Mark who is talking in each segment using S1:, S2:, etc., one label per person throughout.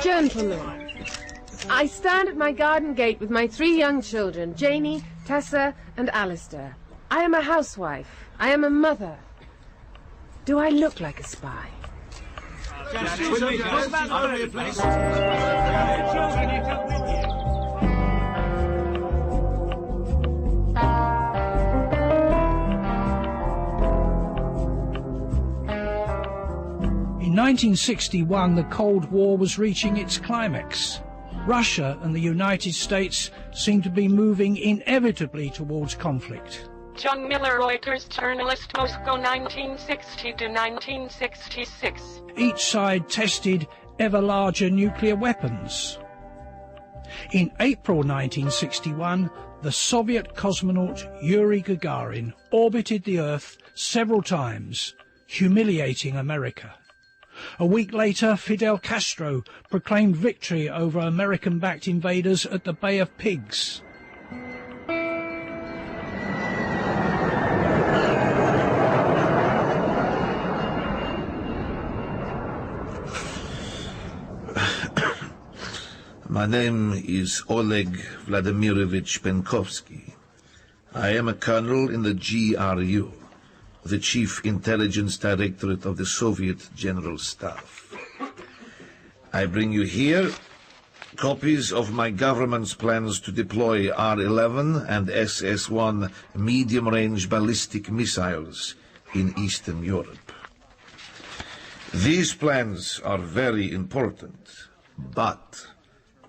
S1: Gentlemen, I stand at my garden gate with my 3 young children, Janie, Tessa, and Alistair. I am a housewife. I am a mother. Do I look like a spy?
S2: In 1961, the Cold War was reaching its climax. Russia and the United States seemed to be moving inevitably towards conflict.
S3: John Miller, Reuters journalist, Moscow, 1960 to 1966.
S2: Each side tested ever larger nuclear weapons. In April 1961, the Soviet cosmonaut Yuri Gagarin orbited the Earth several times, humiliating America. A week later, Fidel Castro proclaimed victory over American-backed invaders at the Bay of Pigs.
S4: My name is Oleg Vladimirovich Pankovsky. I am a colonel in the GRU, the Chief Intelligence Directorate of the Soviet General Staff. I bring you here copies of my government's plans to deploy R-11 and SS-1 medium-range ballistic missiles in Eastern Europe. These plans are very important, but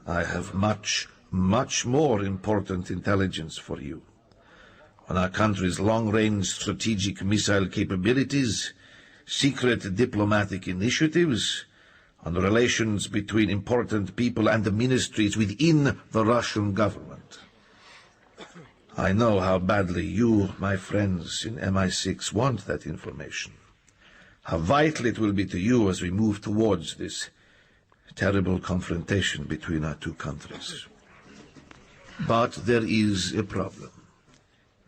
S4: I have much more important intelligence for you on our country's long-range strategic missile capabilities, secret diplomatic initiatives, on the relations between important people and the ministries within the Russian government. I know how badly you, my friends in MI6, want that information, how vital it will be to you as we move towards this terrible confrontation between our 2 countries. But there is a problem.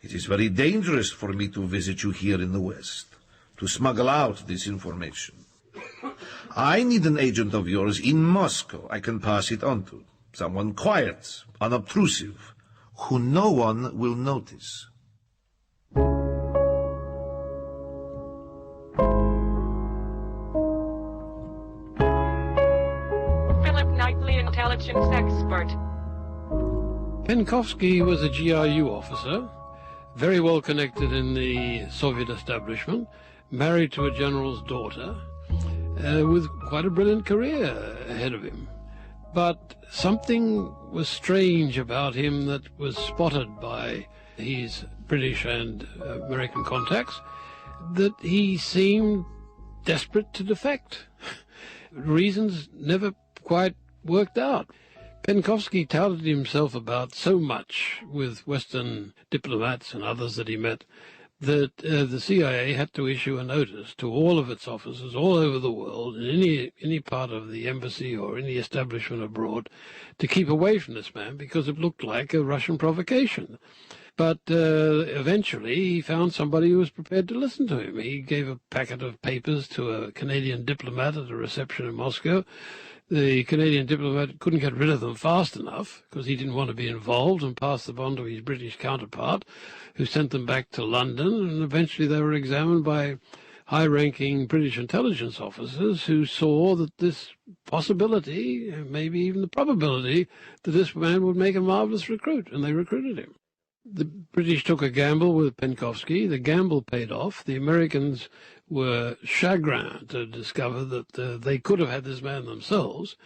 S4: It is very dangerous for me to visit you here in the West, to smuggle out this information. I need an agent of yours in Moscow I can pass it on to, someone quiet, unobtrusive, who no one will notice.
S3: Intelligence expert.
S5: Pankovsky was a GRU officer, very well connected in the Soviet establishment, married to a general's daughter, with quite a brilliant career ahead of him. But something was strange about him that was spotted by his British and American contacts, that he seemed desperate to defect. Reasons never quite worked out. Pankovsky touted himself about so much with Western diplomats and others that he met that the CIA had to issue a notice to all of its officers all over the world, in any part of the embassy or any establishment abroad, to keep away from this man because it looked like a Russian provocation. But eventually he found somebody who was prepared to listen to him. He gave a packet of papers to a Canadian diplomat at a reception in Moscow. The Canadian diplomat couldn't get rid of them fast enough because he didn't want to be involved, and passed them on to his British counterpart, who sent them back to London, and eventually they were examined by high-ranking British intelligence officers who saw that this possibility, maybe even the probability, that this man would make a marvelous recruit, and they recruited him. The British took a gamble with Pankovsky. The gamble paid off. The Americans were chagrined to discover that they could have had this man themselves.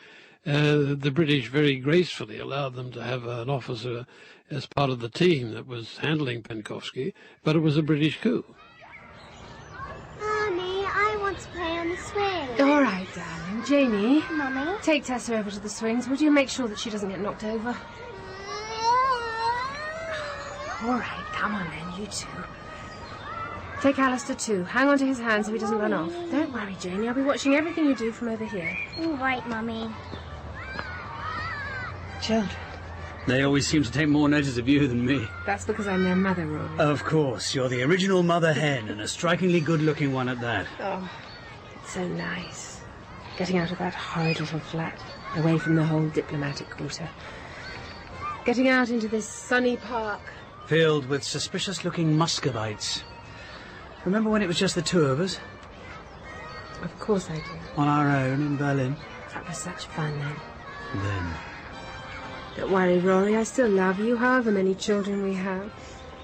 S5: The British very gracefully allowed them to have an officer as part of the team that was handling Pankovsky, but it was a British coup.
S6: Mommy, I want to play on the swing.
S1: All right, darling. Janie,
S6: Mummy?
S1: take Tessa over to the swings. Would you make sure that she doesn't get knocked over? All right, come on then, you two. Take Alistair too. Hang on to his hand so he doesn't run off. Don't worry, Janie. I'll be watching everything you do from over here.
S6: All right, Mummy.
S1: Children,
S7: They always seem to take more notice of you than me.
S1: That's because I'm their mother, Rory.
S7: Of course, you're the original mother hen, and a strikingly good-looking one at that.
S1: Oh, it's so nice. Getting out of that horrid little flat, away from the whole diplomatic quarter. Getting out into this sunny park.
S7: Filled with suspicious-looking Muscovites. Remember when it was just the two of us?
S1: Of course I do.
S7: On our own in Berlin?
S1: That was such fun then.
S7: Then.
S1: Don't worry, Rory, I still love you, however many children we have.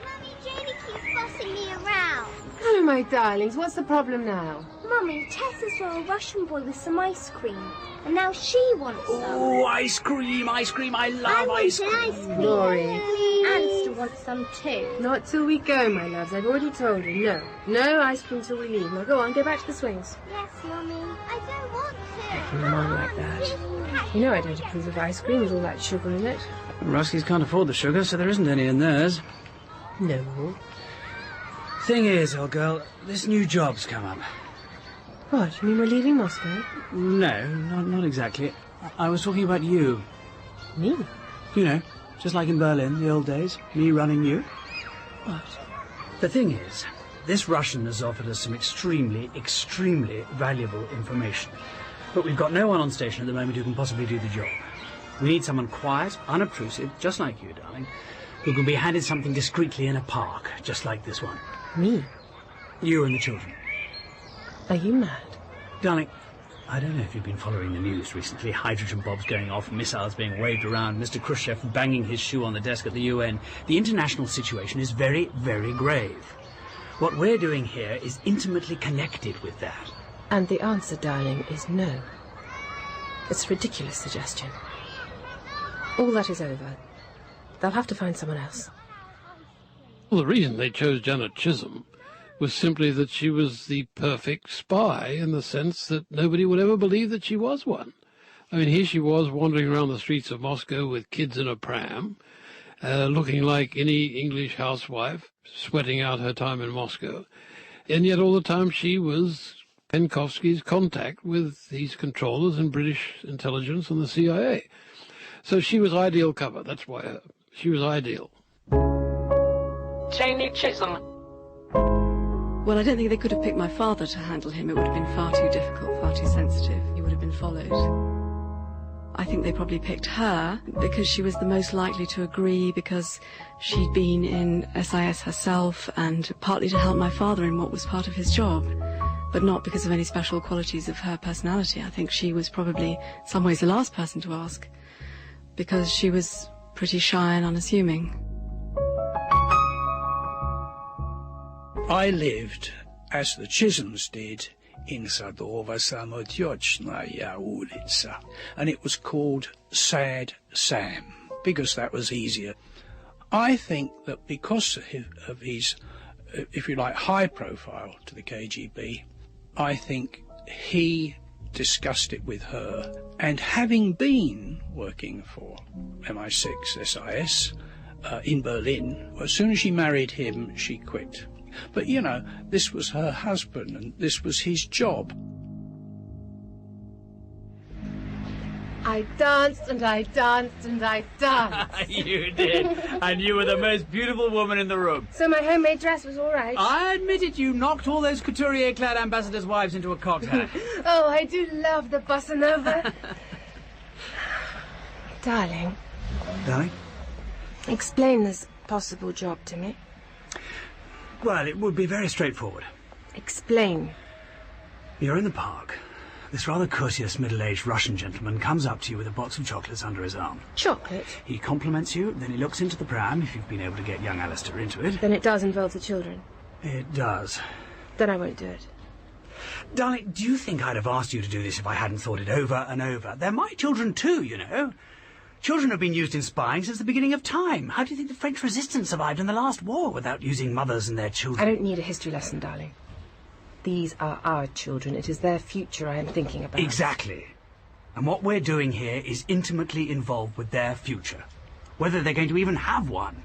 S6: Mummy, Janie keeps bossing me around.
S1: Hello, my darlings. What's the problem now?
S6: Mummy, Tessa saw a Russian boy with some ice cream, and now she wants some.
S7: Oh, ice cream, ice cream. I love ice cream.
S6: Ice cream.
S1: Rory.
S6: And still wants some too.
S1: Not till we go, my loves. I've already told you. No. No ice cream till we leave. Now go on, go back to the swings.
S6: Yes, Mummy. I don't want to.
S1: Making them on like that. You know I don't approve of ice cream with all that sugar in it.
S7: Ruskies can't afford the sugar, so there isn't any in theirs.
S1: No.
S7: Thing is, old girl, this new job's come up.
S1: What, you mean we're leaving Moscow?
S7: No, not exactly. I was talking about you.
S1: Me?
S7: You know, just like in Berlin, the old days. Me running you.
S1: What?
S7: The thing is, this Russian has offered us some extremely valuable information. But we've got no one on station at the moment who can possibly do the job. We need someone quiet, unobtrusive, just like you, darling, who can be handed something discreetly in a park, just like this one.
S1: Me?
S7: You and the children.
S1: Are you mad?
S7: Darling, I don't know if you've been following the news recently. Hydrogen bombs going off, missiles being waved around, Mr. Khrushchev banging his shoe on the desk at the UN. The international situation is very, very grave. What we're doing here is intimately connected with that.
S1: And the answer, darling, is no. It's a ridiculous suggestion. All that is over. They'll have to find someone else.
S5: Well, the reason they chose Janet Chisholm was simply that she was the perfect spy, in the sense that nobody would ever believe that she was one. I mean, here she was wandering around the streets of Moscow with kids in a pram, looking like any English housewife, sweating out her time in Moscow. And yet all the time she was Pankovsky's contact with these controllers in British intelligence and the CIA. So she was ideal cover. That's why she was ideal.
S3: Janie Chisholm.
S8: Well, I don't think they could have picked my father to handle him. It would have been far too difficult, far too sensitive. He would have been followed. I think they probably picked her because she was the most likely to agree, because she'd been in SIS herself, and partly to help my father in what was part of his job, but not because of any special qualities of her personality. I think she was probably, in some ways, the last person to ask, because she was pretty shy and unassuming.
S2: I lived, as the Chisholms did, in Sadova Samotyochная улица, and it was called Sad Sam, because that was easier. I think that because of his, if you like, high profile to the KGB, I think he discussed it with her, and having been working for MI6 SIS in Berlin, as soon as she married him, she quit. But, you know, this was her husband, and this was his job.
S1: I danced and I danced and I danced.
S7: You did, and you were the most beautiful woman in the room.
S1: So my homemade dress was all right?
S7: I admit it, you knocked all those couturier-clad ambassadors' wives into a cocked hat.
S1: Oh, I do love the bossa nova. Darling.
S7: Darling?
S1: Explain this possible job to me.
S7: Well, it would be very straightforward.
S1: Explain.
S7: You're in the park. This rather courteous middle-aged Russian gentleman comes up to you with a box of chocolates under his arm.
S1: Chocolate?
S7: He compliments you, then he looks into the pram, if you've been able to get young Alistair into it.
S1: Then it does involve the children.
S7: It does.
S1: Then I won't do it.
S7: Darling, do you think I'd have asked you to do this if I hadn't thought it over and over? They're my children too, you know. Children have been used in spying since the beginning of time. How do you think the French resistance survived in the last war without using mothers and their children?
S1: I don't need a history lesson, darling. These are our children. It is their future I am thinking about.
S7: Exactly. And what we're doing here is intimately involved with their future. Whether they're going to even have one.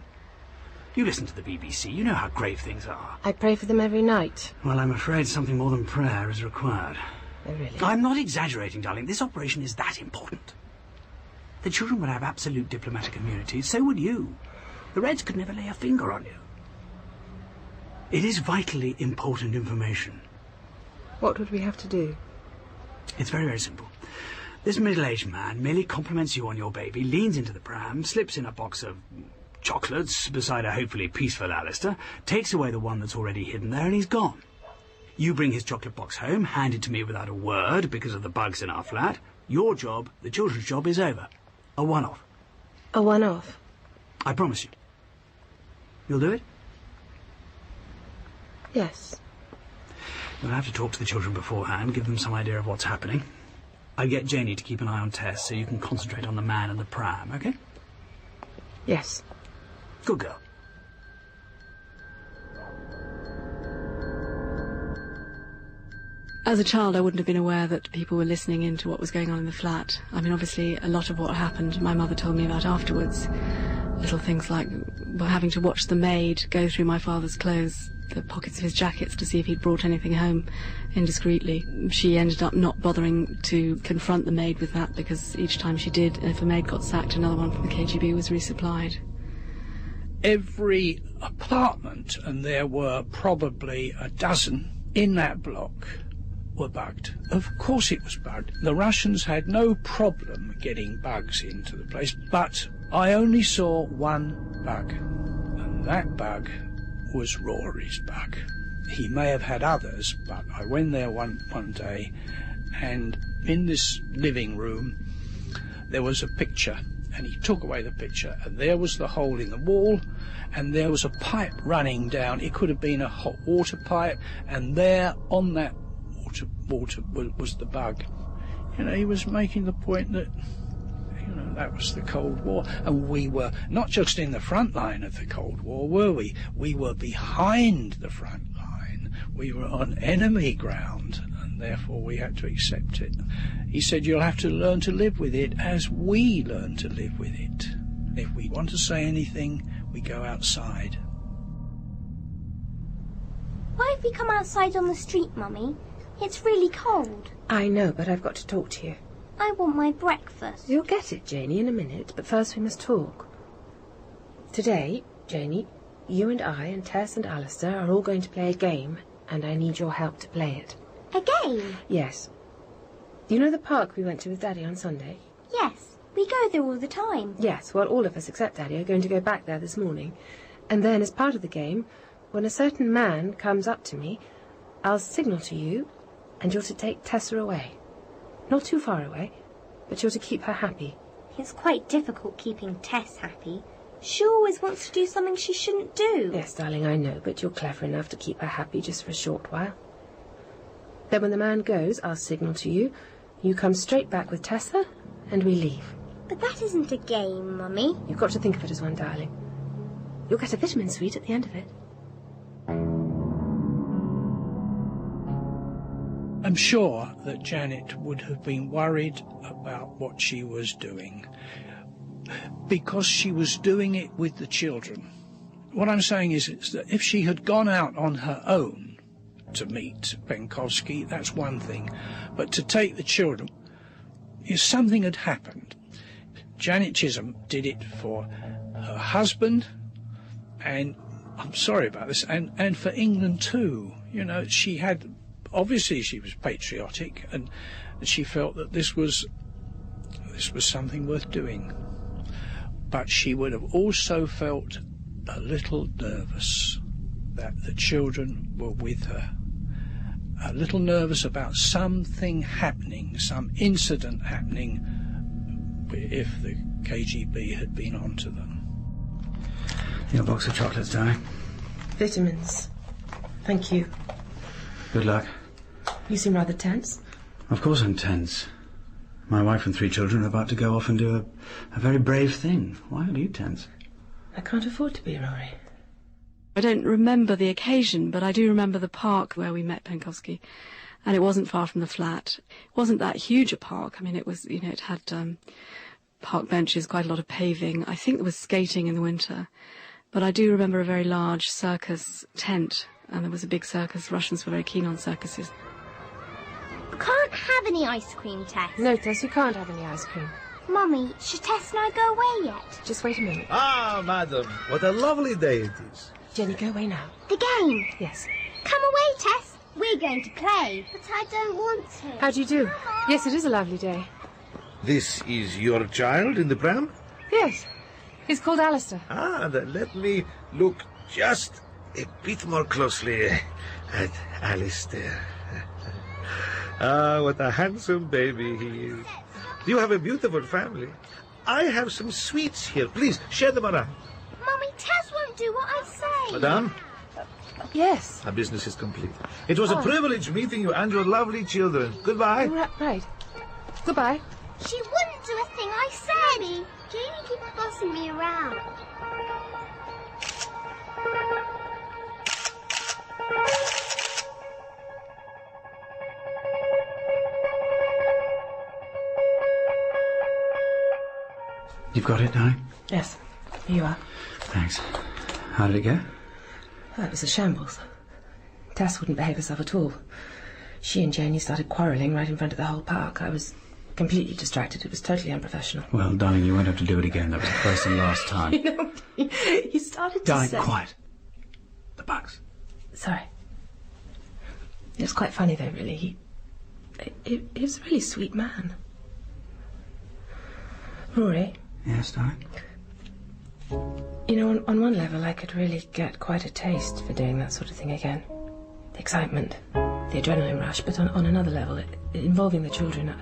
S7: You listen to the BBC. You know how grave things are.
S1: I pray for them every night.
S7: Well, I'm afraid something more than prayer is required.
S1: Oh, really?
S7: I'm not exaggerating, darling. This operation is that important. The children would have absolute diplomatic immunity. So would you. The Reds could never lay a finger on you. It is vitally important information.
S1: What would we have to do?
S7: It's very, very simple. This middle-aged man merely compliments you on your baby, leans into the pram, slips in a box of chocolates beside a hopefully peaceful Alistair, takes away the one that's already hidden there, and he's gone. You bring his chocolate box home, hand it to me without a word because of the bugs in our flat. Your job, the children's job, is over. A one-off.
S1: A one-off?
S7: I promise you. You'll do it?
S1: Yes.
S7: You'll have to talk to the children beforehand, give them some idea of what's happening. I'll get Janie to keep an eye on Tess so you can concentrate on the man and the pram, okay?
S1: Yes.
S7: Good girl.
S8: As a child, I wouldn't have been aware that people were listening in to what was going on in the flat. I mean, obviously, a lot of what happened, my mother told me about afterwards. Little things like having to watch the maid go through my father's clothes, the pockets of his jackets, to see if he'd brought anything home indiscreetly. She ended up not bothering to confront the maid with that, because each time she did, if a maid got sacked, another one from the KGB was resupplied.
S2: Every apartment, and there were probably a dozen in that block, were bugged. Of course it was bugged. The Russians had no problem getting bugs into the place, but I only saw one bug, and that bug was Rory's bug. He may have had others, but I went there one day, and in this living room there was a picture, and he took away the picture, and there was the hole in the wall, and there was a pipe running down. It could have been a hot water pipe, and there on that water was the bug. You know, he was making the point that, you know, that was the Cold War, and we were not just in the front line of the Cold War, were we? We were behind the front line. We were on enemy ground, and therefore we had to accept it. He said, you'll have to learn to live with it as we learn to live with it. If we want to say anything, we go outside.
S6: Why have we come outside on the street, Mummy? It's really cold.
S1: I know, but I've got to talk to you.
S6: I want my breakfast.
S1: You'll get it, Janie, in a minute, but first we must talk. Today, Janie, you and I and Tess and Alistair are all going to play a game, and I need your help to play it.
S6: A game?
S1: Yes. You know the park we went to with Daddy on Sunday?
S6: Yes, we go there all the time.
S1: Yes, well, all of us except Daddy are going to go back there this morning. And then, as part of the game, when a certain man comes up to me, I'll signal to you, and you're to take Tessa away. Not too far away, but you're to keep her happy.
S6: It's quite difficult keeping Tess happy. She always wants to do something she shouldn't do.
S1: Yes, darling, I know, but you're clever enough to keep her happy just for a short while. Then when the man goes, I'll signal to you. You come straight back with Tessa, and we leave.
S6: But that isn't a game, Mummy.
S1: You've got to think of it as one, darling. You'll get a vitamin sweet at the end of it.
S2: I'm sure that Janet would have been worried about what she was doing, because she was doing it with the children. What I'm saying is that if she had gone out on her own to meet Pankovsky, that's one thing, but to take the children, if something had happened. Janet Chisholm did it for her husband, and I'm sorry about this, and for England too. You know, she had... Obviously, she was patriotic, and she felt that this was something worth doing. But she would have also felt a little nervous that the children were with her. A little nervous about something happening, some incident happening, if the KGB had been onto them.
S7: Your box of chocolates, darling.
S1: Vitamins. Thank you.
S7: Good luck.
S1: You seem rather tense.
S7: Of course I'm tense. My wife and 3 children are about to go off and do a very brave thing. Why are you tense?
S1: I can't afford to be, Rory.
S8: I don't remember the occasion, but I do remember the park where we met Pankovsky, and it wasn't far from the flat. It wasn't that huge a park. I mean, it was, you know, it had park benches, quite a lot of paving. I think there was skating in the winter, but I do remember a very large circus tent, and there was a big circus. Russians were very keen on circuses.
S6: I can't have any ice cream, Tess.
S1: No, Tess, you can't have any ice cream.
S6: Mummy, should Tess and I go away yet?
S1: Just wait a minute.
S9: Ah, madam, what a lovely day it is.
S1: Jenny, go away now.
S6: The game.
S1: Yes.
S6: Come away, Tess. We're going to play. But I don't want to.
S1: How do you do? Yes, it is a lovely day.
S4: This is your child in the pram?
S1: Yes. He's called Alistair.
S4: Ah, then let me look just a bit more closely at Alistair. Ah, what a handsome baby he is. You have a beautiful family. I have some sweets here. Please, share them around.
S6: Mummy, Tess won't do what I say.
S4: Madame,
S1: Yes.
S4: our business is complete. It was a privilege meeting you and your lovely children. Goodbye.
S1: Right. Goodbye.
S6: She wouldn't do a thing I said. Mummy, Jamie keeps bossing me around.
S7: You've got it, darling?
S1: Yes. Here you are.
S7: Thanks. How did it go?
S1: Oh, it was a shambles. Tess wouldn't behave herself at all. She and Janie started quarrelling right in front of the whole park. I was completely distracted. It was totally unprofessional.
S7: Well, darling, you won't have to do it again. That was the first and last time.
S1: You know, you started to
S7: Darling,
S1: say...
S7: quiet. The bugs.
S1: Sorry. It was quite funny, though, really. He was a really sweet man. Rory?
S7: Yes, darling?
S1: You know, on one level, I could really get quite a taste for doing that sort of thing again. The excitement, the adrenaline rush, but on another level, involving the children,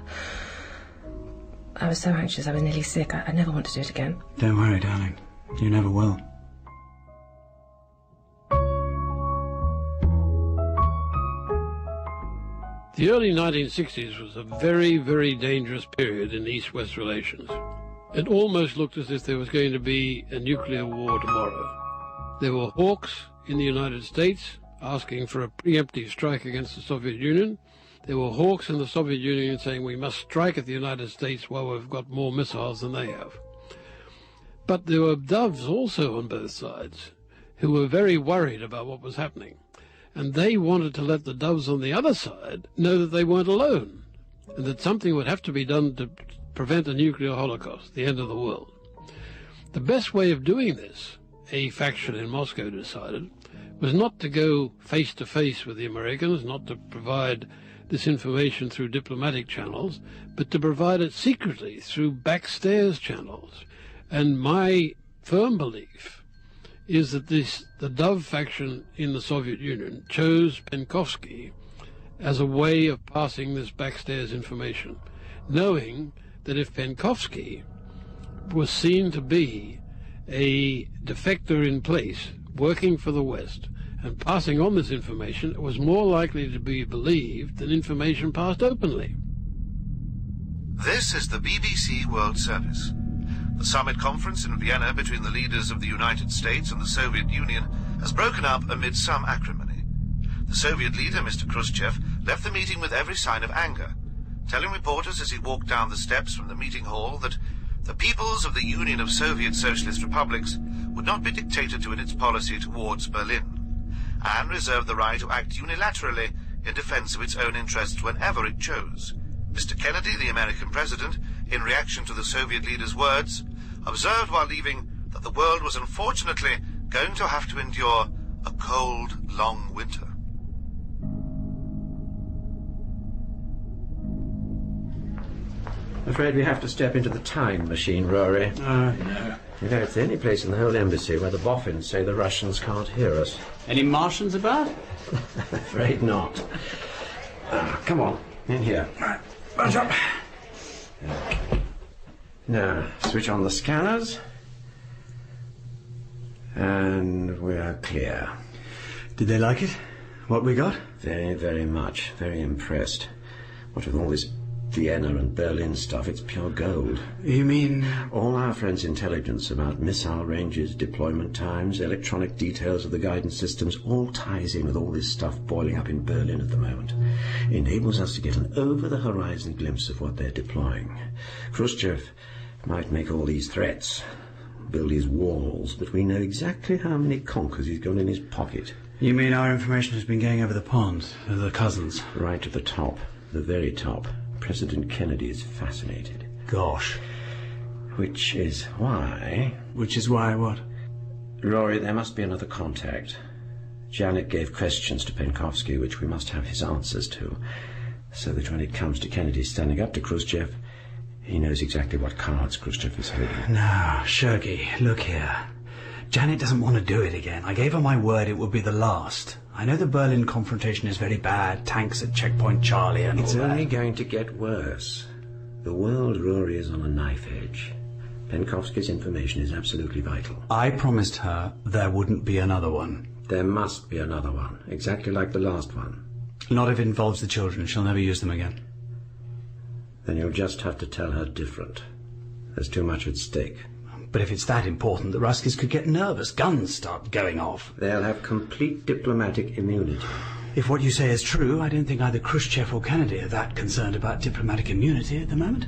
S1: I was so anxious, I was nearly sick. I never want to do it again.
S7: Don't worry, darling. You never will.
S5: The early 1960s was a very, very dangerous period in East-West relations. It almost looked as if there was going to be a nuclear war tomorrow. There were hawks in the United States asking for a preemptive strike against the Soviet Union. There were hawks in the Soviet Union saying we must strike at the United States while we've got more missiles than they have. But there were doves also on both sides who were very worried about what was happening. And they wanted to let the doves on the other side know that they weren't alone, and that something would have to be done to prevent a nuclear holocaust, the end of the world. The best way of doing this, a faction in Moscow decided, was not to go face-to-face with the Americans, not to provide this information through diplomatic channels, but to provide it secretly through backstairs channels. And my firm belief is that the Dove faction in the Soviet Union chose Pankovsky as a way of passing this backstairs information, knowing that if Pankovsky was seen to be a defector in place, working for the West, and passing on this information, it was more likely to be believed than information passed openly.
S4: This is the BBC World Service. The summit conference in Vienna between the leaders of the United States and the Soviet Union has broken up amid some acrimony. The Soviet leader, Mr. Khrushchev, left the meeting with every sign of anger, telling reporters as he walked down the steps from the meeting hall that the peoples of the Union of Soviet Socialist Republics would not be dictated to in its policy towards Berlin, and reserved the right to act unilaterally in defense of its own interests whenever it chose. Mr. Kennedy, the American president, in reaction to the Soviet leader's words, observed while leaving that the world was unfortunately going to have to endure a cold, long winter.
S10: I'm afraid we have to step into the time machine, Rory.
S7: No.
S10: You know, it's the only place in the whole embassy where the boffins say the Russians can't hear us.
S7: Any Martians about?
S10: I'm afraid not. Come on, in here.
S7: Right, bunch up.
S10: Now, switch on the scanners. And we're clear.
S7: Did they like it? What we got?
S10: Very, very much. Very impressed. What with all this Vienna and Berlin stuff, it's pure gold.
S7: You mean...
S10: All our friends' intelligence about missile ranges, deployment times, electronic details of the guidance systems, all ties in with all this stuff boiling up in Berlin at the moment. Enables us to get an over-the-horizon glimpse of what they're deploying. Khrushchev might make all these threats, build his walls, but we know exactly how many conkers he's got in his pocket.
S7: You mean our information has been going over the pond, to the cousins?
S10: Right to the top, the very top. President Kennedy is fascinated.
S7: Gosh.
S10: Which is why...
S7: Which is why what?
S10: Rory, there must be another contact. Janet gave questions to Pankovsky, which we must have his answers to, so that when it comes to Kennedy standing up to Khrushchev, he knows exactly what cards Khrushchev is holding.
S7: No, Shirky, look here. Janet doesn't want to do it again. I gave her my word it would be the last. I know the Berlin confrontation is very bad, tanks at Checkpoint Charlie and
S10: It's
S7: all that.
S10: only going to get worse. The world, Rory, is on a knife edge. Pankovsky's information is absolutely vital.
S7: I promised her there wouldn't be another one.
S10: There must be another one, exactly like the last one.
S7: Not if it involves the children. She'll never use them again.
S10: Then you'll just have to tell her different. There's too much at stake.
S7: But if it's that important, the Ruskies could get nervous. Guns start going off.
S10: They'll have complete diplomatic immunity.
S7: If what you say is true, I don't think either Khrushchev or Kennedy are that concerned about diplomatic immunity at the moment.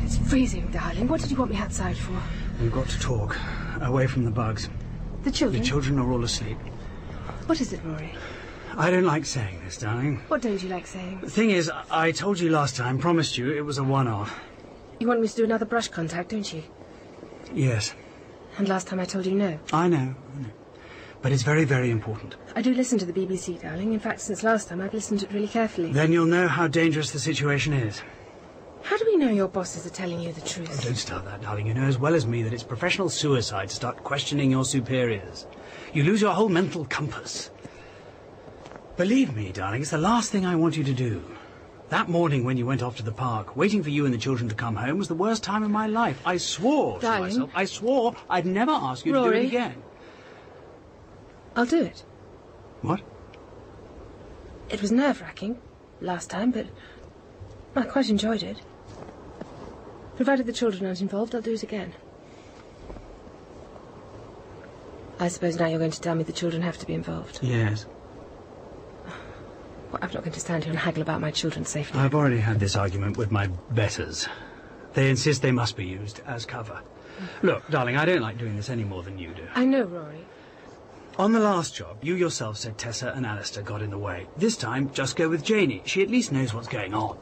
S1: It's freezing, darling. What did you want me outside for?
S7: We've got to talk. Away from the bugs.
S1: The children?
S7: The children are all asleep.
S1: What is it, Rory?
S7: I don't like saying this, darling.
S1: What don't you like saying?
S7: The thing is, I told you last time, promised you, it was a one-off.
S1: You want me to do another brush contact, don't you?
S7: Yes.
S1: And last time I told you no.
S7: I know. But it's very, very important.
S1: I do listen to the BBC, darling. In fact, since last time, I've listened to it really carefully.
S7: Then you'll know how dangerous the situation is.
S1: How do we know your bosses are telling you the truth?
S7: Oh, don't start that, darling. You know as well as me that it's professional suicide to start questioning your superiors. You lose your whole mental compass. Believe me, darling, it's the last thing I want you to do. That morning when you went off to the park, waiting for you and the children to come home was the worst time of my life. I swore to myself, I swore I'd never ask you to do it again.
S1: I'll do it.
S7: What?
S1: It was nerve-wracking last time, but I quite enjoyed it. Provided the children aren't involved, I'll do it again. I suppose now you're going to tell me the children have to be involved.
S7: Yes.
S1: Well, I'm not going to stand here and haggle about my children's safety.
S7: I've already had this argument with my betters. They insist they must be used as cover. Look, darling, I don't like doing this any more than you do.
S1: I know, Rory.
S7: On the last job, you yourself said Tessa and Alistair got in the way. This time, just go with Janie. She at least knows what's going on.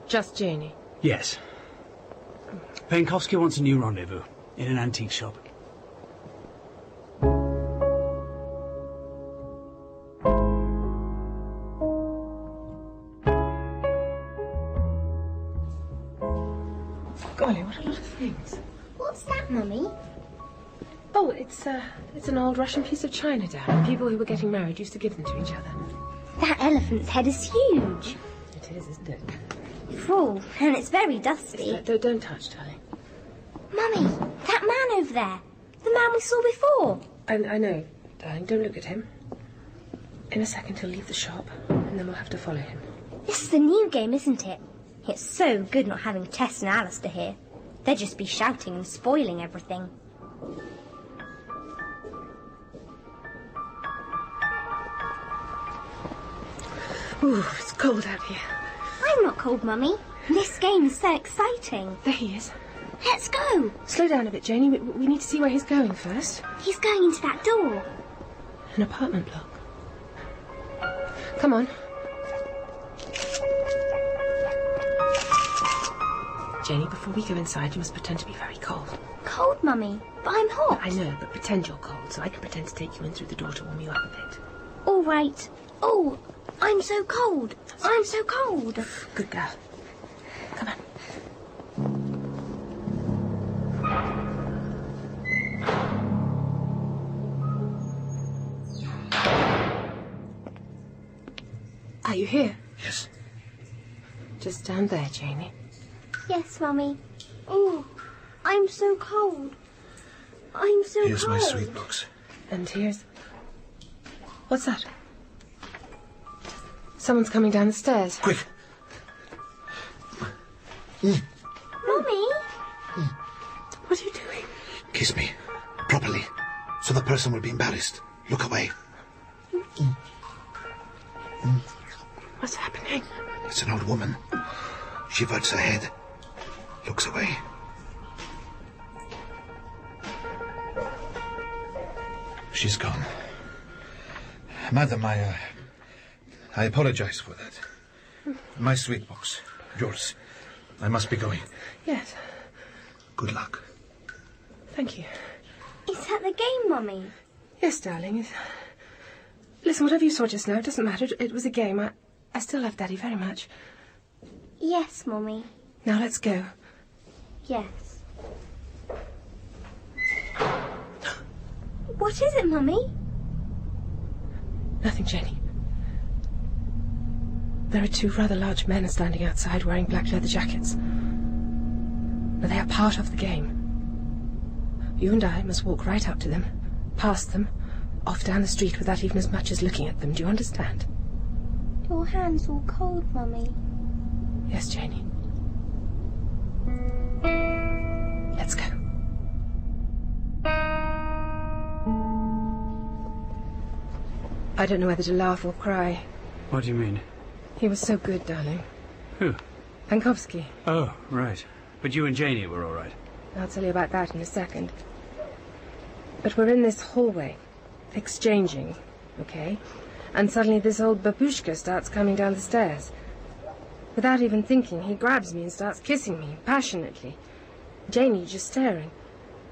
S1: Just Janie?
S7: Yes. Pankovsky wants a new rendezvous in an antique shop.
S1: Golly, what a lot of things.
S6: What's that, Mummy?
S1: Oh, it's an old Russian piece of china, Dad. People who were getting married used to give them to each other.
S6: That elephant's head is huge.
S1: It is, isn't it?
S6: Oh, and it's very dusty.
S1: Don't touch, darling.
S6: Mummy, that man over there. The man we saw before.
S1: I know, darling. Don't look at him. In a second he'll leave the shop, and then we'll have to follow him.
S6: This is the new game, isn't it? It's so good not having Tess and Alistair here. They'd just be shouting and spoiling everything.
S1: Ooh, it's cold out here.
S6: I'm not cold, Mummy. This game is so exciting.
S1: There he is.
S6: Let's go.
S1: Slow down a bit, Janie. We need to see where he's going first.
S6: He's going into that door.
S1: An apartment block. Come on. Janie, before we go inside, you must pretend to be very cold.
S6: Cold, Mummy? But I'm hot.
S1: I know, but pretend you're cold, so I can pretend to take you in through the door to warm you up a bit.
S6: All right. Oh, I'm so cold. I'm so cold.
S1: Good girl. Come on. Are you here?
S4: Yes.
S1: Just stand there, Janie.
S6: Yes, Mummy. Oh, I'm so cold. I'm so
S4: Here's
S6: cold.
S4: my sweet box.
S1: And here's... What's that? Someone's coming down the stairs.
S4: Quick!
S6: Mummy?
S1: What are you doing?
S4: Kiss me. Properly. So the person will be embarrassed. Look away.
S1: What's happening?
S4: It's an old woman. She averts her head. Looks away. She's gone. Madam,
S9: I apologize for that. My sweet box. Yours. I must be going.
S1: Yes.
S9: Good luck.
S1: Thank you.
S6: Is that the game, Mummy?
S1: Yes, darling. Listen, whatever you saw just now, it doesn't matter. It was a game. I still love Daddy very much.
S6: Yes, Mummy.
S1: Now let's go.
S6: Yes. What is it, Mummy?
S1: Nothing, Jenny. There are two rather large men standing outside wearing black leather jackets. But they are part of the game. You and I must walk right up to them, past them, off down the street without even as much as looking at them. Do you understand?
S6: Your hand's all cold, Mummy.
S1: Yes, Janie. Let's go. I don't know whether to laugh or cry.
S7: What do you mean?
S1: He was so good, darling.
S7: Who?
S1: Pankovsky.
S7: Oh, right. But you and Janie were all right.
S1: I'll tell you about that in a second. But we're in this hallway, exchanging, okay? And suddenly this old babushka starts coming down the stairs. Without even thinking, he grabs me and starts kissing me, passionately. Janie just staring.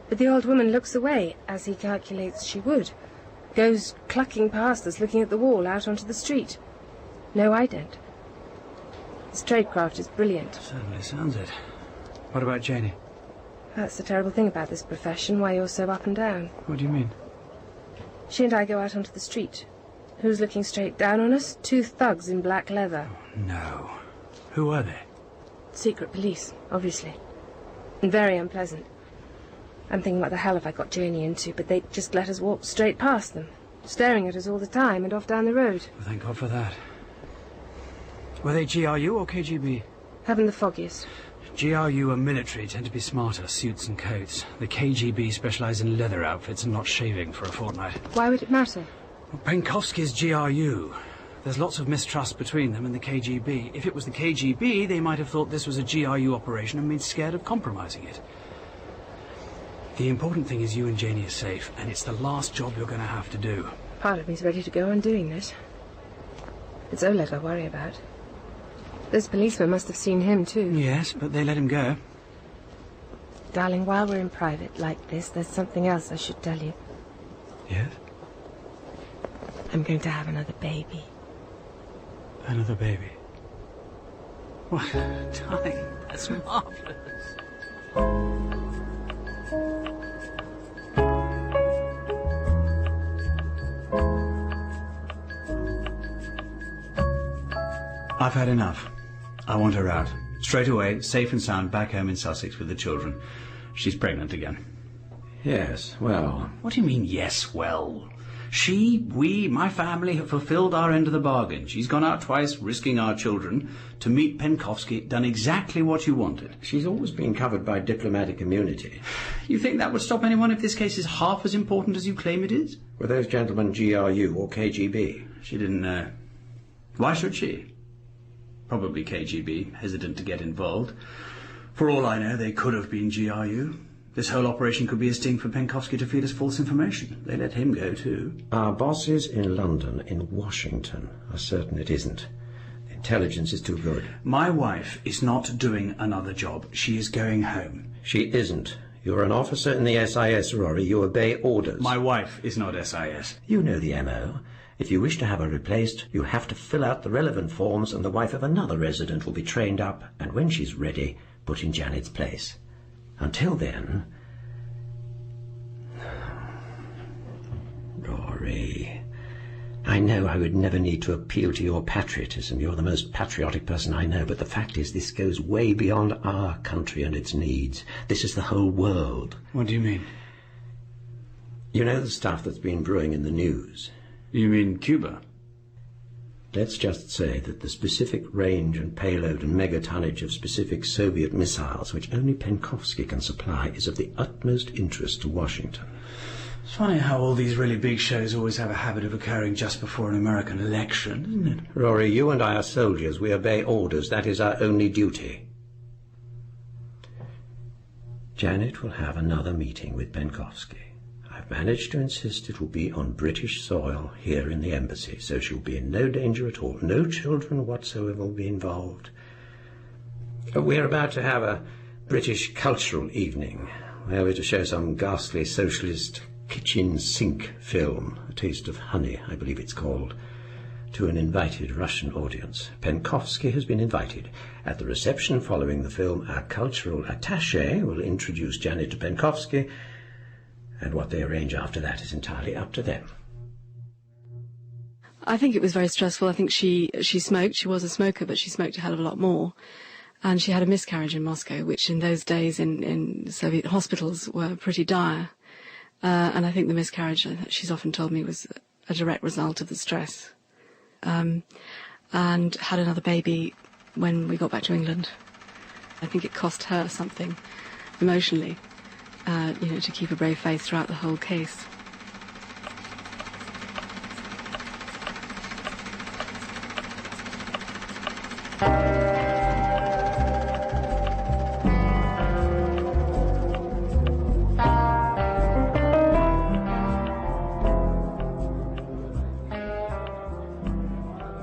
S1: But the old woman looks away, as he calculates she would. Goes clucking past us, looking at the wall, out onto the street. No, I don't. His tradecraft is brilliant.
S7: Certainly sounds it. What about Janie?
S1: That's the terrible thing about this profession, why you're so up and down.
S7: What do you mean?
S1: She and I go out onto the street. Who's looking straight down on us? Two thugs in black leather.
S7: Oh, no. Who are they?
S1: Secret police, obviously. And very unpleasant. I'm thinking what the hell have I got Janie into, but they just let us walk straight past them, staring at us all the time and off down the road.
S7: Well, thank God for that. Were they GRU or KGB?
S1: Haven't the foggiest.
S7: GRU and military tend to be smarter, suits and coats. The KGB specialise in leather outfits and not shaving for a fortnight.
S1: Why would it matter?
S7: Well, Pankovsky's GRU. There's lots of mistrust between them and the KGB. If it was the KGB, they might have thought this was a GRU operation and been scared of compromising it. The important thing is you and Janie are safe, and it's the last job you're going to have to do.
S1: Part of me's ready to go on doing this. It's Oleg I worry about. Those policemen must have seen him too.
S7: Yes, but they let him go.
S1: Darling, while we're in private like this, there's something else I should tell you.
S7: Yes?
S1: I'm going to have another baby.
S7: Another baby? What? Darling, that's marvellous. I've had enough. I want her out. Straight away, safe and sound, back home in Sussex with the children. She's pregnant again.
S10: Yes, well...
S7: What do you mean, yes, well? We, my family, have fulfilled our end of the bargain. She's gone out twice, risking our children, to meet Pankovsky, done exactly what you wanted.
S10: She's always been covered by diplomatic immunity.
S7: You think that would stop anyone if this case is half as important as you claim it is?
S10: Were those gentlemen GRU or KGB?
S7: She didn't know. Why should she? Probably KGB, hesitant to get involved. For all I know, they could have been GRU. This whole operation could be a sting for Pankovsky to feed us false information. They let him go, too.
S10: Our bosses in London, in Washington, are certain it isn't. The intelligence is too good.
S7: My wife is not doing another job. She is going home.
S10: She isn't. You're an officer in the SIS, Rory. You obey orders.
S7: My wife is not SIS.
S10: You know the MO. If you wish to have her replaced, you have to fill out the relevant forms, and the wife of another resident will be trained up, and when she's ready, put in Janet's place. Until then... Rory... I know I would never need to appeal to your patriotism. You're the most patriotic person I know, but the fact is this goes way beyond our country and its needs. This is the whole world.
S7: What do you mean?
S10: You know the stuff that's been brewing in the news?
S7: You mean Cuba?
S10: Let's just say that the specific range and payload and megatonnage of specific Soviet missiles, which only Pankovsky can supply, is of the utmost interest to Washington.
S7: It's funny how all these really big shows always have a habit of occurring just before an American election, isn't it?
S10: Rory, you and I are soldiers. We obey orders. That is our only duty. Janet will have another meeting with Pankovsky. I've I've managed to insist it will be on British soil here in the embassy, so she'll be in no danger at all. No children whatsoever will be involved. We're about to have a British cultural evening, where we're to show some ghastly socialist kitchen sink film, A Taste of Honey, I believe it's called, to an invited Russian audience. Pankovsky has been invited. At the reception following the film, our cultural attaché will introduce Janet to Pankovsky, and what they arrange after that is entirely up to them.
S8: I think it was very stressful. I think she smoked. She was a smoker, but she smoked a hell of a lot more. And she had a miscarriage in Moscow, which in those days in Soviet hospitals were pretty dire. And I think the miscarriage, she's often told me, was a direct result of the stress. And had another baby when we got back to England. I think it cost her something emotionally, to keep a brave face throughout the whole case.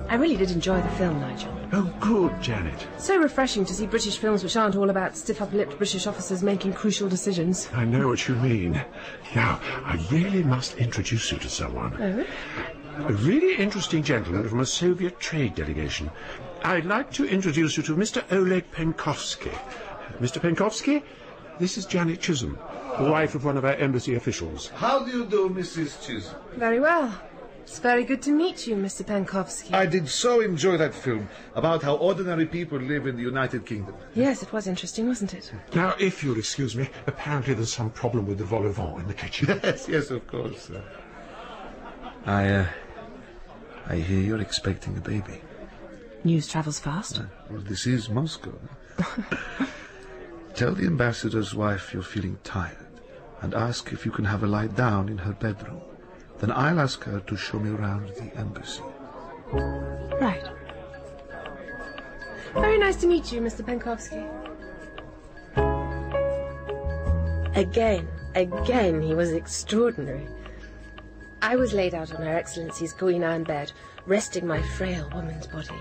S1: I really did enjoy the film, Nigel.
S11: Oh, good, Janet.
S1: So refreshing to see British films which aren't all about stiff-upper-lipped British officers making crucial decisions.
S11: I know what you mean. Now, I really must introduce you to someone.
S1: Oh?
S11: A really interesting gentleman from a Soviet trade delegation. I'd like to introduce you to Mr. Oleg Pankovsky. Mr. Pankovsky, this is Janet Chisholm, the wife of one of our embassy officials.
S4: How do you do, Mrs. Chisholm?
S1: Very well. It's very good to meet you, Mr. Pankovsky.
S4: I did so enjoy that film about how ordinary people live in the United Kingdom.
S1: Yes, it was interesting, wasn't it?
S11: Now, if you'll excuse me, apparently there's some problem with the vol au vent in the kitchen.
S4: Yes, of course. I hear you're expecting a baby.
S1: News travels fast.
S4: Well, this is Moscow. Tell the ambassador's wife you're feeling tired and ask if you can have her lie down in her bedroom. Then I'll ask her to show me around the embassy.
S1: Right. Very nice to meet you, Mr. Pankovsky. Again, he was extraordinary. I was laid out on Her Excellency's Queen Anne bed, resting my frail woman's body.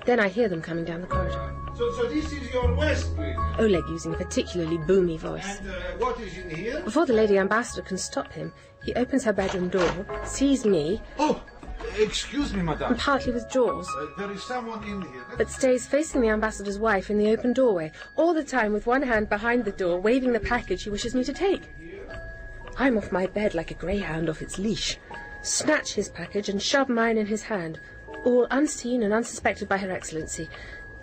S1: Then I hear them coming down the corridor.
S4: So this is your West Wing?
S1: Oleg using a particularly boomy voice.
S4: And what is in here?
S1: Before the lady ambassador can stop him, he opens her bedroom door, sees me...
S4: Oh, excuse me, madame.
S1: And partly withdraws.
S4: There is someone in here.
S1: But stays facing the ambassador's wife in the open doorway, all the time with one hand behind the door, waving the package he wishes me to take. I'm off my bed like a greyhound off its leash, snatch his package and shove mine in his hand, all unseen and unsuspected by Her Excellency,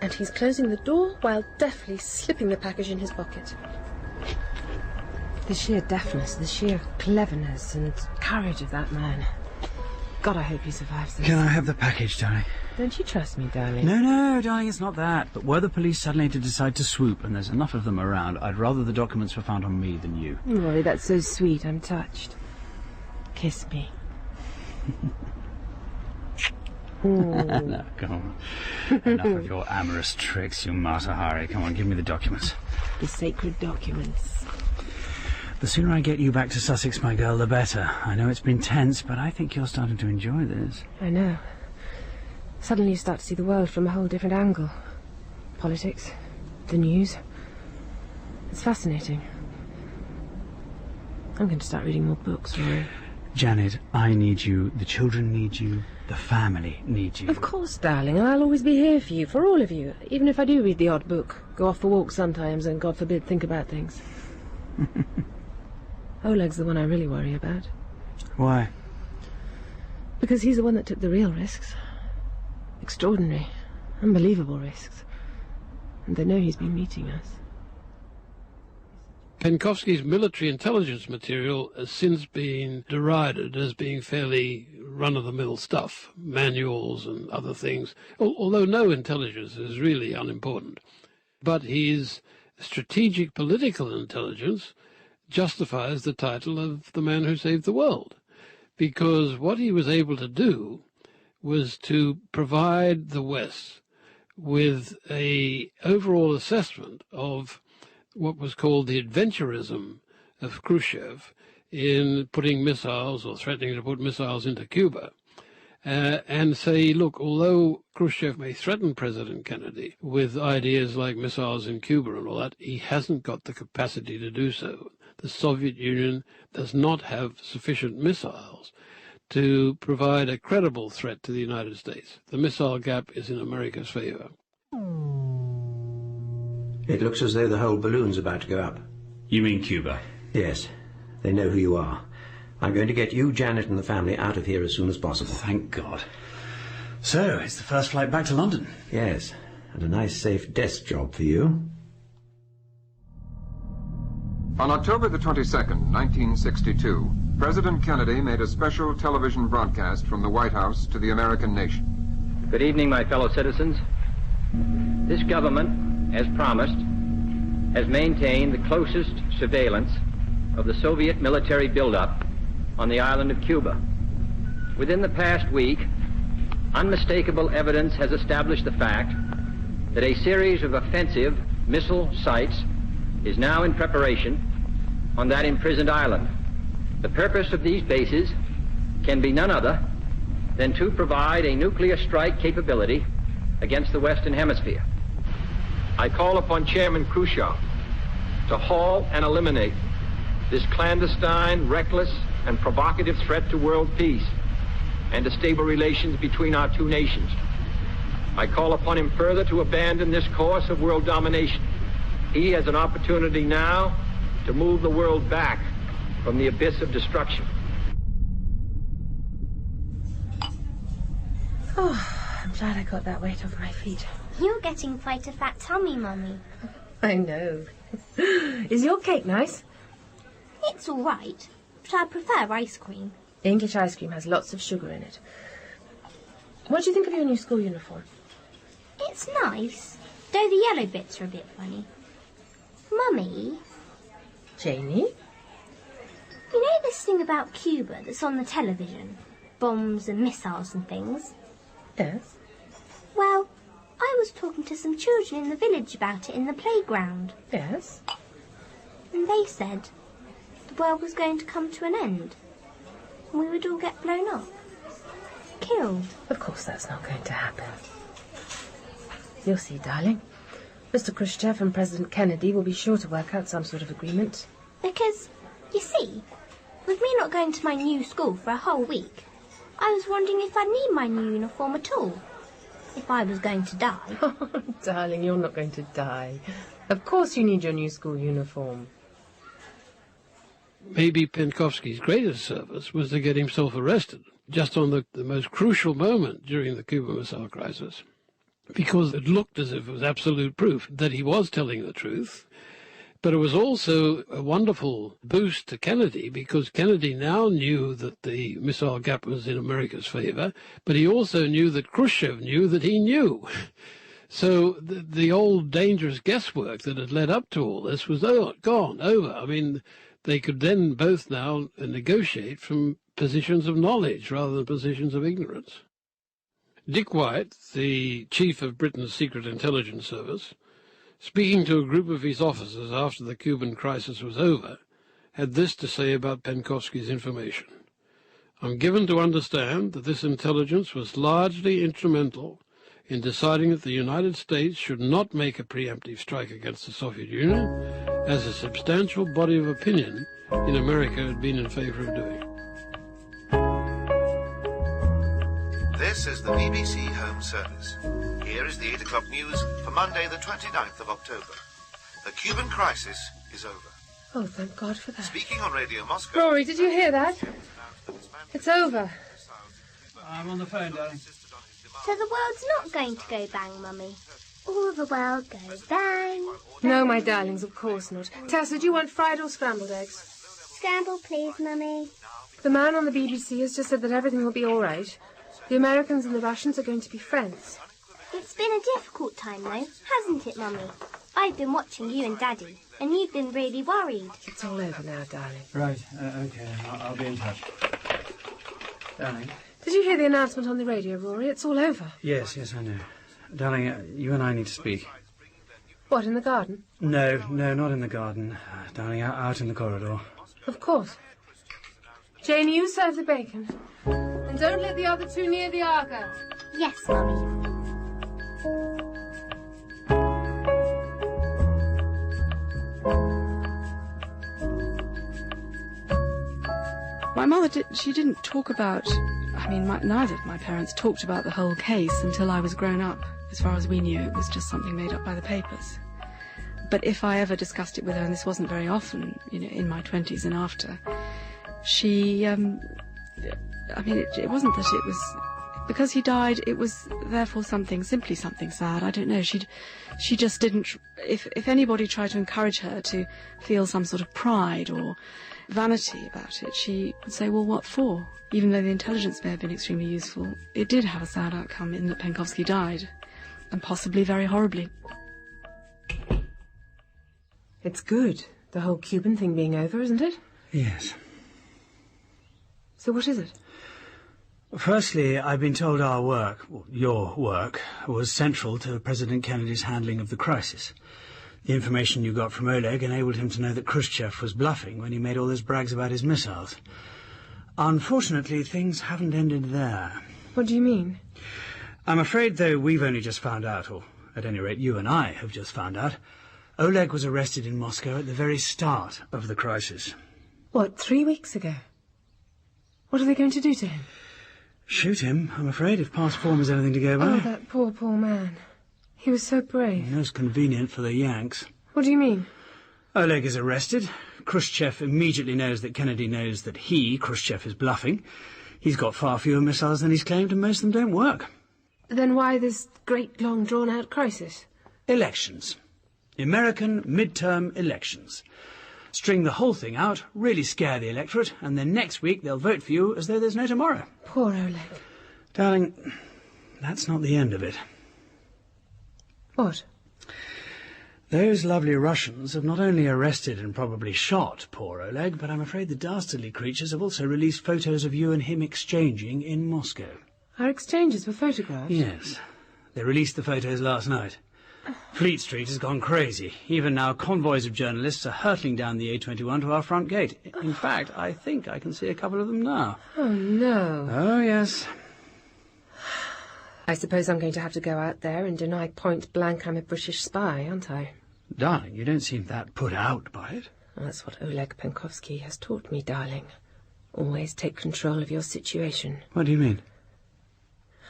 S1: and he's closing the door while deftly slipping the package in his pocket. The sheer deftness, the sheer cleverness and courage of that man. God, I hope he survives this.
S7: Can I have the package, darling?
S1: Don't you trust me, darling?
S7: No, darling, it's not that. But were the police suddenly to decide to swoop, and there's enough of them around, I'd rather the documents were found on me than you.
S1: Rory, that's so sweet. I'm touched. Kiss me.
S7: No, come on. Enough of your amorous tricks, you Mata Hari. Come on, give me the documents.
S1: The sacred documents.
S7: The sooner I get you back to Sussex, my girl, the better. I know it's been tense, but I think you're starting to enjoy this.
S1: I know. Suddenly you start to see the world from a whole different angle. Politics, the news. It's fascinating. I'm going to start reading more books, Rory.
S7: Janet, I need you, the children need you, the family need you.
S1: Of course, darling, and I'll always be here for you, for all of you, even if I do read the odd book, go off for walks sometimes, and, God forbid, think about things. Oleg's the one I really worry about.
S7: Why?
S1: Because he's the one that took the real risks. Extraordinary, unbelievable risks. And they know he's been meeting us.
S5: Pankovsky's military intelligence material has since been derided as being fairly run-of-the-mill stuff, manuals and other things, although no intelligence is really unimportant. But his strategic political intelligence justifies the title of the man who saved the world, because what he was able to do was to provide the West with an overall assessment of what was called the adventurism of Khrushchev in putting missiles or threatening to put missiles into Cuba. And say, look, although Khrushchev may threaten President Kennedy with ideas like missiles in Cuba and all that, he hasn't got the capacity to do so. The Soviet Union does not have sufficient missiles to provide a credible threat to the United States. The missile gap is in America's favor.
S10: It looks as though the whole balloon's about to go up.
S7: You mean Cuba?
S10: Yes. They know who you are. I'm going to get you, Janet, and the family out of here as soon as possible.
S7: Thank God. So, it's the first flight back to London?
S10: Yes, and a nice safe desk job for you.
S12: On October the 22nd, 1962, President Kennedy made a special television broadcast from the White House to the American nation.
S13: Good evening, my fellow citizens. This government, as promised, has maintained the closest surveillance of the Soviet military buildup on the island of Cuba. Within the past week, unmistakable evidence has established the fact that a series of offensive missile sites is now in preparation on that imprisoned island. The purpose of these bases can be none other than to provide a nuclear strike capability against the Western Hemisphere. I call upon Chairman Khrushchev to halt and eliminate this clandestine, reckless, and provocative threat to world peace and to stable relations between our two nations. I call upon him further to abandon this course of world domination. He has an opportunity now to move the world back from the abyss of destruction.
S1: Oh, I'm glad I got that weight off my feet.
S6: You're getting quite a fat tummy, Mummy.
S1: I know. Is your cake nice?
S6: It's all right, but I prefer ice cream.
S1: English ice cream has lots of sugar in it. What do you think of your new school uniform?
S6: It's nice, though the yellow bits are a bit funny. Mummy?
S1: Janie?
S6: You know this thing about Cuba that's on the television? Bombs and missiles and things?
S1: Yes.
S6: Well, I was talking to some children in the village about it in the playground.
S1: Yes.
S6: And they said the world was going to come to an end. And we would all get blown up. Killed.
S1: Of course that's not going to happen. You'll see, darling. Mr. Khrushchev and President Kennedy will be sure to work out some sort of agreement.
S6: Because, you see, with me not going to my new school for a whole week, I was wondering if I'd need my new uniform at all. If I was going to die.
S1: Oh, darling, you're not going to die. Of course you need your new school uniform.
S5: Maybe Pankovsky's greatest service was to get himself arrested, just on the most crucial moment during the Cuban Missile Crisis, because it looked as if it was absolute proof that he was telling the truth. But it was also a wonderful boost to Kennedy, because Kennedy now knew that the missile gap was in America's favor, but he also knew that Khrushchev knew that he knew. So the old dangerous guesswork that had led up to all this was gone, over. I mean, they could then both now negotiate from positions of knowledge rather than positions of ignorance. Dick White, the chief of Britain's Secret Intelligence Service, speaking to a group of his officers after the Cuban crisis was over, had this to say about Pankovsky's information. I'm given to understand that this intelligence was largely instrumental in deciding that the United States should not make a preemptive strike against the Soviet Union, as a substantial body of opinion in America had been in favor of doing.
S4: This is the BBC Home Service. Here is the 8 o'clock news for Monday the 29th of October. The Cuban crisis is over.
S1: Oh, thank God for that.
S4: Speaking on Radio Moscow...
S1: Rory, did you hear that? It's over.
S7: I'm on the phone, darling.
S6: So the world's not going to go bang, Mummy. All the world goes bang.
S1: No, my darlings, of course not. Tessa, do you want fried or scrambled eggs?
S6: Scrambled, please, Mummy.
S1: The man on the BBC has just said that everything will be all right. The Americans and the Russians are going to be friends.
S6: It's been a difficult time, though, hasn't it, Mummy? I've been watching you and Daddy, and you've been really worried.
S1: It's all over now, darling.
S7: Right, okay, I'll be in touch. Darling?
S1: Did you hear the announcement on the radio, Rory? It's all over.
S7: Yes, I know. Darling, you and I need to speak.
S1: What, in the garden?
S7: No, not in the garden. Darling, out in the corridor.
S1: Of course. Janie, you serve the bacon. And don't let the other two near the Argo.
S6: Yes, Mummy.
S8: My mother, she didn't talk about, neither of my parents talked about the whole case until I was grown up. As far as we knew, it was just something made up by the papers. But if I ever discussed it with her, and this wasn't very often, in my 20s and after, she, it wasn't that it was, because he died, it was therefore simply something sad. I don't know, she just didn't, if anybody tried to encourage her to feel some sort of pride or vanity about it, she would say, well, what for? Even though the intelligence may have been extremely useful, it did have a sad outcome in that Pankovsky died, and possibly very horribly.
S1: It's good, the whole Cuban thing being over, isn't it?
S7: Yes.
S1: So what is it?
S7: Firstly, I've been told our work, your work, was central to President Kennedy's handling of the crisis. The information you got from Oleg enabled him to know that Khrushchev was bluffing when he made all those brags about his missiles. Unfortunately, things haven't ended there.
S1: What do you mean?
S7: I'm afraid, though, we've only just found out, or at any rate you and I have just found out, Oleg was arrested in Moscow at the very start of the crisis.
S1: What, 3 weeks ago? What are they going to do to him?
S7: Shoot him, I'm afraid, if past form is anything to go by.
S1: Oh, that poor man. He was so brave.
S7: Most convenient for the Yanks.
S1: What do you mean?
S7: Oleg is arrested. Khrushchev immediately knows that Kennedy knows that Khrushchev, is bluffing. He's got far fewer missiles than he's claimed, and most of them don't work.
S1: Then why this great, long, drawn-out crisis?
S7: Elections. American midterm elections. String the whole thing out, really scare the electorate, and then next week they'll vote for you as though there's no tomorrow.
S1: Poor Oleg.
S7: Darling, that's not the end of it.
S1: What?
S7: Those lovely Russians have not only arrested and probably shot poor Oleg, but I'm afraid the dastardly creatures have also released photos of you and him exchanging in Moscow.
S1: Our exchanges were photographs?
S7: Yes. They released the photos last night. Fleet Street has gone crazy. Even now, convoys of journalists are hurtling down the A21 to our front gate. In fact, I think I can see a couple of them now.
S1: Oh, no.
S7: Oh, yes.
S1: I suppose I'm going to have to go out there and deny point blank I'm a British spy, aren't I?
S7: Darling, you don't seem that put out by it.
S1: That's what Oleg Pankovsky has taught me, darling. Always take control of your situation.
S7: What do you mean?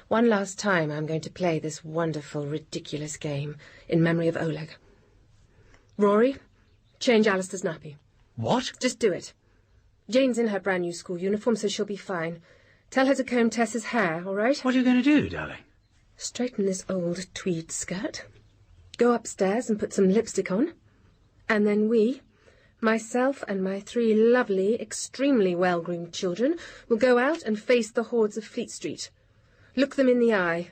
S1: One last time I'm going to play this wonderful, ridiculous game in memory of Oleg. Rory, change Alistair's nappy.
S7: What?
S1: Just do it. Jane's in her brand new school uniform, so she'll be fine. Tell her to comb Tess's hair, all right?
S7: What are you going to do, darling?
S1: Straighten this old tweed skirt. Go upstairs and put some lipstick on. And then we, myself and my 3 lovely, extremely well-groomed children, will go out and face the hordes of Fleet Street. Look them in the eye.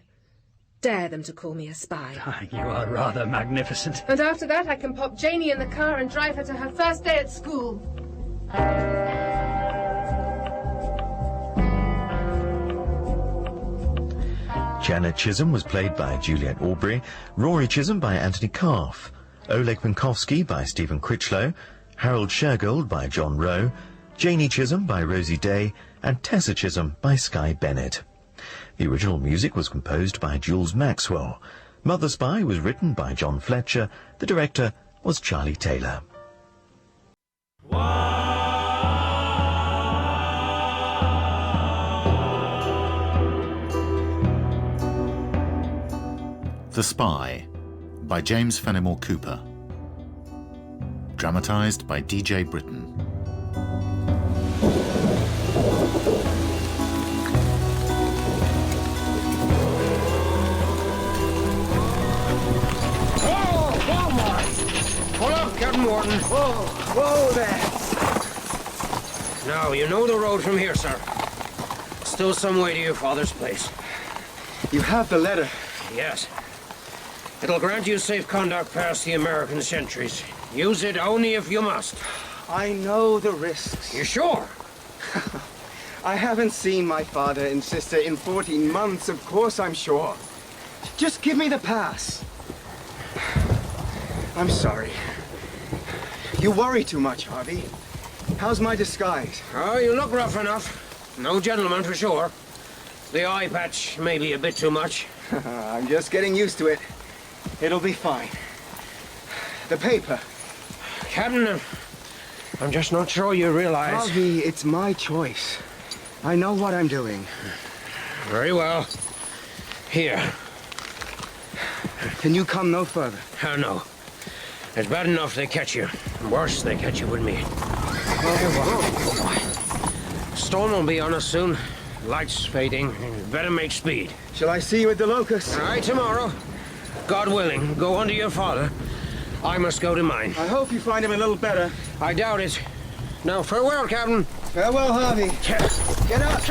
S1: Dare them to call me a spy.
S7: You are rather magnificent.
S1: And after that I can pop Janie in the car and drive her to her first day at school.
S14: Janet Chisholm was played by Juliet Aubrey, Rory Chisholm by Anthony Calf, Oleg Pankovsky by Stephen Critchlow, Harold Shergold by John Rowe, Janie Chisholm by Rosie Day, and Tessa Chisholm by Skye Bennett. The original music was composed by Jules Maxwell. Mother Spy was written by John Fletcher. The director was Charlie Taylor.
S15: The Spy by James Fenimore Cooper. Dramatised by DJ Britton.
S16: Pull up, Captain Wharton. Whoa there. Now, you know the road from here, sir. Still some way to your father's place.
S17: You have the letter?
S16: Yes. It'll grant you safe conduct past the American sentries. Use it only if you must.
S17: I know the risks.
S16: You sure?
S17: I haven't seen my father and sister in 14 months, of course I'm sure. Just give me the pass. I'm sorry. You worry too much, Harvey. How's my disguise?
S16: Oh, you look rough enough. No gentleman for sure. The eye patch may be a bit too much.
S17: I'm just getting used to it. It'll be fine. The paper.
S16: Captain, I'm just not sure you realize...
S17: Harvey, it's my choice. I know what I'm doing.
S16: Very well. Here.
S17: Can you come no further?
S16: Oh, no. It's bad enough they catch you. Worse, they catch you with me. Storm will be on us soon. Lights fading. Better make speed.
S17: Shall I see you at the Locusts?
S16: All right, tomorrow. God willing, go unto your father. I must go to mine.
S17: I hope you find him a little better.
S16: I doubt it. Now, farewell, Captain.
S17: Farewell, Harvey. Get up!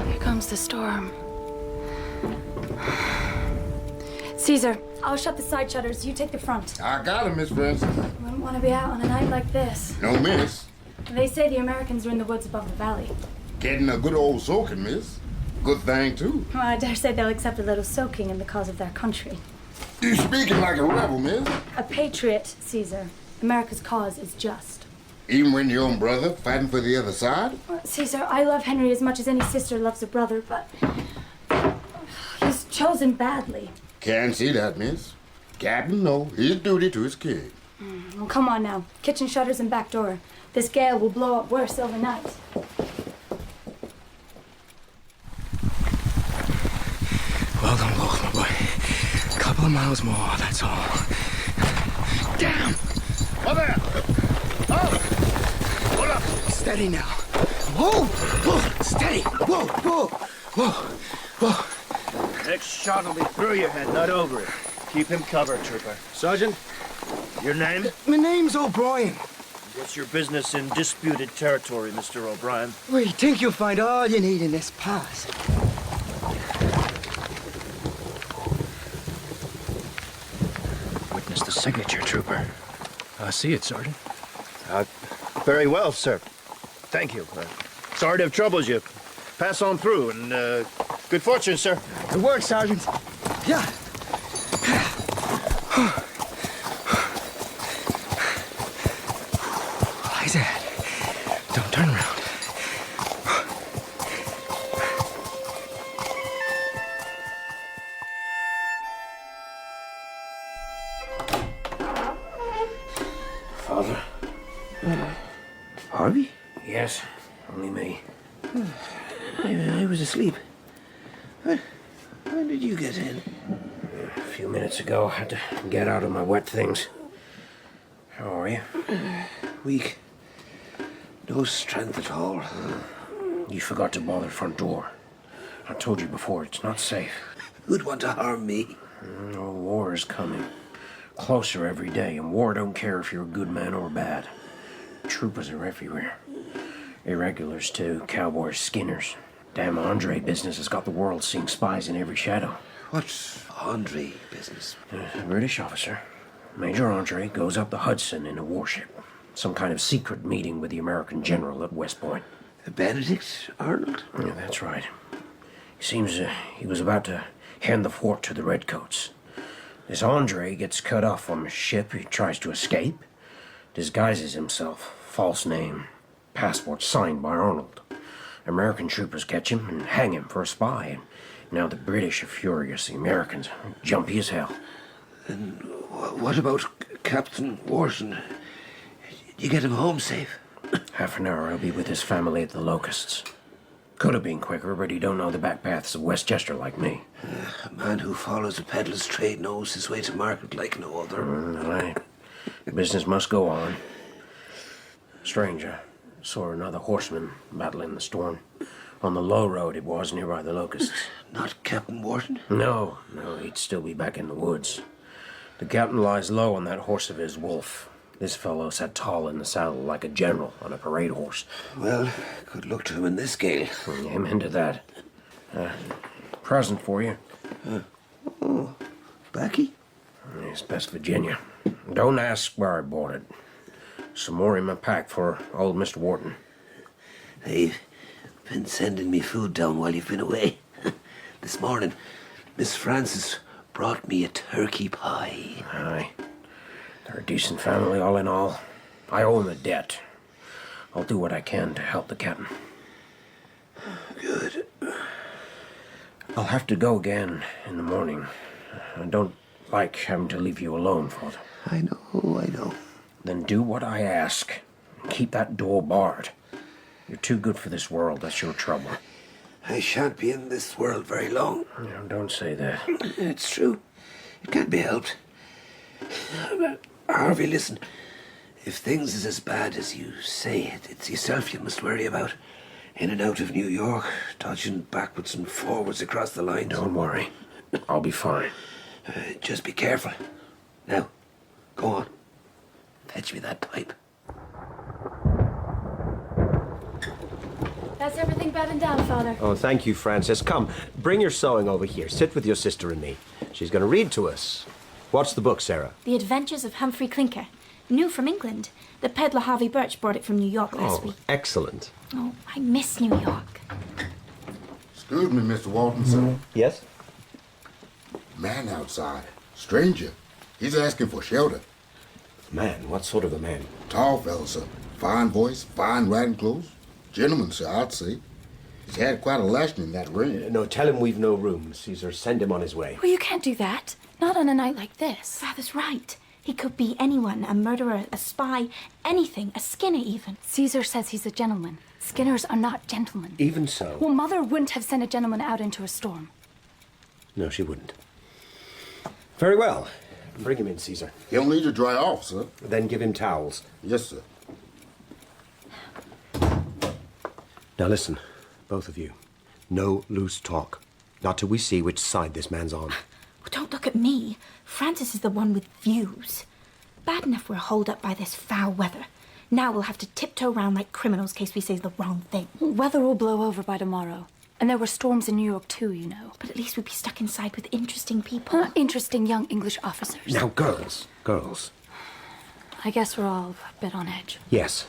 S18: Here comes the storm. Caesar, I'll shut the side shutters. You take the front.
S19: I got him, Miss Francis.
S18: Wouldn't want to be out on a night like this.
S19: No, miss.
S18: They say the Americans are in the woods above the valley.
S19: Getting a good old soaking, miss. Good thing, too.
S18: Well, I dare say they'll accept a little soaking in the cause of their country.
S19: You speaking like a rebel, miss.
S18: A patriot, Caesar. America's cause is just.
S19: Even when your own brother fighting for the other side?
S18: Well, Caesar, I love Henry as much as any sister loves a brother, but he's chosen badly.
S19: Can't see that, miss. Captain know his duty to his king.
S18: Well, come on now. Kitchen shutters and back door. This gale will blow up worse overnight.
S17: Welcome, Loc, my boy. Couple of miles more, that's all. Damn!
S19: What there? Oh! Hold up!
S17: Steady now. Whoa! Whoa! Steady! Whoa! Whoa! Whoa! Whoa!
S20: Next shot will be through your head, not over it. Keep him covered, Trooper. Sergeant, your name?
S17: My name's O'Brien.
S20: What's your business in disputed territory, Mr. O'Brien?
S17: We think you'll find all you need in this pass.
S20: Witness the signature, Trooper.
S9: I see it, Sergeant.
S20: Very well, sir. Thank you. Sorry to have troubled you. Pass on through, and good fortune, sir.
S17: Good work, Sergeant. Yeah. Like that. Don't turn around.
S16: Father?
S17: Harvey?
S16: Yes, only me.
S17: I was asleep. When did you get in?
S16: A few minutes ago, I had to get out of my wet things. How are you?
S17: Weak. No strength at all.
S16: You forgot to bar the front door. I told you before, it's not safe.
S17: Who'd want to harm me?
S16: No, war is coming. Closer every day, and war don't care if you're a good man or bad. Troopers are everywhere. Irregulars, too. Cowboys, skinners. Damn Andre business has got the world seeing spies in every shadow.
S17: What's Andre business?
S16: A British officer. Major Andre goes up the Hudson in a warship. Some kind of secret meeting with the American general at West Point.
S17: Benedict Arnold?
S16: Yeah, that's right. It seems he was about to hand the fort to the Redcoats. This Andre gets cut off from his ship. He tries to escape. Disguises himself. False name. Passport signed by Arnold. American troopers catch him and hang him for a spy. And now the British are furious. The Americans are jumpy as hell.
S17: And what about Captain Wharton? You get him home safe?
S16: Half an hour, he'll be with his family at the Locusts. Could have been quicker, but he don't know the back paths of Westchester like me.
S17: A man who follows a peddler's trade knows his way to market like no other.
S16: Aye. Business must go on. Stranger. Saw another horseman battling the storm. On the low road it was, nearby the Locusts.
S17: Not Captain Wharton?
S16: No, he'd still be back in the woods. The captain lies low on that horse of his, Wolf. This fellow sat tall in the saddle like a general on a parade horse.
S17: Well, good luck to him in this gale.
S16: Amen to that. Present for you.
S17: Oh, baccy?
S16: It's best Virginia. Don't ask where I bought it. Some more in my pack for old Mr. Wharton.
S17: They've been sending me food down while you've been away.
S16: This morning, Miss Frances brought me a turkey pie. Aye. They're a decent family, all in all. I owe them a debt. I'll do what I can to help the captain. Good. I'll have to go again in the morning. I don't like having to leave you alone, Father. I know. Then do what I ask. Keep that door barred. You're too good for this world. That's your trouble.
S10: I shan't be in this world very long.
S16: No, don't say that.
S10: It's true. It can't be helped. Harvey, listen. If things is as bad as you say, it's yourself you must worry about. In and out of New York, dodging backwards and forwards across the line.
S16: Don't worry. I'll be fine.
S10: Just be careful. Now, go on. Fetch me that pipe.
S18: That's everything battened down, Father.
S16: Oh, thank you, Frances. Come, bring your sewing over here. Sit with your sister and me. She's going to read to us. What's the book, Sarah?
S6: The Adventures of Humphrey Clinker. New from England. The peddler Harvey Birch brought it from New York last week.
S16: Excellent.
S6: Oh, I miss New York.
S19: Excuse me, Mr. Wharton, sir.
S16: Yes?
S19: Man outside. Stranger. He's asking for shelter.
S16: Man? What sort of a man?
S19: Tall fella, sir. Fine voice, fine riding clothes. Gentleman, sir, I'd say. He's had quite a lashing in that ring.
S16: No, tell him we've no room. Caesar, send him on his way.
S18: Well, you can't do that. Not on a night like this.
S6: Father's right. He could be anyone, a murderer, a spy, anything, a Skinner even.
S18: Caesar says he's a gentleman. Skinners are not gentlemen.
S16: Even so.
S18: Well, Mother wouldn't have sent a gentleman out into a storm.
S16: No, she wouldn't. Very well. Bring him in, Caesar.
S19: He'll need to dry off, sir.
S16: Then give him towels.
S19: Yes, sir.
S16: Now listen, both of you. No loose talk. Not till we see which side this man's on.
S6: Well, don't look at me. Francis is the one with views. Bad enough we're holed up by this foul weather. Now we'll have to tiptoe around like criminals in case we say the wrong thing.
S18: Weather will blow over by tomorrow. And there were storms in New York too, you know.
S6: But at least we'd be stuck inside with interesting people.
S18: Interesting young English officers.
S16: Now, girls.
S18: I guess we're all a bit on edge.
S16: Yes.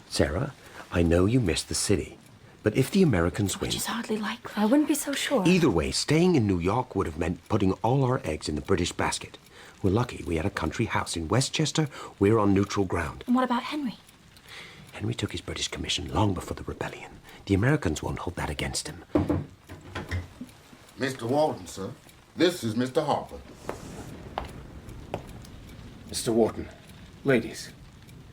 S16: Sarah, I know you miss the city. But if the Americans win...
S6: Which is hardly likely.
S18: I wouldn't be so sure.
S16: Either way, staying in New York would have meant putting all our eggs in the British basket. We're lucky we had a country house in Westchester. We're on neutral ground.
S6: And what about Henry?
S16: Henry took his British commission long before the rebellion. The Americans won't hold that against him.
S19: Mr. Wharton, sir. This is Mr. Harper.
S21: Mr. Wharton, ladies,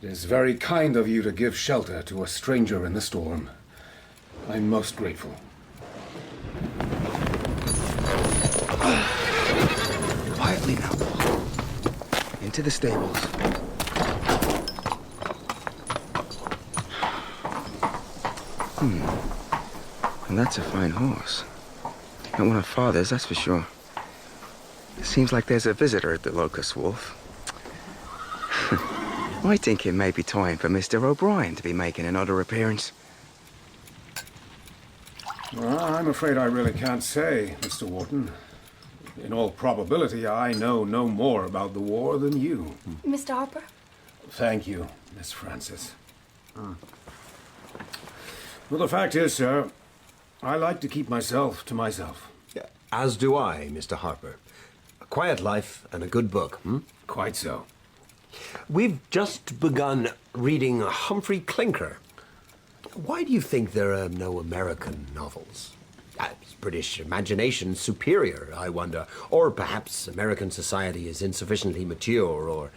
S21: it is very kind of you to give shelter to a stranger in the storm. I'm most grateful.
S17: Quietly now. Into the stables.
S22: And that's a fine horse. Not one of Father's, that's for sure. It seems like there's a visitor at the Locust, Wolf. I think it may be time for Mr. O'Brien to be making another appearance.
S21: Well, I'm afraid I really can't say, Mr. Wharton. In all probability, I know no more about the war than you.
S18: Mr. Harper?
S21: Thank you, Miss Frances. Well, the fact is, sir, I like to keep myself to myself.
S16: As do I, Mr. Harper. A quiet life and a good book,
S21: Quite so.
S16: We've just begun reading Humphrey Clinker. Why do you think there are no American novels? Is British imagination superior, I wonder? Or perhaps American society is insufficiently mature, or...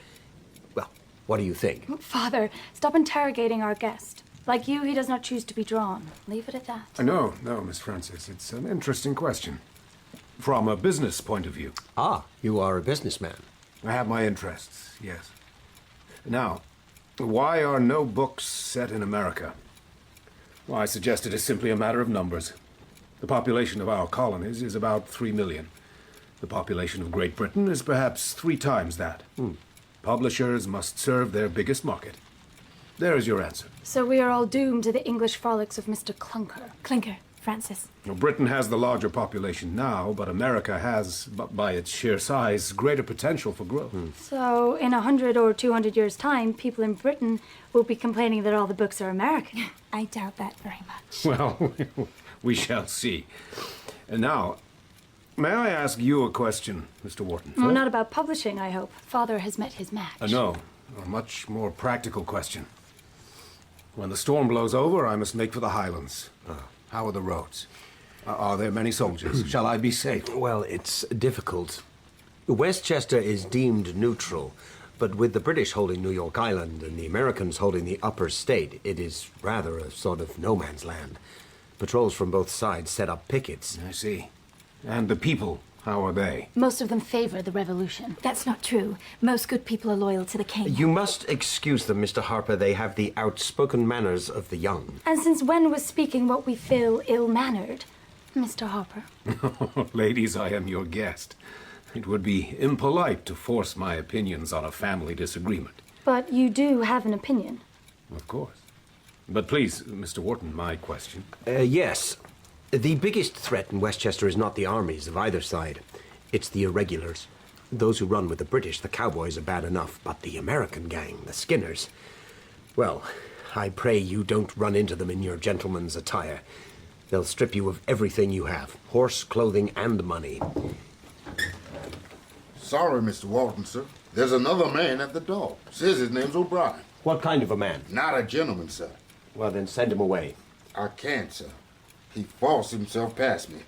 S16: Well, what do you think?
S18: Father, stop interrogating our guest. Like you, he does not choose to be drawn. Leave it at that.
S21: No, Miss Frances. It's an interesting question. From a business point of view.
S16: Ah, you are a businessman.
S21: I have my interests, yes. Now, why are no books set in America? Well, I suggest it is simply a matter of numbers. The population of our colonies is about 3 million. The population of Great Britain is perhaps 3 times that. Publishers must serve their biggest market. There is your answer.
S18: So we are all doomed to the English frolics of Mr.
S6: Clinker, Francis.
S21: Well, Britain has the larger population now, but America has, by its sheer size, greater potential for growth.
S18: So in 100 or 200 years' time, people in Britain will be complaining that all the books are American.
S6: I doubt that very much.
S21: Well, we shall see. And now, may I ask you a question, Mr. Wharton?
S18: Well, not about publishing, I hope. Father has met his match.
S21: No, a much more practical question. When the storm blows over, I must make for the Highlands. How are the roads? Are there many soldiers? Shall I be safe?
S16: Well, it's difficult. Westchester is deemed neutral, but with the British holding New York Island and the Americans holding the upper state, it is rather a sort of no man's land. Patrols from both sides set up pickets.
S21: I see. And the people, how are they?
S18: Most of them favor the revolution.
S2: That's not true. Most good people are loyal to the king.
S16: You must excuse them, Mr. Harper. They have the outspoken manners of the young.
S18: And since when was speaking what we feel ill-mannered, Mr. Harper?
S21: Ladies, I am your guest. It would be impolite to force my opinions on a family disagreement.
S18: But you do have an opinion.
S21: Of course. But please, Mr. Wharton, my question.
S16: Yes. The biggest threat in Westchester is not the armies of either side. It's the irregulars. Those who run with the British, the cowboys, are bad enough, but the American gang, the Skinners... Well, I pray you don't run into them in your gentleman's attire. They'll strip you of everything you have, horse, clothing, and money.
S19: Sorry, Mr. Wharton, sir. There's another man at the door. Says his name's O'Brien.
S16: What kind of a man?
S19: Not a gentleman, sir.
S16: Well, then send him away.
S19: I can't, sir. He forced himself past me.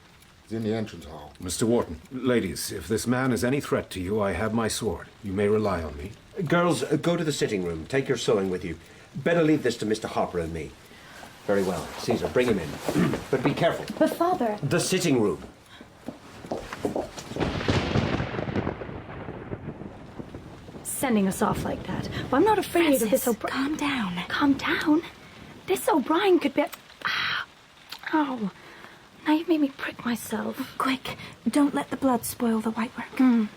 S19: He's in the entrance hall.
S21: Mr. Wharton, ladies, if this man is any threat to you, I have my sword. You may rely on me.
S16: Girls, go to the sitting room. Take your sewing with you. Better leave this to Mr. Harper and me. Very well. Caesar, bring him in. But be careful.
S18: But, Father...
S16: The sitting room.
S18: Sending us off like that. Well, I'm not afraid of this O'Brien.
S2: Calm down.
S18: Calm down? This O'Brien could be... Ow. Now you've made me prick myself.
S2: Quick, don't let the blood spoil the white work.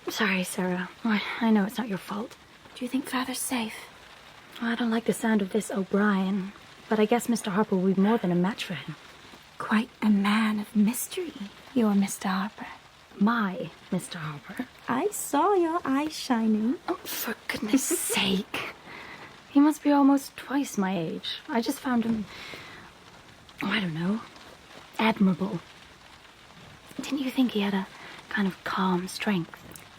S18: Sorry, Sarah. I know it's not your fault.
S2: Do you think Father's safe?
S18: Well, I don't like the sound of this O'Brien, but I guess Mr. Harper will be more than a match for him.
S2: Quite a man of mystery, your Mr. Harper.
S18: My Mr. Harper.
S2: I saw your eyes shining.
S18: Oh, for goodness sake. He must be almost twice my age. I just found him, I don't know, admirable. Didn't you think he had a kind of calm strength?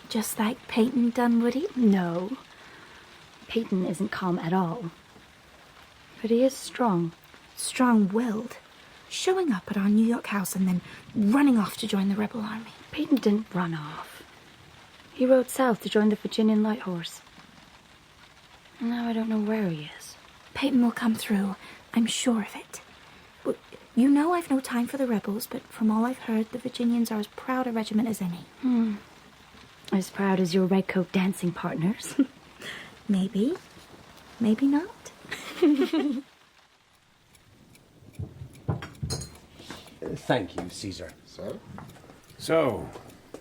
S2: Just like Peyton Dunwoody?
S18: No. Peyton isn't calm at all. But he is strong.
S2: Strong-willed. Showing up at our New York house and then running off to join the rebel army.
S18: Peyton didn't run off. He rode south to join the Virginian Light Horse. And now I don't know where he is.
S2: Peyton will come through. I'm sure of it. Well, you know I've no time for the rebels, but from all I've heard, the Virginians are as proud a regiment as any.
S18: As proud as your redcoat dancing partners.
S2: Maybe. Maybe not.
S16: Thank you, Caesar.
S19: Sir?
S21: So,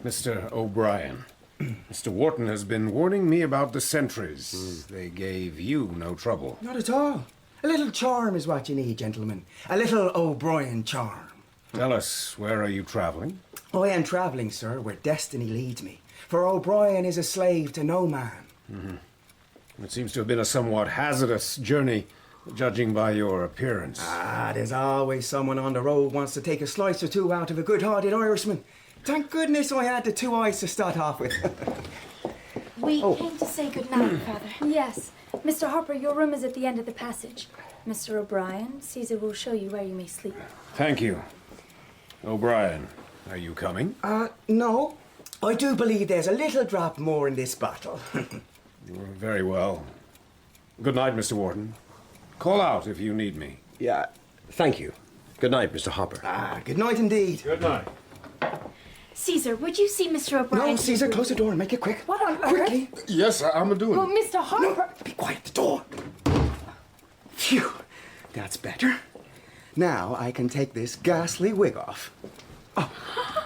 S21: Mr. O'Brien, Mr. Wharton has been warning me about the sentries. They gave you no trouble.
S3: Not at all. A little charm is what you need, gentlemen. A little O'Brien charm.
S21: Tell us, where are you traveling?
S3: I am travelling, sir, where destiny leads me. For O'Brien is a slave to no man.
S21: It seems to have been a somewhat hazardous journey, judging by your appearance.
S3: There's always someone on the road wants to take a slice or two out of a good-hearted Irishman. Thank goodness I had the 2 eyes to start off with.
S2: We came to say good night, Father.
S18: Yes. Mr. Harper, your room is at the end of the passage. Mr. O'Brien, Caesar will show you where you may sleep.
S21: Thank you. O'Brien, are you coming?
S3: No. I do believe there's a little drop more in this bottle.
S21: Very well. Good night, Mr. Wharton. Call out if you need me.
S16: Yeah, thank you. Good night, Mr. Harper.
S3: Good night indeed.
S21: Good night.
S2: Caesar, would you see Mr. O'Brien?
S3: No, Caesar, close the door and make it quick.
S18: What on
S3: Quickly.
S18: earth?
S19: Yes, I'm doing
S18: Well,
S19: it.
S18: Mr. Harper...
S3: Be quiet, the door. Phew, that's better. Now I can take this ghastly wig off. Oh,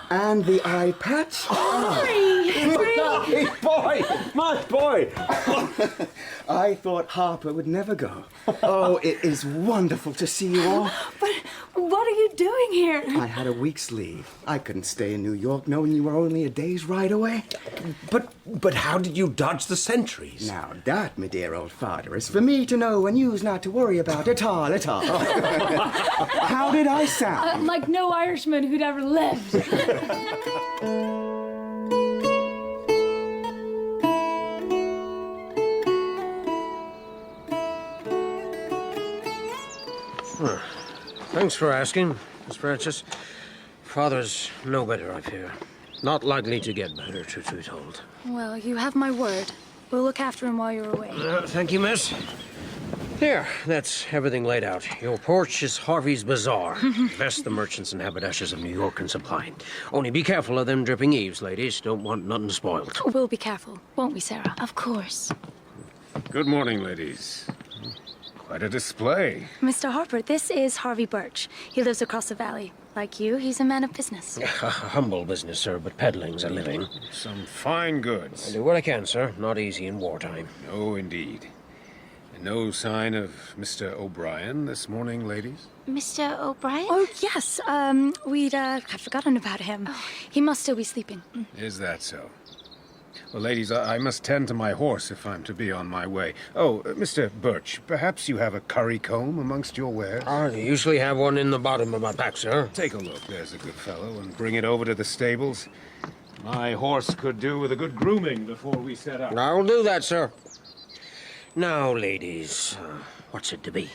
S3: and the eye patch. My boy! I thought Harper would never go. Oh, it is wonderful to see you all.
S2: But
S18: What are you doing here?
S3: I had a week's leave. I couldn't stay in New York knowing you were only a day's ride away.
S16: But how did you dodge the sentries?
S3: Now that, my dear old father, is for me to know and you's not to worry about at all, at all. How did I sound?
S18: Like no Irishman who'd ever lived.
S16: Thanks for asking, Miss Francis. Father's no better, I fear. Not likely to get better, truth be told.
S18: Well, you have my word. We'll look after him while you're away.
S16: Thank you, miss. Here, that's everything laid out. Your porch is Harvey's Bazaar. Best the merchants and haberdashers of New York can supply. Only be careful of them dripping eaves, ladies. Don't want nothing spoiled.
S18: We'll be careful, won't we, Sarah? Of course.
S21: Good morning, ladies. Quite a display.
S18: Mr. Harper, this is Harvey Birch. He lives across the valley. Like you, he's a man of business.
S16: Humble business, sir, but peddling's a living.
S21: Some fine goods.
S16: I do what I can, sir. Not easy in wartime.
S21: No, indeed. And no sign of Mr. O'Brien this morning, ladies?
S6: Mr. O'Brien?
S18: Oh, yes. I've forgotten about him. Oh. He must still be sleeping.
S21: Is that so? Well, ladies, I must tend to my horse if I'm to be on my way. Oh, Mr. Birch, perhaps you have a curry comb amongst your wares?
S16: I usually have one in the bottom of my pack, sir.
S21: Take a look, there's a good fellow, and bring it over to the stables. My horse could do with a good grooming before we set out.
S16: I'll do that, sir. Now, ladies, what's it to be?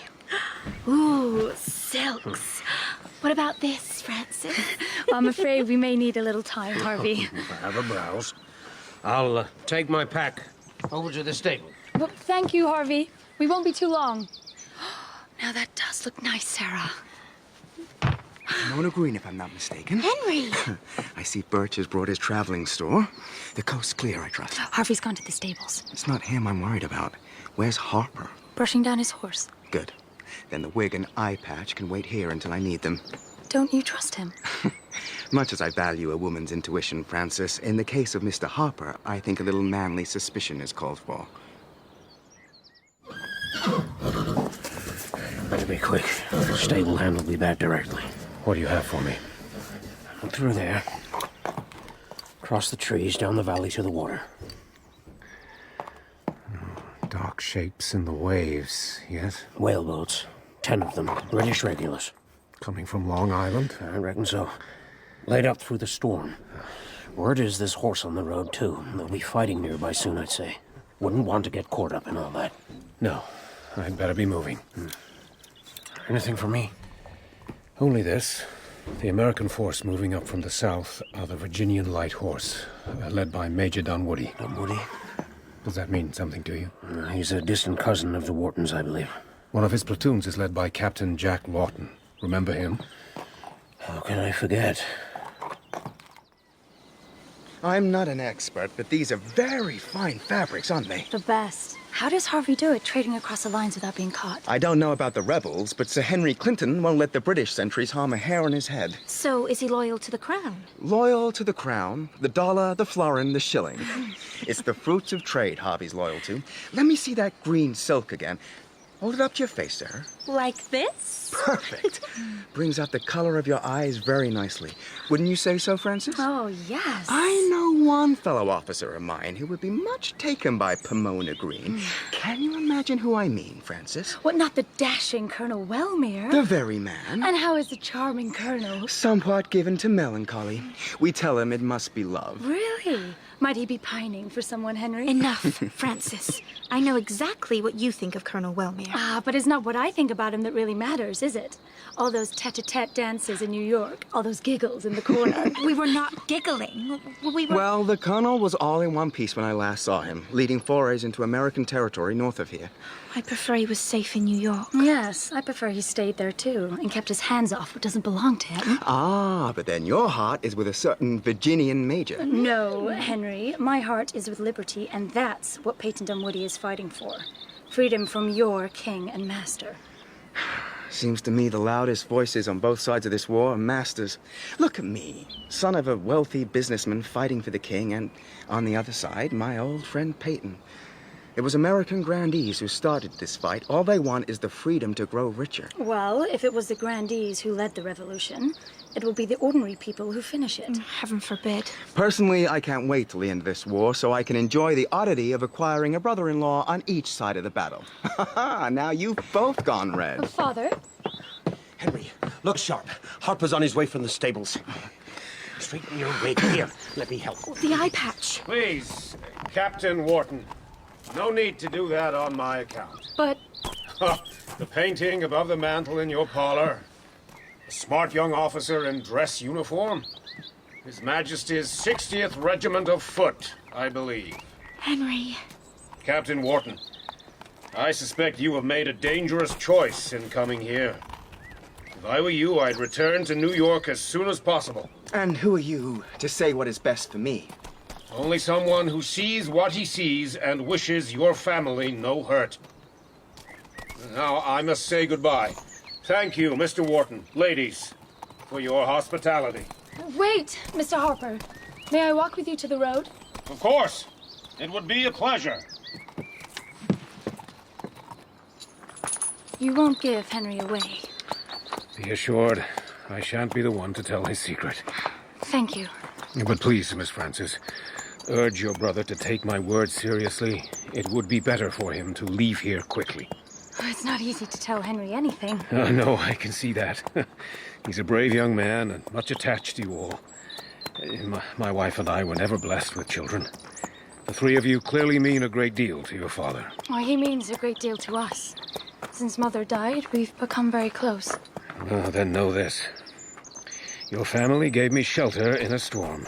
S18: Ooh, silks. What about this, Francis? Well, I'm afraid we may need a little time, Harvey.
S16: Have a browse. I'll take my pack over to the stable.
S18: Well, thank you, Harvey. We won't be too long. Now that does look nice, Sarah.
S3: Mona Green, if I'm not mistaken.
S6: Henry!
S3: I see Birch has brought his traveling store. The coast's clear, I trust.
S18: Harvey's gone to the stables.
S3: It's not him I'm worried about. Where's Harper?
S18: Brushing down his horse.
S3: Good. Then the wig and eye patch can wait here until I need them.
S18: Don't you trust him?
S3: Much as I value a woman's intuition, Francis, in the case of Mr. Harper, I think a little manly suspicion is called for.
S16: Better be quick. The stable hand will be back directly.
S21: What do you have for me?
S16: Through there. Across the trees, down the valley to the water.
S21: Dark shapes in the waves, yes?
S16: Whaleboats. 10 of them. British regulars.
S21: Coming from Long Island?
S16: I reckon so. Laid up through the storm. Word is this horse on the road, too. They'll be fighting nearby soon, I'd say. Wouldn't want to get caught up in all that.
S21: No. I'd better be moving.
S16: Anything for me?
S21: Only this. The American force moving up from the south are the Virginian Light Horse, led by Major Dunwoody.
S16: Dunwoody?
S21: Does that mean something to you?
S16: He's a distant cousin of the Whartons, I believe.
S21: One of his platoons is led by Captain Jack Wharton. Remember him?
S16: How can I forget?
S3: I'm not an expert, but these are very fine fabrics, aren't they?
S18: The best. How does Harvey do it, trading across the lines without being caught?
S3: I don't know about the rebels, but Sir Henry Clinton won't let the British sentries harm a hair on his head.
S6: So, is he loyal to the crown?
S3: Loyal to the crown, the dollar, the florin, the shilling. It's the fruits of trade Harvey's loyal to. Let me see that green silk again. Hold it up to your face, Sarah.
S6: Like this?
S3: Perfect. Brings out the color of your eyes very nicely. Wouldn't you say so, Francis?
S6: Oh, yes.
S3: I know one fellow officer of mine who would be much taken by Pomona Green. Can you imagine who I mean, Francis?
S18: What, not the dashing Colonel Wellmere?
S3: The very man.
S18: And how is the charming Colonel?
S3: Somewhat given to melancholy. We tell him it must be love.
S18: Really? Might he be pining for someone, Henry?
S6: Enough, Francis. I know exactly what you think of Colonel Wellmere.
S18: Ah, but it's not what I think about him that really matters, is it? All those tete-a-tete dances in New York, all those giggles in the corner.
S6: We were not giggling. We were...
S3: Well, the Colonel was all in one piece when I last saw him, leading forays into American territory north of here.
S6: I prefer he was safe in New York.
S18: Yes, I prefer he stayed there, too, and kept his hands off what doesn't belong to him.
S3: Ah, but then your heart is with a certain Virginian major.
S18: No, Henry. My heart is with liberty, and that's what Peyton Dunwoody is fighting for. Freedom from your king and master.
S3: Seems to me the loudest voices on both sides of this war are masters. Look at me, son of a wealthy businessman fighting for the king, and on the other side, my old friend Peyton.
S22: It was American grandees who started this fight. All they want is the freedom to grow richer.
S18: Well, if it was the grandees who led the revolution, it will be the ordinary people who finish it.
S2: Heaven forbid.
S22: Personally, I can't wait till the end of this war so I can enjoy the oddity of acquiring a brother-in-law on each side of the battle. Now you've both gone red.
S18: Father?
S16: Henry, look sharp. Harper's on his way from the stables. Straighten your wig. Here, let me help.
S2: The eye patch.
S21: Please, Captain Wharton. No need to do that on my account.
S18: But...
S21: The painting above the mantel in your parlor. A smart young officer in dress uniform. His Majesty's 60th Regiment of Foot, I believe.
S2: Henry.
S21: Captain Wharton, I suspect you have made a dangerous choice in coming here. If I were you, I'd return to New York as soon as possible.
S3: And who are you to say what is best for me?
S21: Only someone who sees what he sees and wishes your family no hurt. Now, I must say goodbye. Thank you, Mr. Wharton, ladies, for your hospitality.
S18: Wait, Mr. Harper. May I walk with you to the road?
S21: Of course. It would be a pleasure.
S18: You won't give Henry away.
S21: Be assured, I shan't be the one to tell his secret.
S18: Thank you.
S21: But please, Miss Francis, urge your brother to take my words seriously. It would be better for him to leave here quickly.
S18: It's not easy to tell Henry anything.
S21: No, I can see that. He's a brave young man and much attached to you all. My wife and I were never blessed with children. The three of you clearly mean a great deal to your father.
S18: Well, he means a great deal to us. Since Mother died, we've become very close.
S21: Then know this. Your family gave me shelter in a storm.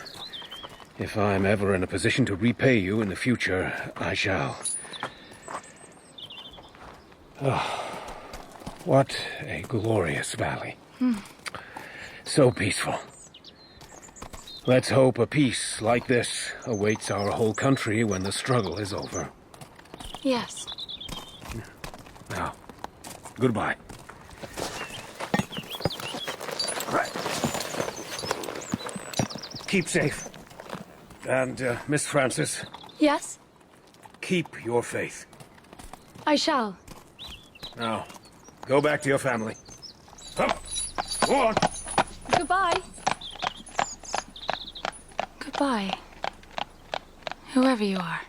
S21: If I'm ever in a position to repay you in the future, I shall. Oh, what a glorious valley. So peaceful. Let's hope a peace like this awaits our whole country when the struggle is over.
S18: Yes.
S21: Now, goodbye. Keep safe. And, Miss Francis,
S18: Yes?
S21: keep your faith.
S18: I shall.
S21: Now, go back to your family. Up! Go on!
S18: Goodbye. Goodbye. Whoever you are.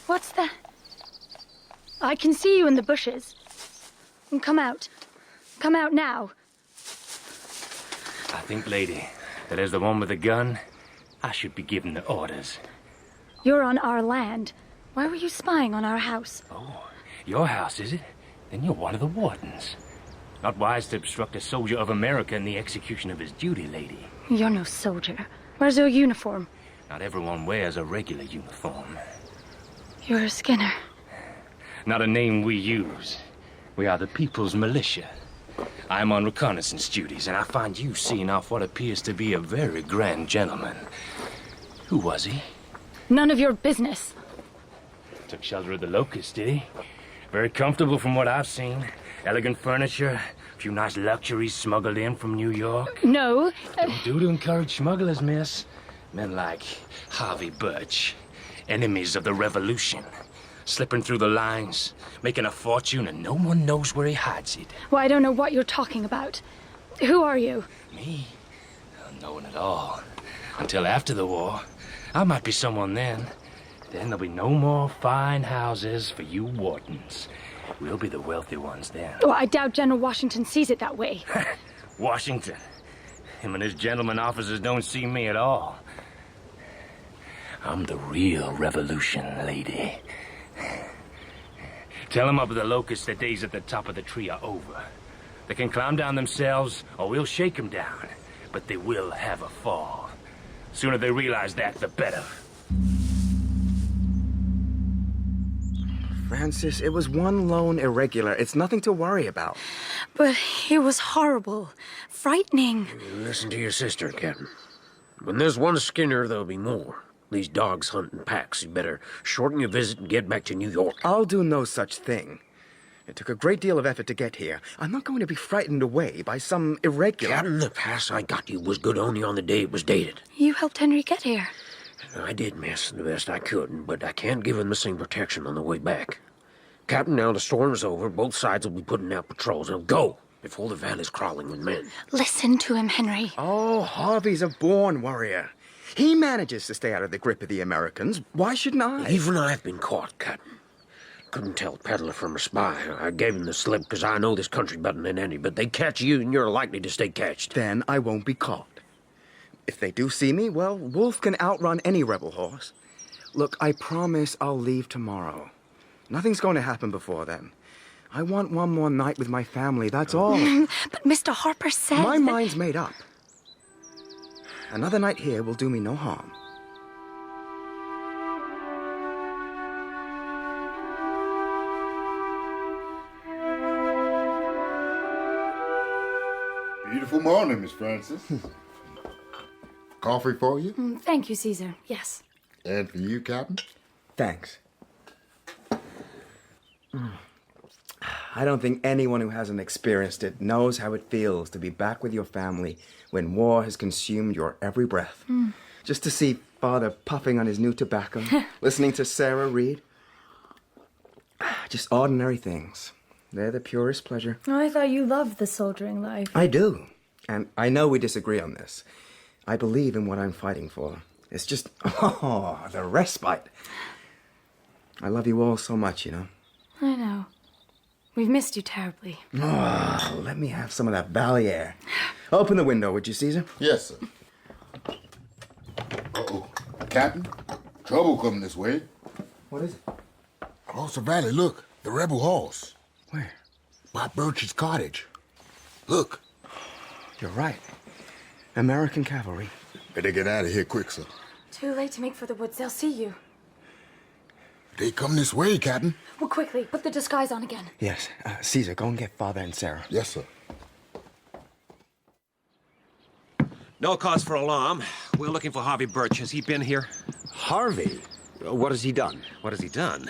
S18: What's that? I can see you in the bushes. Come out. Come out now.
S11: I think, lady, that as the one with the gun, I should be giving the orders.
S18: You're on our land. Why were you spying on our house?
S11: Your house, is it? Then you're one of the Whartons. Not wise to obstruct a soldier of America in the execution of his duty, lady.
S18: You're no soldier. Where's your uniform?
S11: Not everyone wears a regular uniform.
S18: You're a Skinner.
S11: Not a name we use. We are the People's Militia. I'm on reconnaissance duties, and I find you seeing off what appears to be a very grand gentleman. Who was he?
S18: None of your business.
S11: Took shelter at the Locusts, did he? Very comfortable from what I've seen. Elegant furniture, a few nice luxuries smuggled in from New York.
S18: No.
S11: Don't do to encourage smugglers, miss. Men like Harvey Birch, enemies of the Revolution. Slipping through the lines, making a fortune, and no one knows where he hides it.
S18: Well, I don't know what you're talking about. Who are you?
S11: Me? No one at all. Until after the war. I might be someone then. Then there'll be no more fine houses for you Whartons. We'll be the wealthy ones then.
S18: Oh, I doubt General Washington sees it that way.
S11: Washington. Him and his gentlemen officers don't see me at all. I'm the real revolution, lady. Tell them up at the Locusts that days at the top of the tree are over. They can climb down themselves, or we'll shake them down. But they will have a fall. Sooner they realize that, the better.
S22: Francis, it was one lone irregular. It's nothing to worry about.
S18: But it was horrible. Frightening.
S16: Listen to your sister, Captain. When there's one Skinner, there'll be more. These dogs hunt in packs. You better shorten your visit and get back to New York.
S22: I'll do no such thing. It took a great deal of effort to get here. I'm not going to be frightened away by some irregular...
S16: Captain, the pass I got you was good only on the day it was dated.
S18: You helped Henry get here.
S16: I did, miss, the best I could, but I can't give him the same protection on the way back. Captain, now the storm's over. Both sides will be putting out patrols. They'll go before the valley's crawling with men.
S18: Listen to him, Henry.
S3: Oh, Harvey's a born warrior. He manages to stay out of the grip of the Americans. Why shouldn't I?
S16: Even I've been caught, Captain. Couldn't tell a peddler from a spy. I gave him the slip because I know this country better than any, but they catch you and you're likely to stay catched.
S3: Then I won't be caught. If they do see me, well, Wolf can outrun any rebel horse. Look, I promise I'll leave tomorrow. Nothing's going to happen before then. I want one more night with my family, that's all.
S18: But Mr. Harper said...
S3: My mind's made up. Another night here will do me no harm.
S19: Beautiful morning, Miss Francis. Coffee for you?
S18: Thank you, Caesar. Yes.
S19: And for you, Captain?
S3: Thanks. I don't think anyone who hasn't experienced it knows how it feels to be back with your family when war has consumed your every breath. Just to see Father puffing on his new tobacco, listening to Sarah read. Just ordinary things. They're the purest pleasure.
S18: Oh, I thought you loved the soldiering life.
S3: I do. And I know we disagree on this. I believe in what I'm fighting for. It's just, the respite. I love you all so much, you know.
S18: I know. We've missed you terribly.
S3: Oh, let me have some of that valley air. Open the window, would you, Caesar?
S19: Yes, sir. Uh-oh. Captain, trouble coming this way.
S3: What is it?
S19: Across the valley, look. The rebel horse.
S3: Where?
S19: By Birch's cottage. Look.
S3: You're right. American cavalry.
S19: Better get out of here quick, sir.
S18: Too late to make for the woods. They'll see you.
S19: They come this way, Captain.
S18: Well, quickly, put the disguise on again.
S3: Yes. Caesar, go and get Father and Sarah.
S19: Yes, sir.
S12: No cause for alarm. We're looking for Harvey Birch. Has he been here?
S13: Harvey? What has he done?
S12: What has he done?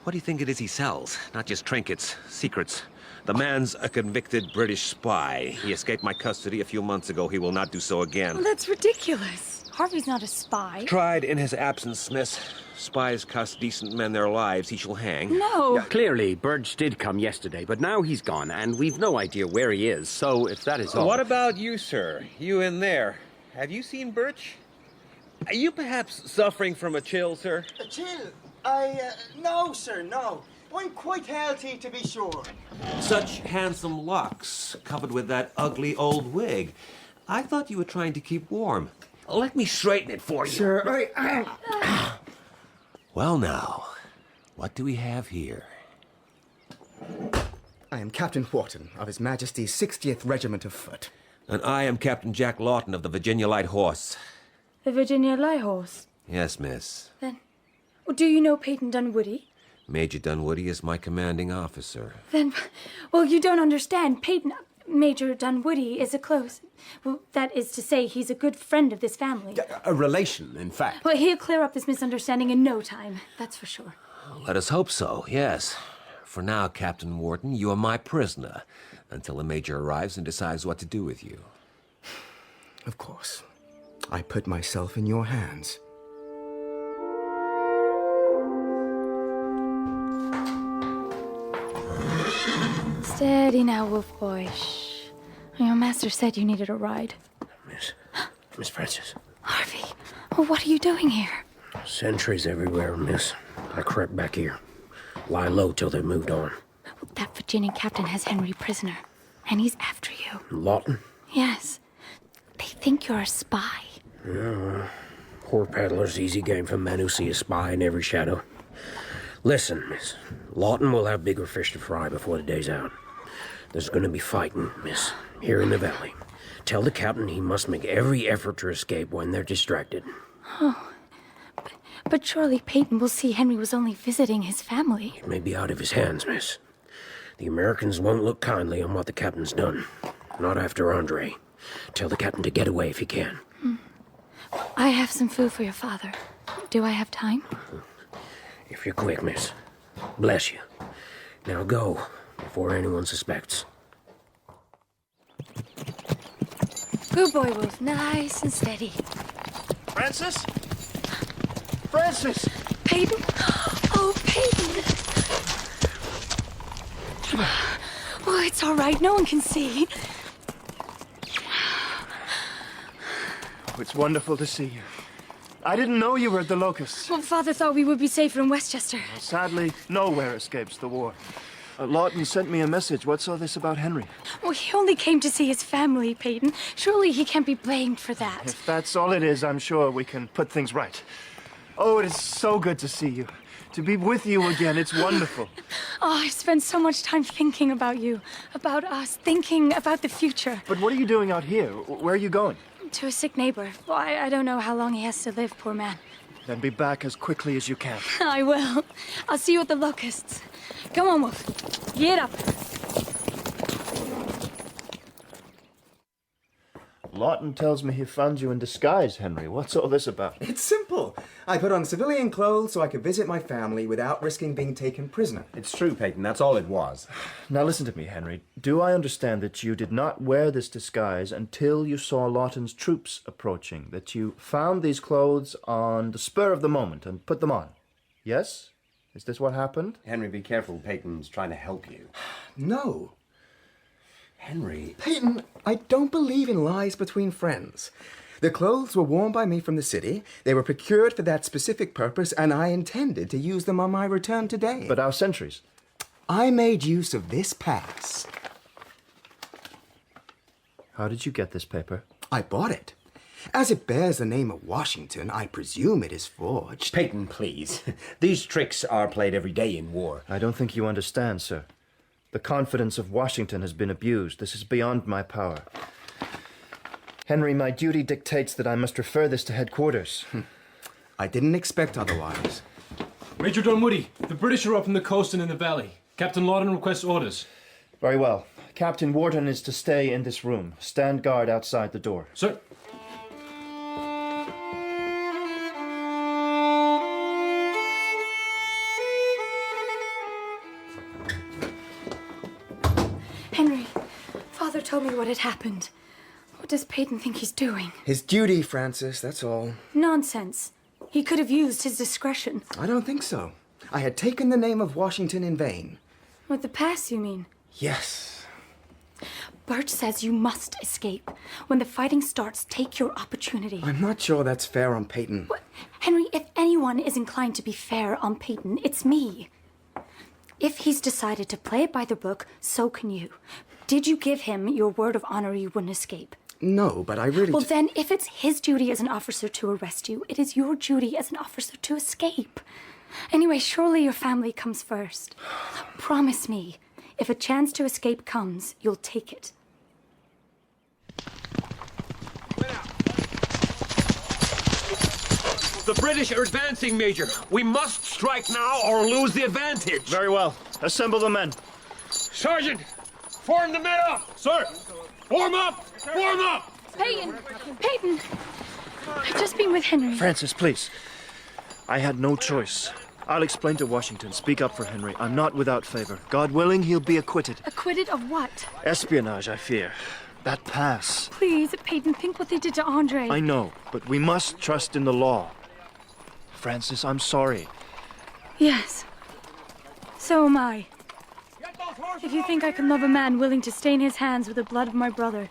S12: What do you think it is he sells? Not just trinkets, secrets. The man's a convicted British spy. He escaped my custody a few months ago. He will not do so again.
S18: Well, that's ridiculous. Harvey's not a spy.
S12: Tried in his absence, miss. Spies cost decent men their lives. He shall hang.
S18: No.
S13: Yeah, clearly, Birch did come yesterday, but now he's gone, and we've no idea where he is. So, if that is all...
S12: What about you, sir? You in there. Have you seen Birch? Are you perhaps suffering from a chill, sir?
S23: A chill? No, sir, no. I'm quite healthy, to be sure.
S12: Such handsome locks, covered with that ugly old wig. I thought you were trying to keep warm. Let me straighten it for you.
S3: Sure.
S12: Well, now, what do we have here?
S3: I am Captain Wharton of His Majesty's 60th Regiment of Foot.
S12: And I am Captain Jack Lawton of the Virginia Light Horse.
S18: The Virginia Light Horse?
S12: Yes, miss.
S18: Then, well, do you know Peyton Dunwoody?
S12: Major Dunwoody is my commanding officer.
S18: Then, well, you don't understand. Major Dunwoody is a close... Well, that is to say, he's a good friend of this family.
S13: A relation, in fact.
S18: Well, he'll clear up this misunderstanding in no time, that's for sure.
S12: Let us hope so, yes. For now, Captain Wharton, you are my prisoner, until the Major arrives and decides what to do with you.
S3: Of course. I put myself in your hands.
S18: Steady now, Wolf Boy. Shh. Your master said you needed a ride.
S16: Miss Francis.
S18: Harvey, well, what are you doing here?
S16: Sentries everywhere, miss. I crept back here. Lie low till they moved on.
S18: Well, that Virginian captain has Henry prisoner, and he's after you.
S16: Lawton?
S18: Yes. They think you're a spy.
S16: Yeah, well, poor peddlers, easy game for men who see a spy in every shadow. Listen, miss. Lawton will have bigger fish to fry before the day's out. There's going to be fighting, miss, here in the valley. Tell the captain he must make every effort to escape when they're distracted.
S18: Oh, but surely Peyton will see Henry was only visiting his family.
S16: It may be out of his hands, miss. The Americans won't look kindly on what the captain's done. Not after Andre. Tell the captain to get away if he can.
S18: I have some food for your father. Do I have time?
S16: If you're quick, miss. Bless you. Now go, before anyone suspects.
S18: Good boy, Wolf. Nice and steady.
S20: Francis? Francis!
S18: Peyton? Oh, Peyton! Oh, it's all right. No one can see.
S20: Oh, it's wonderful to see you. I didn't know you were at the Locusts.
S18: Well, Father thought we would be safer in Westchester.
S20: Well, sadly, nowhere escapes the war. Lawton sent me a message. What's all this about Henry?
S18: Well, he only came to see his family, Peyton. Surely he can't be blamed for that.
S20: If that's all it is, I'm sure we can put things right. Oh, it is so good to see you. To be with you again, it's wonderful.
S18: Oh, I've spent so much time thinking about you, about us, thinking about the future.
S20: But what are you doing out here? Where are you going?
S18: To a sick neighbor. Well, I don't know how long he has to live, poor man.
S20: Then be back as quickly as you can.
S18: I will. I'll see you at the Locusts. Come on, Wolf. Get up.
S20: Lawton tells me he found you in disguise, Henry. What's all this about?
S3: It's simple. I put on civilian clothes so I could visit my family without risking being taken prisoner.
S13: It's true, Peyton. That's all it was.
S20: Now listen to me, Henry. Do I understand that you did not wear this disguise until you saw Lawton's troops approaching? That you found these clothes on the spur of the moment and put them on? Yes? Is this what happened?
S13: Henry, be careful. Peyton's trying to help you.
S3: No.
S13: Henry...
S3: Peyton, I don't believe in lies between friends. The clothes were worn by me from the city. They were procured for that specific purpose, and I intended to use them on my return today.
S20: But our sentries?
S3: I made use of this pass.
S20: How did you get this paper?
S3: I bought it. As it bears the name of Washington, I presume it is forged.
S13: Peyton, please. These tricks are played every day in war.
S20: I don't think you understand, sir. The confidence of Washington has been abused. This is beyond my power. Henry, my duty dictates that I must refer this to headquarters.
S3: I didn't expect otherwise.
S4: Major Dunwoody, the British are up on the coast and in the valley. Captain Lawton requests orders.
S20: Very well. Captain Wharton is to stay in this room. Stand guard outside the door.
S4: Sir.
S18: Henry, Father told me what had happened. What does Peyton think he's doing?
S3: His duty, Francis, that's all.
S18: Nonsense. He could have used his discretion.
S3: I don't think so. I had taken the name of Washington in vain.
S18: With the pass, you mean?
S3: Yes.
S18: Birch says you must escape. When the fighting starts, take your opportunity.
S3: I'm not sure that's fair on Peyton.
S18: What? Henry, if anyone is inclined to be fair on Peyton, it's me. If he's decided to play it by the book, so can you. Did you give him your word of honor you wouldn't escape?
S3: No, but I really...
S18: Well, then, if it's his duty as an officer to arrest you, it is your duty as an officer to escape. Anyway, surely your family comes first. Promise me, if a chance to escape comes, you'll take it.
S12: The British are advancing, Major. We must strike now or lose the advantage.
S20: Very well. Assemble the men.
S12: Sergeant, form the men up. Sir, form up. Form up.
S18: Peyton! Peyton! I've just been with Henry.
S20: Francis, please. I had no choice. I'll explain to Washington. Speak up for Henry. I'm not without favor. God willing, he'll be acquitted.
S18: Acquitted of what?
S20: Espionage, I fear. That pass.
S18: Please, Peyton, think what they did to Andre.
S20: I know, but we must trust in the law. Francis, I'm sorry.
S18: Yes. So am I. If you think I can love a man willing to stain his hands with the blood of my brother,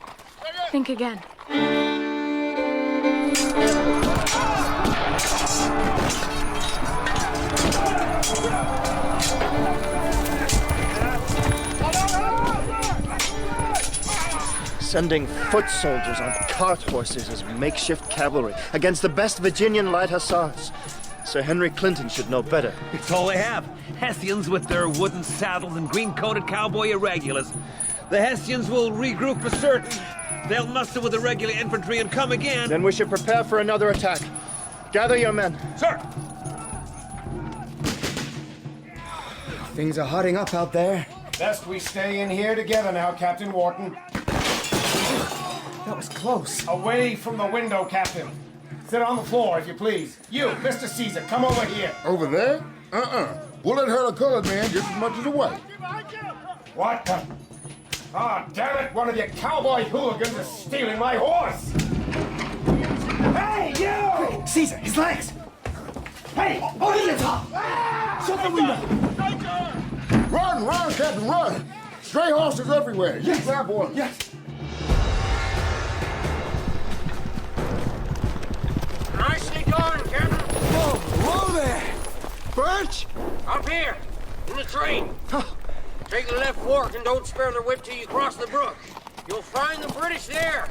S18: think again.
S20: Sending foot soldiers on cart horses as makeshift cavalry against the best Virginian light hussars. Sir Henry Clinton should know better.
S12: It's all they have. Hessians with their wooden saddles and green-coated cowboy irregulars. The Hessians will regroup for certain. They'll muster with the regular infantry and come again.
S20: Then we should prepare for another attack. Gather your men.
S12: Sir!
S3: Things are hotting up out there.
S21: Best we stay in here together now, Captain Wharton.
S3: That was close.
S21: Away from the window, Captain. Sit on the floor, if you please. You, Mr. Caesar, come over here.
S19: Over there? We'll let her a colored man just as much as a white.
S21: What the? Ah, damn it! One of you cowboy hooligans is stealing my horse! Hey, you!
S3: Caesar, his legs!
S19: Hey, over the top! Shut the window! Run, Captain, run! Stray horses everywhere. Yes, grab one.
S16: Yes. Nicely done, Captain.
S23: Whoa there! Birch?
S16: Up here, in the train. Take the left fork and don't spare the whip till you cross the brook. You'll find the British there.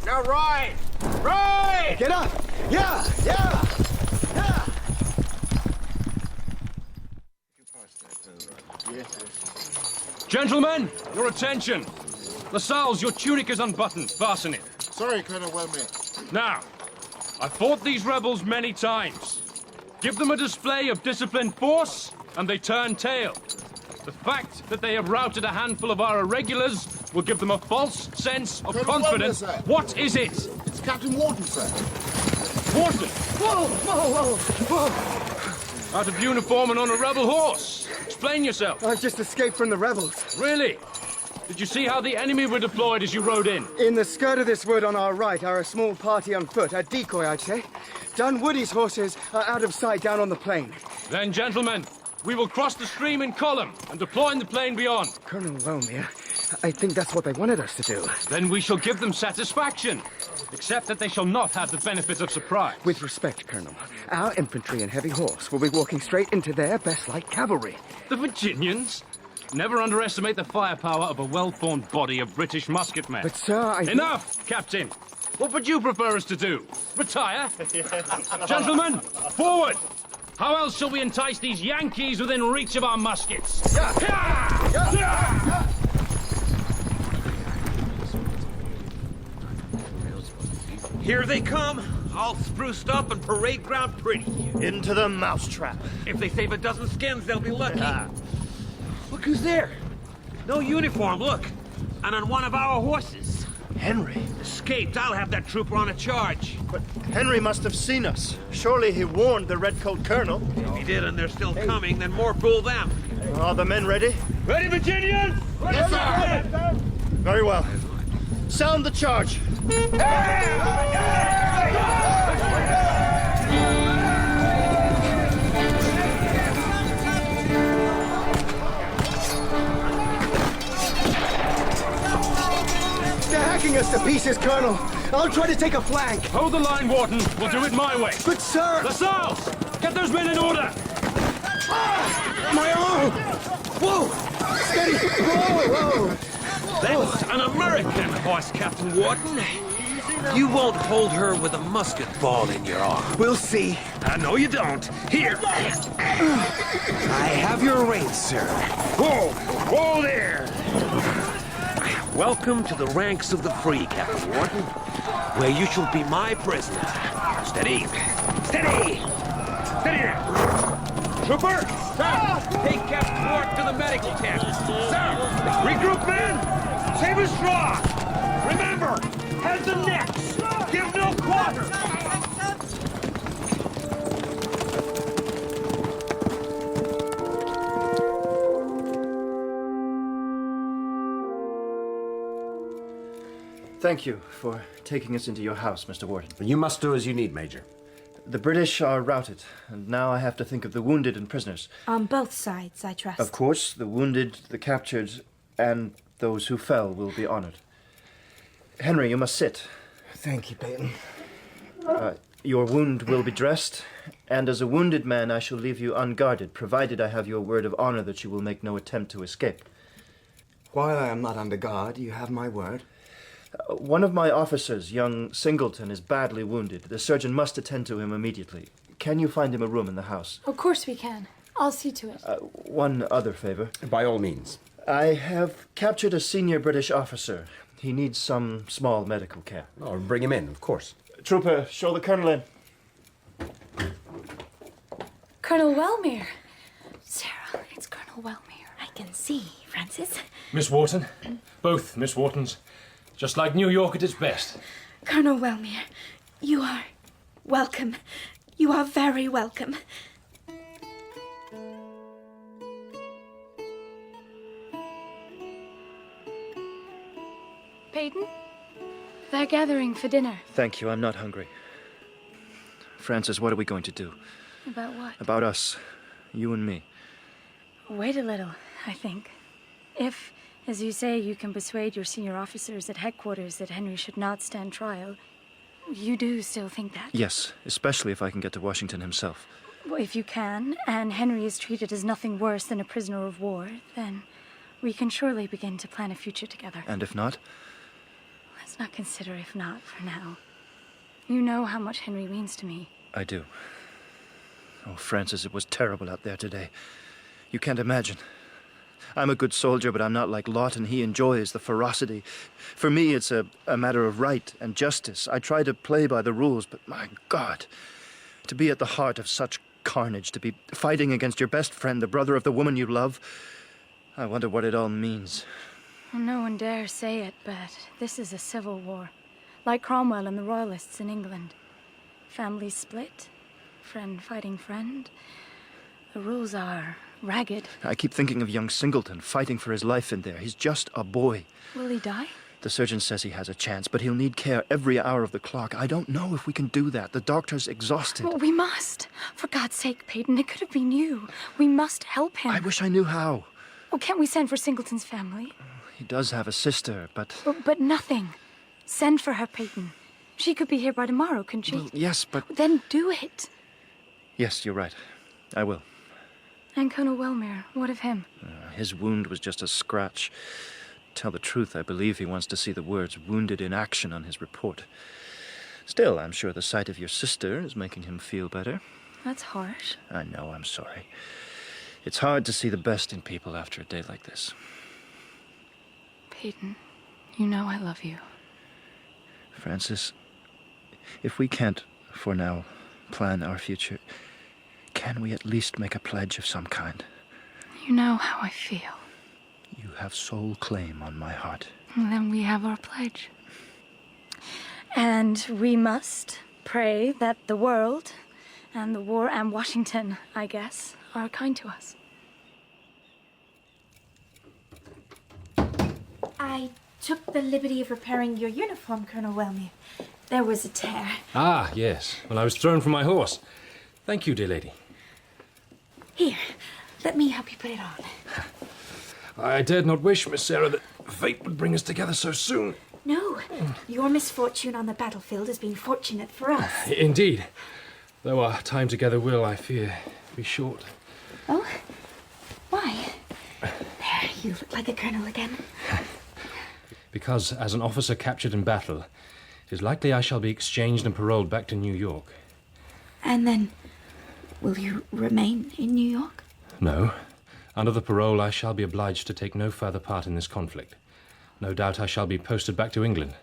S16: Now ride! Ride!
S23: Get up! Yeah!
S11: Gentlemen, your attention. LaSalle's, your tunic is unbuttoned. Fasten it.
S19: Sorry, Colonel Wellmere.
S11: Now, I've fought these rebels many times. Give them a display of disciplined force, and they turn tail. The fact that they have routed a handful of our irregulars will give them a false sense of
S19: Colonel
S11: confidence.
S19: Wellmere, sir.
S11: What is it?
S19: It's Captain Wharton, sir.
S11: Wharton!
S23: Whoa!
S11: Out of uniform and on a rebel horse. Explain yourself.
S23: I've just escaped from the rebels.
S11: Really? Did you see how the enemy were deployed as you rode in?
S23: In the skirt of this wood on our right are a small party on foot, a decoy, I'd say. Dunwoody's horses are out of sight down on the plain.
S11: Then, gentlemen, we will cross the stream in column and deploy in the plain beyond.
S23: Colonel Wellmere, I think that's what they wanted us to do.
S11: Then we shall give them satisfaction, except that they shall not have the benefit of surprise.
S23: With respect, Colonel, our infantry and heavy horse will be walking straight into their best light cavalry.
S11: The Virginians? Never underestimate the firepower of a well-formed body of British musketmen.
S23: But, sir,
S11: Enough, Captain! What would you prefer us to do? Retire? Gentlemen, forward! How else shall we entice these Yankees within reach of our muskets?
S12: Here they come, all spruced up and parade ground pretty.
S20: Into the mousetrap.
S12: If they save a dozen skins, they'll be lucky. Look who's there. No uniform, look. And on one of our horses.
S20: Henry.
S12: Escaped. I'll have that trooper on a charge.
S20: But Henry must have seen us. Surely he warned the Redcoat Colonel.
S12: If he did and they're still coming, then more fool them.
S20: Are the men ready?
S11: Ready, Virginians?
S20: Yes, sir. Very well. Sound the charge.
S23: They're hacking us to pieces, Colonel. I'll try to take a flank.
S11: Hold the line, Wharton. We'll do it my way.
S23: But, sir...
S11: LaSalle! Get those men in order!
S23: My arm! Whoa! Steady! Whoa!
S12: That's an American horse, Captain Wharton. You won't hold her with a musket ball in your arm.
S23: We'll see.
S12: No, you don't. Here.
S23: I have your reins, sir.
S12: Whoa! Whoa there! Welcome to the ranks of the free, Captain Wharton, where you shall be my prisoner. Steady! Steady! Steady there! Trooper! Sir! Take Captain Wharton to the medical tent. Sir! Regroup, men! Save his straw! Remember, heads and necks! Give no quarter!
S20: Thank you for taking us into your house, Mr. Wharton.
S13: You must do as you need, Major.
S20: The British are routed, and now I have to think of the wounded and prisoners.
S2: On both sides, I trust.
S20: Of course, the wounded, the captured, and those who fell will be honored. Henry, you must sit.
S23: Thank you, Peyton.
S20: Your wound will be dressed, and as a wounded man I shall leave you unguarded, provided I have your word of honor that you will make no attempt to escape.
S3: While I am not under guard, you have my word.
S20: One of my officers, young Singleton, is badly wounded. The surgeon must attend to him immediately. Can you find him a room in the house?
S18: Of course we can. I'll see to it.
S20: One other favor.
S13: By all means.
S20: I have captured a senior British officer. He needs some small medical care.
S13: Oh, bring him in, of course.
S20: Trooper, show the colonel in.
S18: Colonel Wellmere. Sarah, it's Colonel Wellmere.
S2: I can see, Francis.
S11: Miss Wharton. Both Miss Whartons. Just like New York at its best.
S2: Colonel Wellmere, you are welcome. You are very welcome.
S18: Peyton? They're gathering for dinner.
S20: Thank you, I'm not hungry. Francis, what are we going to do?
S18: About what?
S20: About us. You and me.
S18: Wait a little, I think. If, as you say, you can persuade your senior officers at headquarters that Henry should not stand trial, you do still think that?
S20: Yes, especially if I can get to Washington himself.
S18: Well, if you can, and Henry is treated as nothing worse than a prisoner of war, then we can surely begin to plan a future together.
S20: And if not?
S18: Let's not consider if not for now. You know how much Henry means to me.
S20: I do. Oh, Francis, it was terrible out there today. You can't imagine. I'm a good soldier, but I'm not like Lawton. He enjoys the ferocity. For me, it's a matter of right and justice. I try to play by the rules, but my God, to be at the heart of such carnage, to be fighting against your best friend, the brother of the woman you love, I wonder what it all means.
S18: No one dares say it, but this is a civil war. Like Cromwell and the Royalists in England. Families split, friend fighting friend. The rules are ragged.
S20: I keep thinking of young Singleton fighting for his life in there. He's just a boy.
S18: Will he die?
S20: The surgeon says he has a chance, but he'll need care every hour of the clock. I don't know if we can do that. The doctor's exhausted.
S18: Well, we must. For God's sake, Peyton, it could have been you. We must help him.
S20: I wish I knew how.
S18: Oh, can't we send for Singleton's family?
S20: He does have a sister, but...
S18: But nothing. Send for her, Peyton. She could be here by tomorrow, couldn't she?
S20: Well, yes, but...
S18: Then do it.
S20: Yes, you're right. I will.
S18: And Colonel Wellmere, what of him?
S20: His wound was just a scratch. Tell the truth, I believe he wants to see the words "wounded in action" on his report. Still, I'm sure the sight of your sister is making him feel better.
S18: That's harsh.
S20: I know, I'm sorry. It's hard to see the best in people after a day like this.
S18: Peyton, you know I love you.
S20: Francis, if we can't, for now, plan our future, can we at least make a pledge of some kind?
S18: You know how I feel.
S20: You have sole claim on my heart.
S18: Then we have our pledge. And we must pray that the world and the war and Washington, I guess, are kind to us.
S2: I took the liberty of repairing your uniform, Colonel Wellmere. There was a tear.
S4: Ah, yes. Well, I was thrown from my horse. Thank you, dear lady.
S2: Here, let me help you put it on.
S4: I dared not wish, Miss Sarah, that fate would bring us together so soon.
S2: No, your misfortune on the battlefield has been fortunate for us.
S4: Indeed. Though our time together will, I fear, be short.
S2: Oh? Why? There, you look like a colonel again.
S4: Because, as an officer captured in battle, it is likely I shall be exchanged and paroled back to New York.
S2: And then, will you remain in New York?
S4: No. Under the parole, I shall be obliged to take no further part in this conflict. No doubt I shall be posted back to England.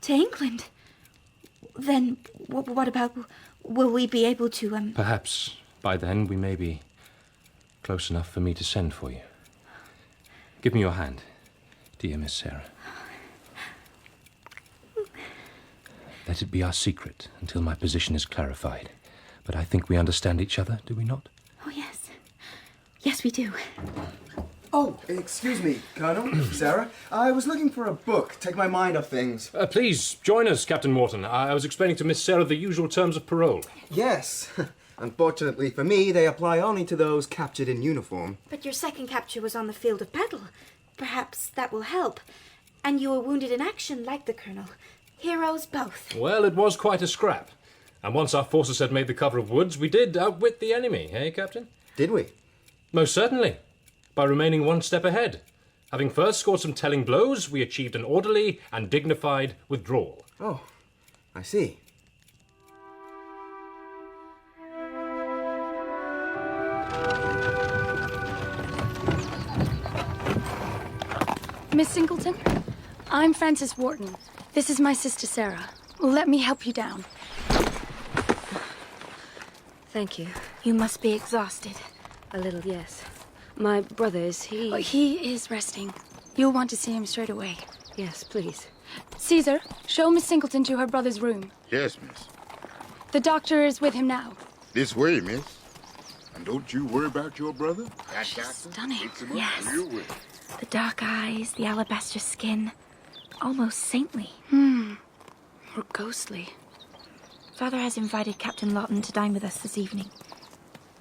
S2: To England? Then, what about... Will we be able to,
S4: Perhaps by then we may be close enough for me to send for you. Give me your hand, dear Miss Sarah. Let it be our secret until my position is clarified. But I think we understand each other, do we not?
S2: Oh, yes. Yes, we do.
S3: Oh, excuse me, Colonel, Sarah. I was looking for a book. Take my mind off things.
S4: Please, join us, Captain Wharton. I was explaining to Miss Sarah the usual terms of parole.
S3: Yes. Unfortunately for me, they apply only to those captured in uniform.
S2: But your second capture was on the field of battle. Perhaps that will help. And you were wounded in action like the Colonel. Heroes both.
S4: Well, it was quite a scrap. And once our forces had made the cover of woods, we did outwit the enemy, eh, Captain?
S3: Did we?
S4: Most certainly. By remaining one step ahead. Having first scored some telling blows, we achieved an orderly and dignified withdrawal.
S3: Oh, I see.
S18: Miss Singleton, I'm Frances Wharton. This is my sister, Sarah. Let me help you down.
S5: Thank you.
S2: You must be exhausted.
S5: A little, yes. My brother, is he...
S18: Oh, he is resting. You'll want to see him straight away.
S5: Yes, please.
S18: Caesar, show Miss Singleton to her brother's room.
S19: Yes, miss.
S18: The doctor is with him now.
S19: This way, miss. And don't you worry about your brother.
S2: She's stunning. Yes. The dark eyes, the alabaster skin. Almost saintly.
S18: Or ghostly.
S2: Father has invited Captain Lawton to dine with us this evening.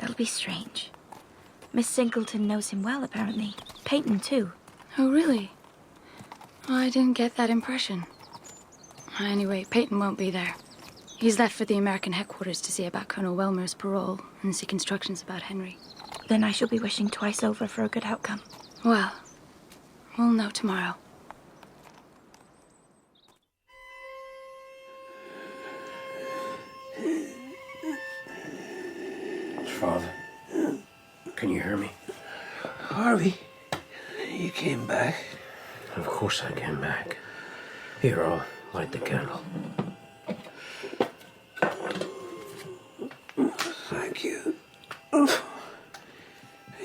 S2: That'll be strange. Miss Singleton knows him well, apparently. Peyton, too.
S18: Oh, really? Oh, I didn't get that impression. Anyway, Peyton won't be there. He's left for the American headquarters to see about Colonel Welmer's parole and seek instructions about Henry.
S2: Then I shall be wishing twice over for a good outcome.
S18: Well, we'll know tomorrow.
S16: Father, can you hear me?
S12: Harvey, you came back.
S16: Of course I came back. Here, I'll light the candle.
S12: Thank you.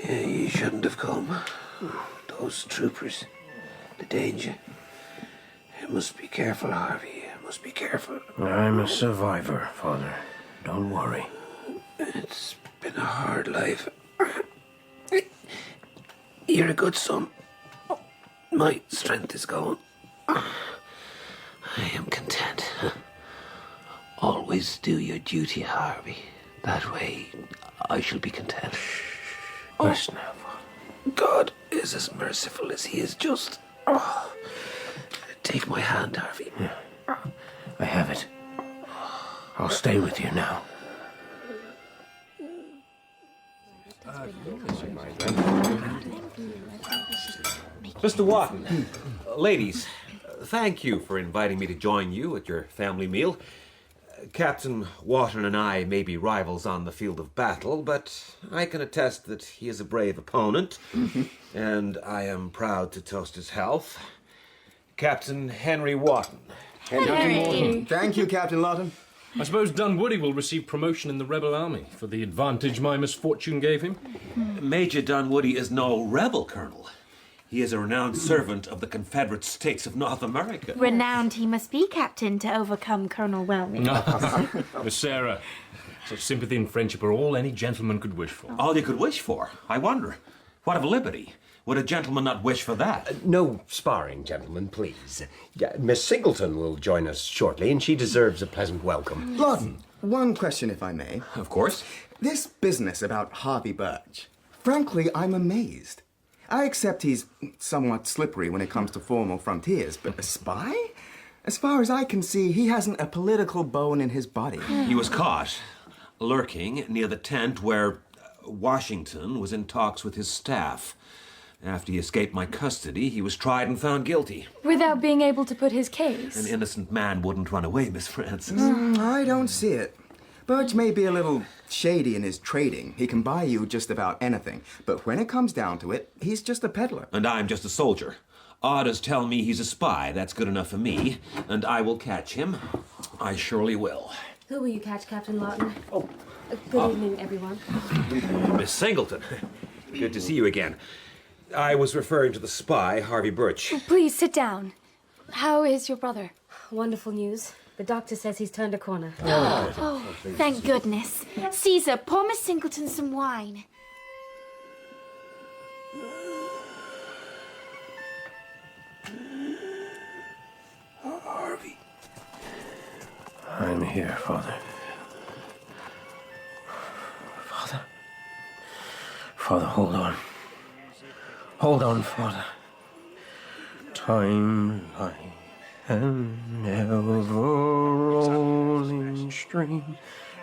S12: Yeah, you shouldn't have come. Those troopers, the danger. You must be careful, Harvey. You must be careful.
S16: I'm a survivor, Father. Don't worry.
S12: It's been a hard life. You're a good son. My strength is gone. I am content. Always do your duty, Harvey. That way, I shall be content.
S16: Rest now,
S12: Father. God is as merciful as he is just. Oh. Take my hand, Harvey.
S16: Yeah. I have it. I'll stay with you now.
S1: Mr. Wharton, ladies, thank you for inviting me to join you at your family meal. Captain Wharton and I may be rivals on the field of battle, but I can attest that he is a brave opponent, and I am proud to toast his health. Captain Henry Wharton.
S3: Henry. Thank you, Captain Lawton.
S4: I suppose Dunwoody will receive promotion in the rebel army for the advantage my misfortune gave him.
S1: Major Dunwoody is no rebel, Colonel. He is a renowned servant of the Confederate States of North America.
S2: Renowned he must be, Captain, to overcome Colonel Welmer.
S4: Miss Sarah, such sympathy and friendship are all any gentleman could wish for.
S1: All you could wish for? I wonder. What of liberty? Would a gentleman not wish for that?
S13: No sparring, gentlemen, please. Miss Singleton will join us shortly, and she deserves a pleasant welcome.
S3: Lawton, one question, if I may.
S1: Of course.
S3: This business about Harvey Birch. Frankly, I'm amazed. I accept he's somewhat slippery when it comes to formal frontiers, but a spy? As far as I can see, he hasn't a political bone in his body.
S1: He was caught, lurking near the tent where Washington was in talks with his staff. After he escaped my custody, he was tried and found guilty.
S18: Without being able to put his case?
S1: An innocent man wouldn't run away, Miss Frances.
S3: I don't see it. Birch may be a little shady in his trading. He can buy you just about anything. But when it comes down to it, he's just a peddler.
S1: And I'm just a soldier. Orders tell me he's a spy. That's good enough for me. And I will catch him. I surely will.
S5: Who will you catch, Captain Lawton? Oh. Good evening, everyone.
S1: Miss Singleton, good to see you again. I was referring to the spy, Harvey Birch.
S18: Please, sit down. How is your brother?
S5: Wonderful news. The doctor says he's turned a corner.
S2: Oh, thank goodness. Caesar, pour Miss Singleton some wine.
S12: Harvey.
S16: I'm here, Father. Father, hold on. Hold on, Father. Time like an ever-rolling stream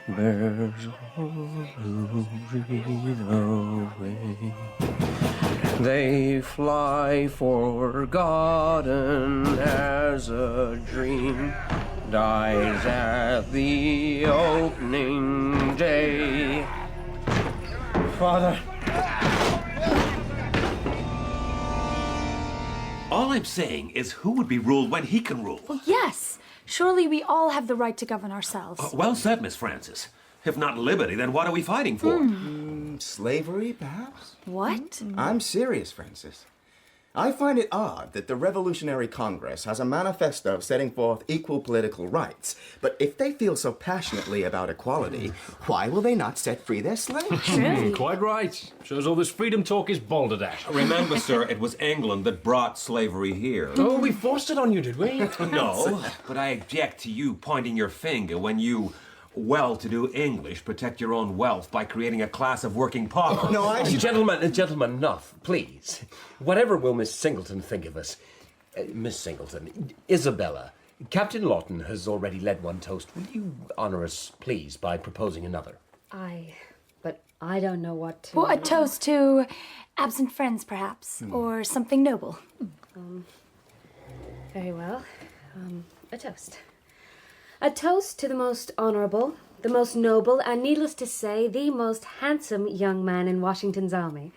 S16: bears all who breathe away. They fly forgotten as a dream dies at the opening day. Father.
S1: All I'm saying is who would be ruled when he can rule?
S18: Well, yes. Surely we all have the right to govern ourselves.
S1: Well said, Miss Frances. If not liberty, then what are we fighting for?
S3: Slavery, perhaps?
S18: What?
S3: I'm serious, Frances. I find it odd that the Revolutionary Congress has a manifesto setting forth equal political rights, but if they feel so passionately about equality, why will they not set free their slaves?
S4: Quite right. Shows all this freedom talk is balderdash.
S1: Remember, sir, it was England that brought slavery here.
S4: Oh, we forced it on you, did we?
S1: No, but I object to you pointing your finger when you well-to-do English protect your own wealth by creating a class of working paupers.
S13: No, Gentlemen, enough, please. Whatever will Miss Singleton think of us? Miss Singleton, Isabella, Captain Lawton has already led one toast. Will you honor us, please, by proposing another?
S5: But I don't know what to...
S18: Well, a toast to absent friends, perhaps, or something noble.
S5: Very well. A toast. A toast to the most honorable, the most noble, and needless to say, the most handsome young man in Washington's army.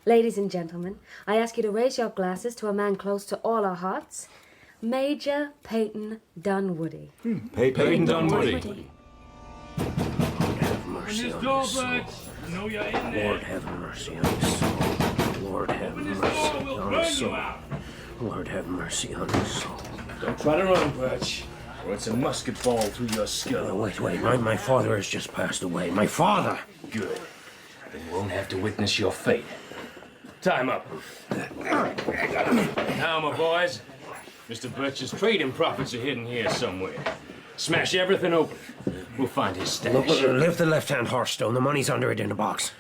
S5: Ladies and gentlemen, I ask you to raise your glasses to a man close to all our hearts, Major Peyton Dunwoody.
S4: Peyton Dunwoody.
S16: Have mercy on his soul. Lord have mercy on his soul. Lord have mercy on his soul. Lord have mercy on his soul.
S11: Don't try to run, Birch, or it's a musket ball through your skull.
S16: Wait. My father has just passed away. My father!
S11: Good. Then you won't have to witness your fate. Time up. Now, my boys, Mr. Birch's trading profits are hidden here somewhere. Smash everything open. We'll find his stash.
S16: Look, lift the left-hand hearthstone. The money's under it in a box.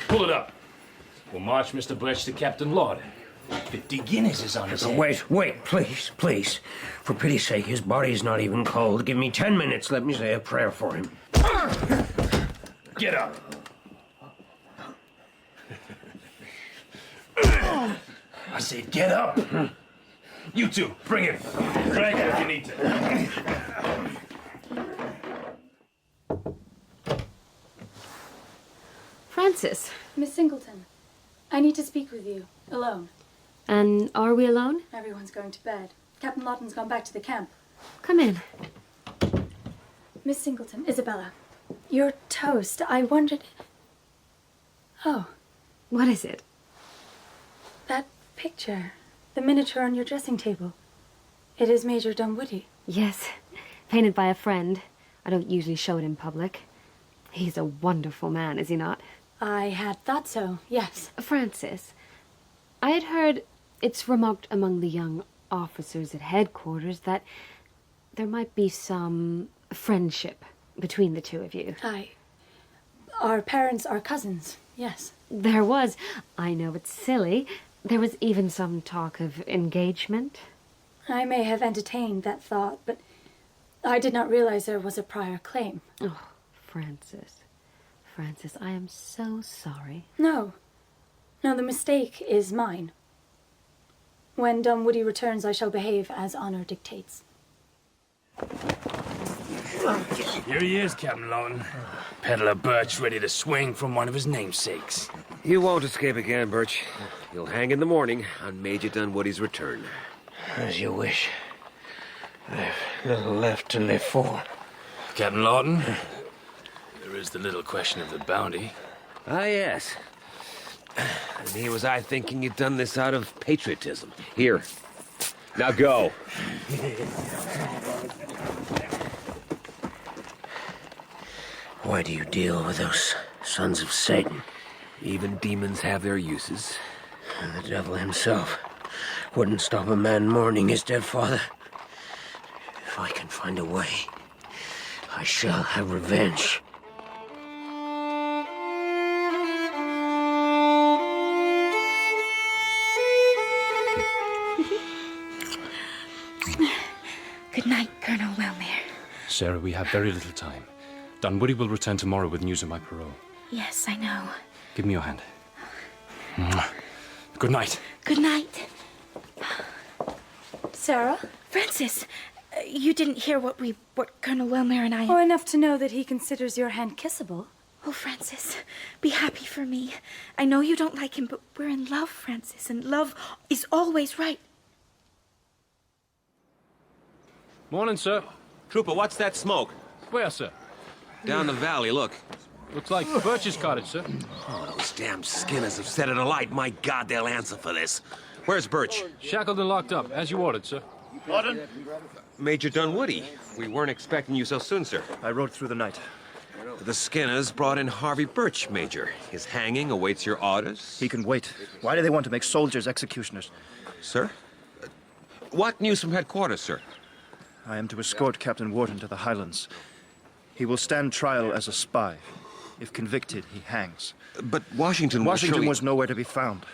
S11: Pull it up. We'll march Mr. Birch to Captain Lawton. 50 guineas is on his head.
S16: Wait, please. For pity's sake, his body is not even cold. Give me 10 minutes. Let me say a prayer for him.
S11: Get up. I said get up. You two, bring it. Drag it if you need to.
S5: Francis.
S18: Miss Singleton, I need to speak with you, alone.
S5: And are we alone?
S18: Everyone's going to bed. Captain Lawton's gone back to the camp.
S5: Come in.
S18: Miss Singleton, Isabella, your toast, I wondered... Oh.
S5: What is it?
S18: That picture. The miniature on your dressing table. It is Major Dunwoody.
S5: Yes, painted by a friend. I don't usually show it in public. He's a wonderful man, is he not?
S18: I had thought so, yes.
S5: Francis, I had heard it's remarked among the young officers at headquarters that there might be some friendship between the two of you.
S18: Our parents are cousins, yes.
S5: There was. I know it's silly. There was even some talk of engagement.
S18: I may have entertained that thought, but I did not realize there was a prior claim.
S5: Oh, Francis, I am so sorry.
S18: No, the mistake is mine. When Dunwoody returns, I shall behave as honor dictates.
S11: Here he is, Captain Lawton. Peddler Birch ready to swing from one of his namesakes.
S12: You won't escape again, Birch. You'll hang in the morning on Major Dunwoody's return.
S16: As you wish. I've little left to live for.
S11: Captain Lawton, there is the little question of the bounty.
S12: Ah, yes. And here was I thinking you'd done this out of patriotism. Here. Now go.
S16: Why do you deal with those sons of Satan?
S12: Even demons have their uses.
S16: And the devil himself wouldn't stop a man mourning his dead father. If I can find a way, I shall have revenge.
S2: Good night, Colonel Wellmere.
S4: Sarah, we have very little time. Dunwoody will return tomorrow with news of my parole.
S2: Yes, I know.
S4: Give me your hand. Good night.
S2: Good night.
S18: Sarah?
S2: Francis, you didn't hear what Colonel Wellmere and I...
S18: Oh, enough to know that he considers your hand kissable.
S2: Oh, Francis, be happy for me. I know you don't like him, but we're in love, Francis, and love is always right.
S4: Morning, sir.
S1: Trooper, what's that smoke?
S4: Where, sir?
S1: Down the valley, look.
S4: Looks like Birch's cottage, sir.
S12: Oh, those damn skinners have set it alight. My God, they'll answer for this. Where's Birch?
S4: Shackled and locked up, as you ordered, sir.
S1: Wharton? Major Dunwoody. We weren't expecting you so soon, sir.
S20: I rode through the night.
S1: The Skinners brought in Harvey Birch, Major. His hanging awaits your orders.
S20: He can wait. Why do they want to make soldiers executioners?
S1: Sir? What news from headquarters, sir?
S20: I am to escort Captain Wharton to the Highlands. He will stand trial as a spy. If convicted, he hangs.
S1: But Washington
S20: was nowhere to be found.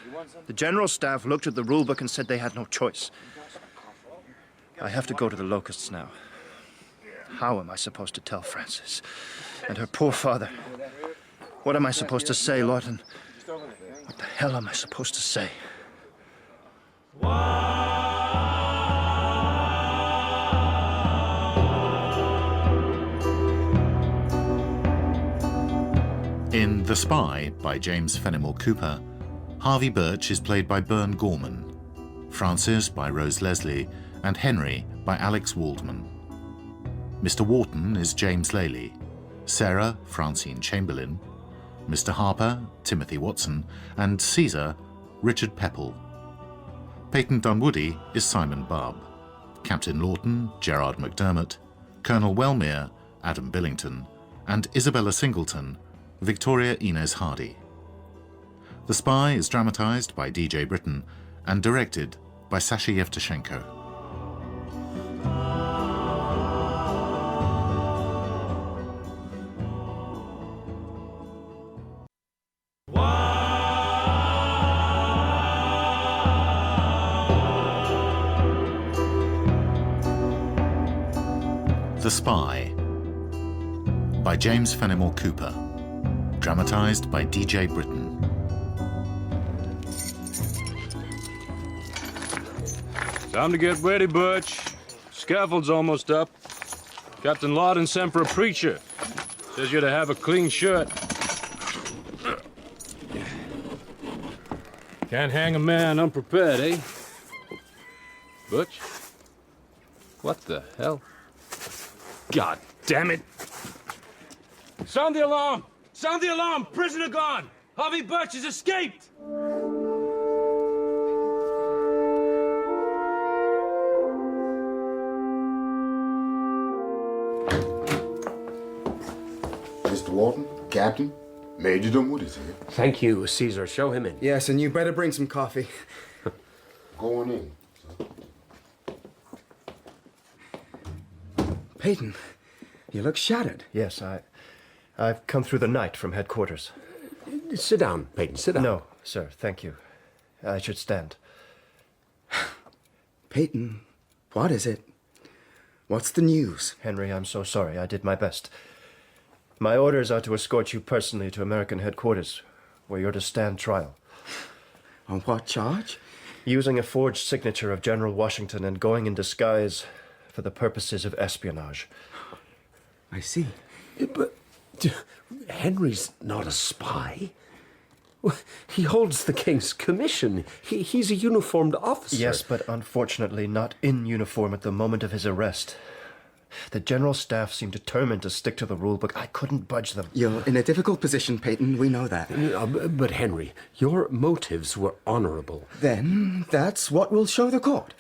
S20: The general staff looked at the rulebook and said they had no choice. I have to go to the Locusts now. How am I supposed to tell Frances? And her poor father. What am I supposed to say, Lawton? What the hell am I supposed to say?
S15: In The Spy by James Fenimore Cooper, Harvey Birch is played by Bern Gorman, Francis by Rose Leslie, and Henry by Alex Waldman. Mr. Wharton is James Lely, Sarah, Francine Chamberlain, Mr. Harper, Timothy Watson, and Caesar, Richard Pepple. Peyton Dunwoody is Simon Bubb, Captain Lawton, Gerard McDermott, Colonel Wellmere, Adam Billington, and Isabella Singleton, Victoria Inez Hardy. The Spy is dramatized by DJ Britton and directed by Sasha Yevtushenko. The Spy by James Fenimore Cooper, dramatized by DJ Britton.
S7: Time to get ready, Birch. Scaffold's almost up. Captain Lawton sent for a preacher. Says you're to have a clean shirt. Can't hang a man unprepared, eh? Birch? What the hell? God damn it! Sound the alarm! Sound the alarm! Prisoner gone! Harvey Birch has escaped!
S19: Mr. Wharton, Captain, Major Dunwoody's here.
S13: Thank you, Caesar. Show him in.
S23: Yes, and you better bring some coffee.
S19: Going in.
S23: Peyton, you look shattered.
S16: Yes, I've come through the night from headquarters.
S13: Sit down, Peyton, sit down.
S16: No, sir, thank you. I should stand.
S23: Peyton, what is it? What's the news?
S16: Henry, I'm so sorry. I did my best. My orders are to escort you personally to American headquarters, where you're to stand trial.
S23: On what charge?
S16: Using a forged signature of General Washington and going in disguise for the purposes of espionage.
S23: I see.
S13: But Henry's not a spy. He holds the king's commission. He's a uniformed officer.
S16: Yes, but unfortunately not in uniform at the moment of his arrest. The general staff seemed determined to stick to the rule book. I couldn't budge them.
S23: You're in a difficult position, Peyton. We know that.
S13: But Henry, your motives were honorable.
S23: Then that's what will show the court.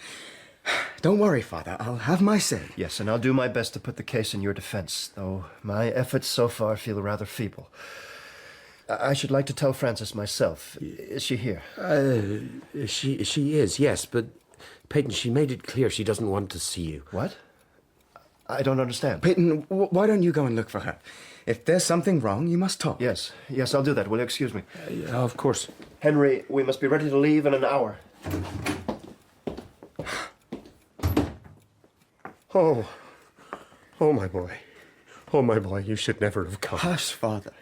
S23: Don't worry, Father. I'll have my say.
S16: Yes, and I'll do my best to put the case in your defense, though my efforts so far feel rather feeble. I should like to tell Frances myself. Is she here?
S13: She is, yes, but Peyton, she made it clear she doesn't want to see you.
S16: What? I don't understand.
S23: Peyton, why don't you go and look for her? If there's something wrong, you must talk.
S16: Yes, I'll do that. Will you excuse me?
S13: Of course.
S16: Henry, we must be ready to leave in an hour.
S13: Oh, my boy. Oh, my boy, you should never have come.
S23: Hush, Father.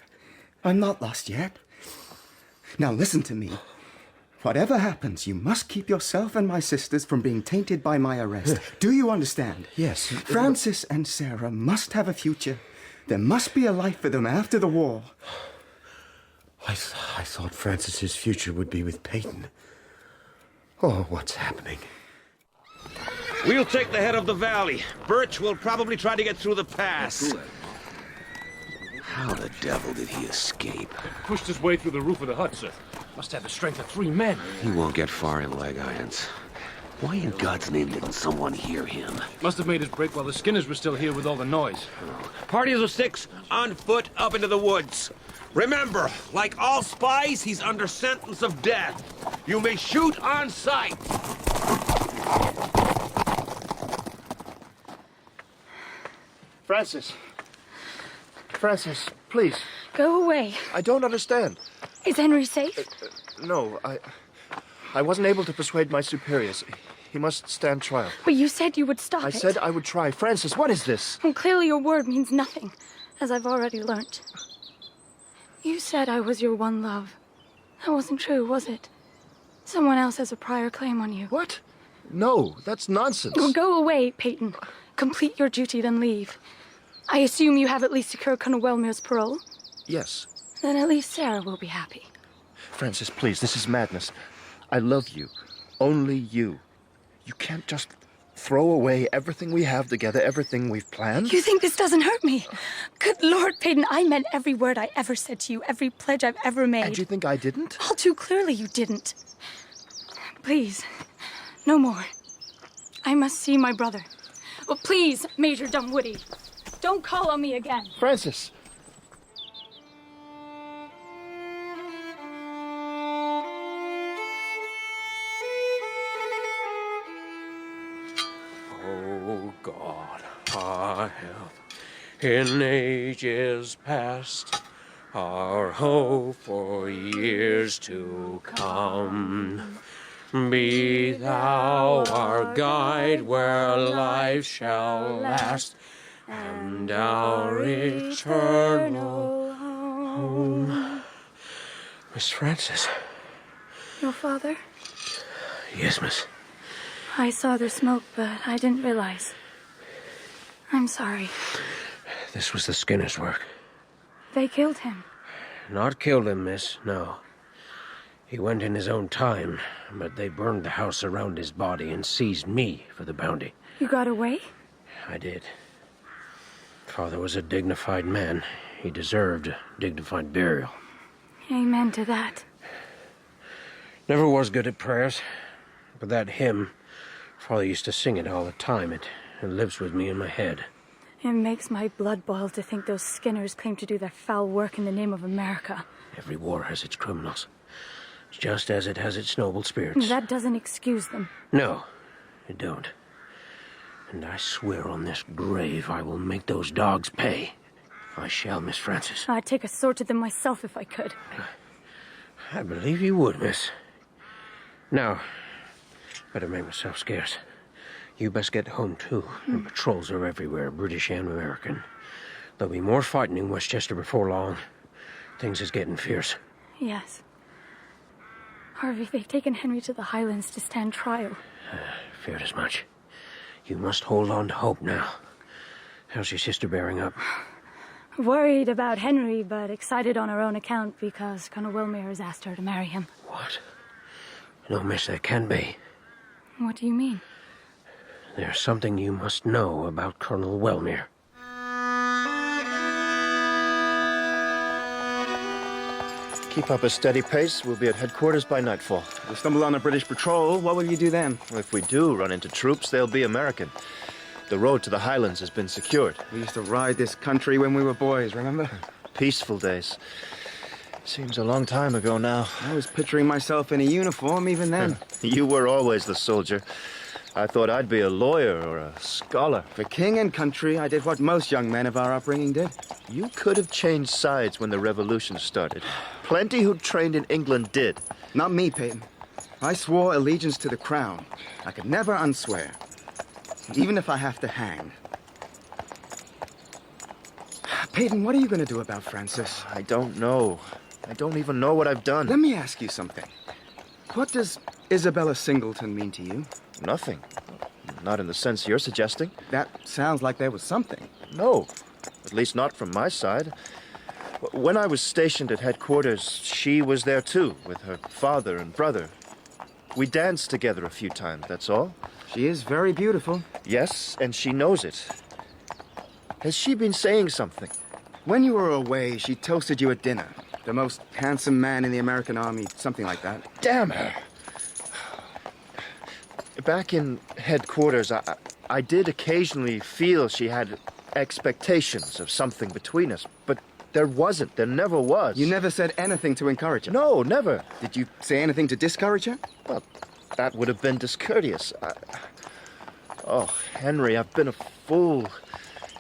S23: I'm not lost yet. Now listen to me. Whatever happens, you must keep yourself and my sisters from being tainted by my arrest. Do you understand?
S13: Yes.
S23: Francis and Sarah must have a future. There must be a life for them after the war.
S13: I thought Francis's future would be with Peyton. Oh, what's happening?
S12: We'll take the head of the valley. Birch will probably try to get through the pass. How the devil did he escape?
S7: Pushed his way through the roof of the hut, sir. Must have the strength of 3 men.
S12: He won't get far in leg irons. Why in God's name didn't someone hear him?
S7: Must have made his break while the Skinners were still here with all the noise.
S12: Party of the 6 on foot up into the woods. Remember, like all spies, he's under sentence of death. You may shoot on sight.
S23: Francis.
S20: Francis, please.
S18: Go away.
S20: I don't understand.
S18: Is Henry safe?
S20: No, I wasn't able to persuade my superiors. He must stand trial.
S18: But you said you would stop it.
S20: I said I would try. Francis, what is this?
S18: Well, clearly your word means nothing, as I've already learnt. You said I was your one love. That wasn't true, was it? Someone else has a prior claim on you.
S20: What? No, that's nonsense.
S18: Well, go away, Peyton. Complete your duty, then leave. I assume you have at least secured Colonel Wellmere's parole?
S20: Yes.
S18: Then at least Sarah will be happy.
S20: Francis, please, this is madness. I love you. Only you. You can't just throw away everything we have together, everything we've planned.
S18: You think this doesn't hurt me? Good Lord, Peyton, I meant every word I ever said to you, every pledge I've ever made.
S20: And you think I didn't?
S18: All too clearly you didn't. Please, no more. I must see my brother. Well, please, Major Dunwoody, don't call on me again.
S20: Francis!
S16: Oh, God, our help in ages past, our hope for years to come. Be thou our guide where life shall last, and our eternal home. Miss Francis.
S18: Your father?
S16: Yes, miss.
S18: I saw the smoke, but I didn't realize. I'm sorry.
S16: This was the Skinner's work.
S18: They killed him.
S16: Not killed him, miss, no. He went in his own time, but they burned the house around his body and seized me for the bounty.
S18: You got away?
S16: I did. Father was a dignified man. He deserved a dignified burial.
S18: Amen to that.
S16: Never was good at prayers, but that hymn, Father used to sing it all the time. It lives with me in my head.
S18: It makes my blood boil to think those Skinners claim to do their foul work in the name of America.
S16: Every war has its criminals, just as it has its noble spirits.
S18: That doesn't excuse them.
S16: No, it don't. And I swear on this grave I will make those dogs pay. I shall, Miss Francis.
S18: I'd take a sword to them myself if I could.
S16: I believe you would, miss. Now, better make myself scarce. You best get home, too. The patrols are everywhere, British and American. There'll be more fighting in Westchester before long. Things is getting fierce.
S18: Yes. Harvey, they've taken Henry to the Highlands to stand trial.
S16: Feared as much. You must hold on to hope now. How's your sister bearing up?
S18: Worried about Henry, but excited on her own account because Colonel Wellmere has asked her to marry him.
S16: What? No, miss, that can be.
S18: What do you mean?
S16: There's something you must know about Colonel Wellmere.
S20: Keep up a steady pace. We'll be at headquarters by nightfall.
S3: If we stumble on a British patrol, what will you do then?
S20: Well, if we do run into troops, they'll be American. The road to the Highlands has been secured.
S3: We used to ride this country when we were boys, remember?
S20: Peaceful days. Seems a long time ago now.
S3: I was picturing myself in a uniform even then.
S20: You were always the soldier. I thought I'd be a lawyer or a scholar.
S3: For king and country, I did what most young men of our upbringing did.
S20: You could have changed sides when the revolution started. Plenty who trained in England did.
S3: Not me, Peyton. I swore allegiance to the crown. I could never unswear. Even if I have to hang. Peyton, what are you going to do about Francis?
S20: I don't know. I don't even know what I've done.
S3: Let me ask you something. What does Isabella Singleton mean to you?
S20: Nothing. Not in the sense you're suggesting.
S3: That sounds like there was something.
S20: No. At least not from my side. When I was stationed at headquarters, she was there too, with her father and brother. We danced together a few times, that's all.
S3: She is very beautiful.
S20: Yes, and she knows it. Has she been saying something?
S3: When you were away, she toasted you at dinner. The most handsome man in the American army, something like that.
S20: Damn her! Back in headquarters, I did occasionally feel she had expectations of something between us, but there wasn't. There never was.
S3: You never said anything to encourage her?
S20: No, never.
S3: Did you say anything to discourage her?
S20: Well, that would have been discourteous. Oh, Henry, I've been a fool.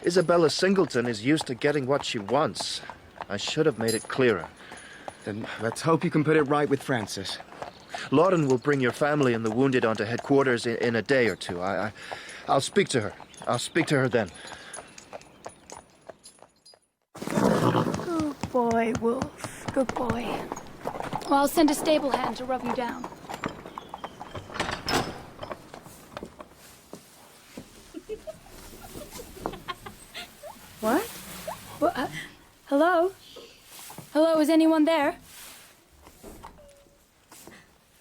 S20: Isabella Singleton is used to getting what she wants. I should have made it clearer.
S23: Then let's hope you can put it right with Francis.
S20: Lawton will bring your family and the wounded onto headquarters in a day or two. I'll speak to her. I'll speak to her then.
S18: Good boy, Wolf. Good boy. Well, I'll send a stable hand to rub you down. What? What? Hello? Hello, is anyone there?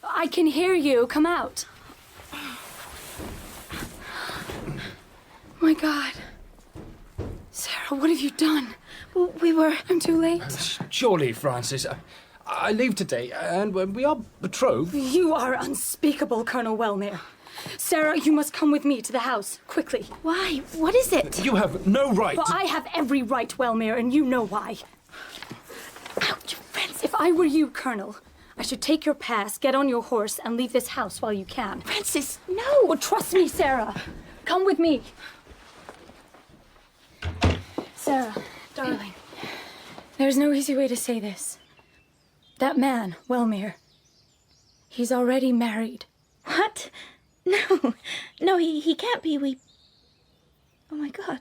S18: I can hear you. Come out. My God. Sarah, what have you done? I'm too late.
S11: Surely, Francis. I leave today, and we are betrothed.
S18: You are unspeakable, Colonel Wellmere. Sarah, you must come with me to the house, quickly. Why? What is it?
S11: You have no right.
S18: Well, I have every right, Wellmere, and you know why. Ouch, Francis. If I were you, Colonel, I should take your pass, get on your horse, and leave this house while you can. Francis, no! Well, trust me, Sarah. Come with me. Sarah, darling, there's no easy way to say this. That man, Wellmere, he's already married.
S2: What? No, he can't be. Oh my God.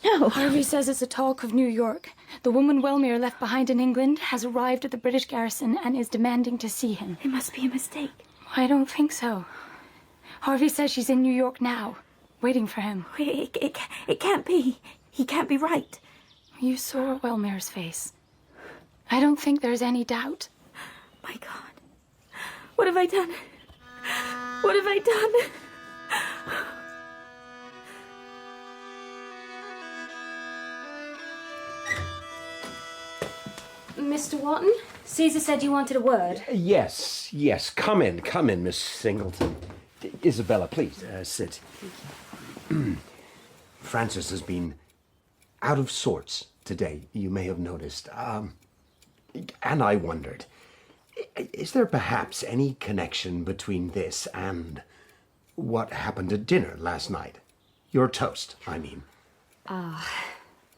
S2: No.
S18: Harvey says it's a talk of New York. The woman Wellmere left behind in England has arrived at the British garrison and is demanding to see him.
S2: It must be a mistake.
S18: I don't think so. Harvey says she's in New York now, waiting for him.
S2: It can't be. He can't be right.
S18: You saw Wellmere's face. I don't think there's any doubt.
S2: My God. What have I done? What have I done?
S5: Mr. Wharton, Caesar said you wanted a word.
S13: Yes. Come in, Miss Singleton. Isabella, please, sit. Francis has been out of sorts today, you may have noticed. And I wondered, is there perhaps any connection between this and what happened at dinner last night? Your toast, I mean.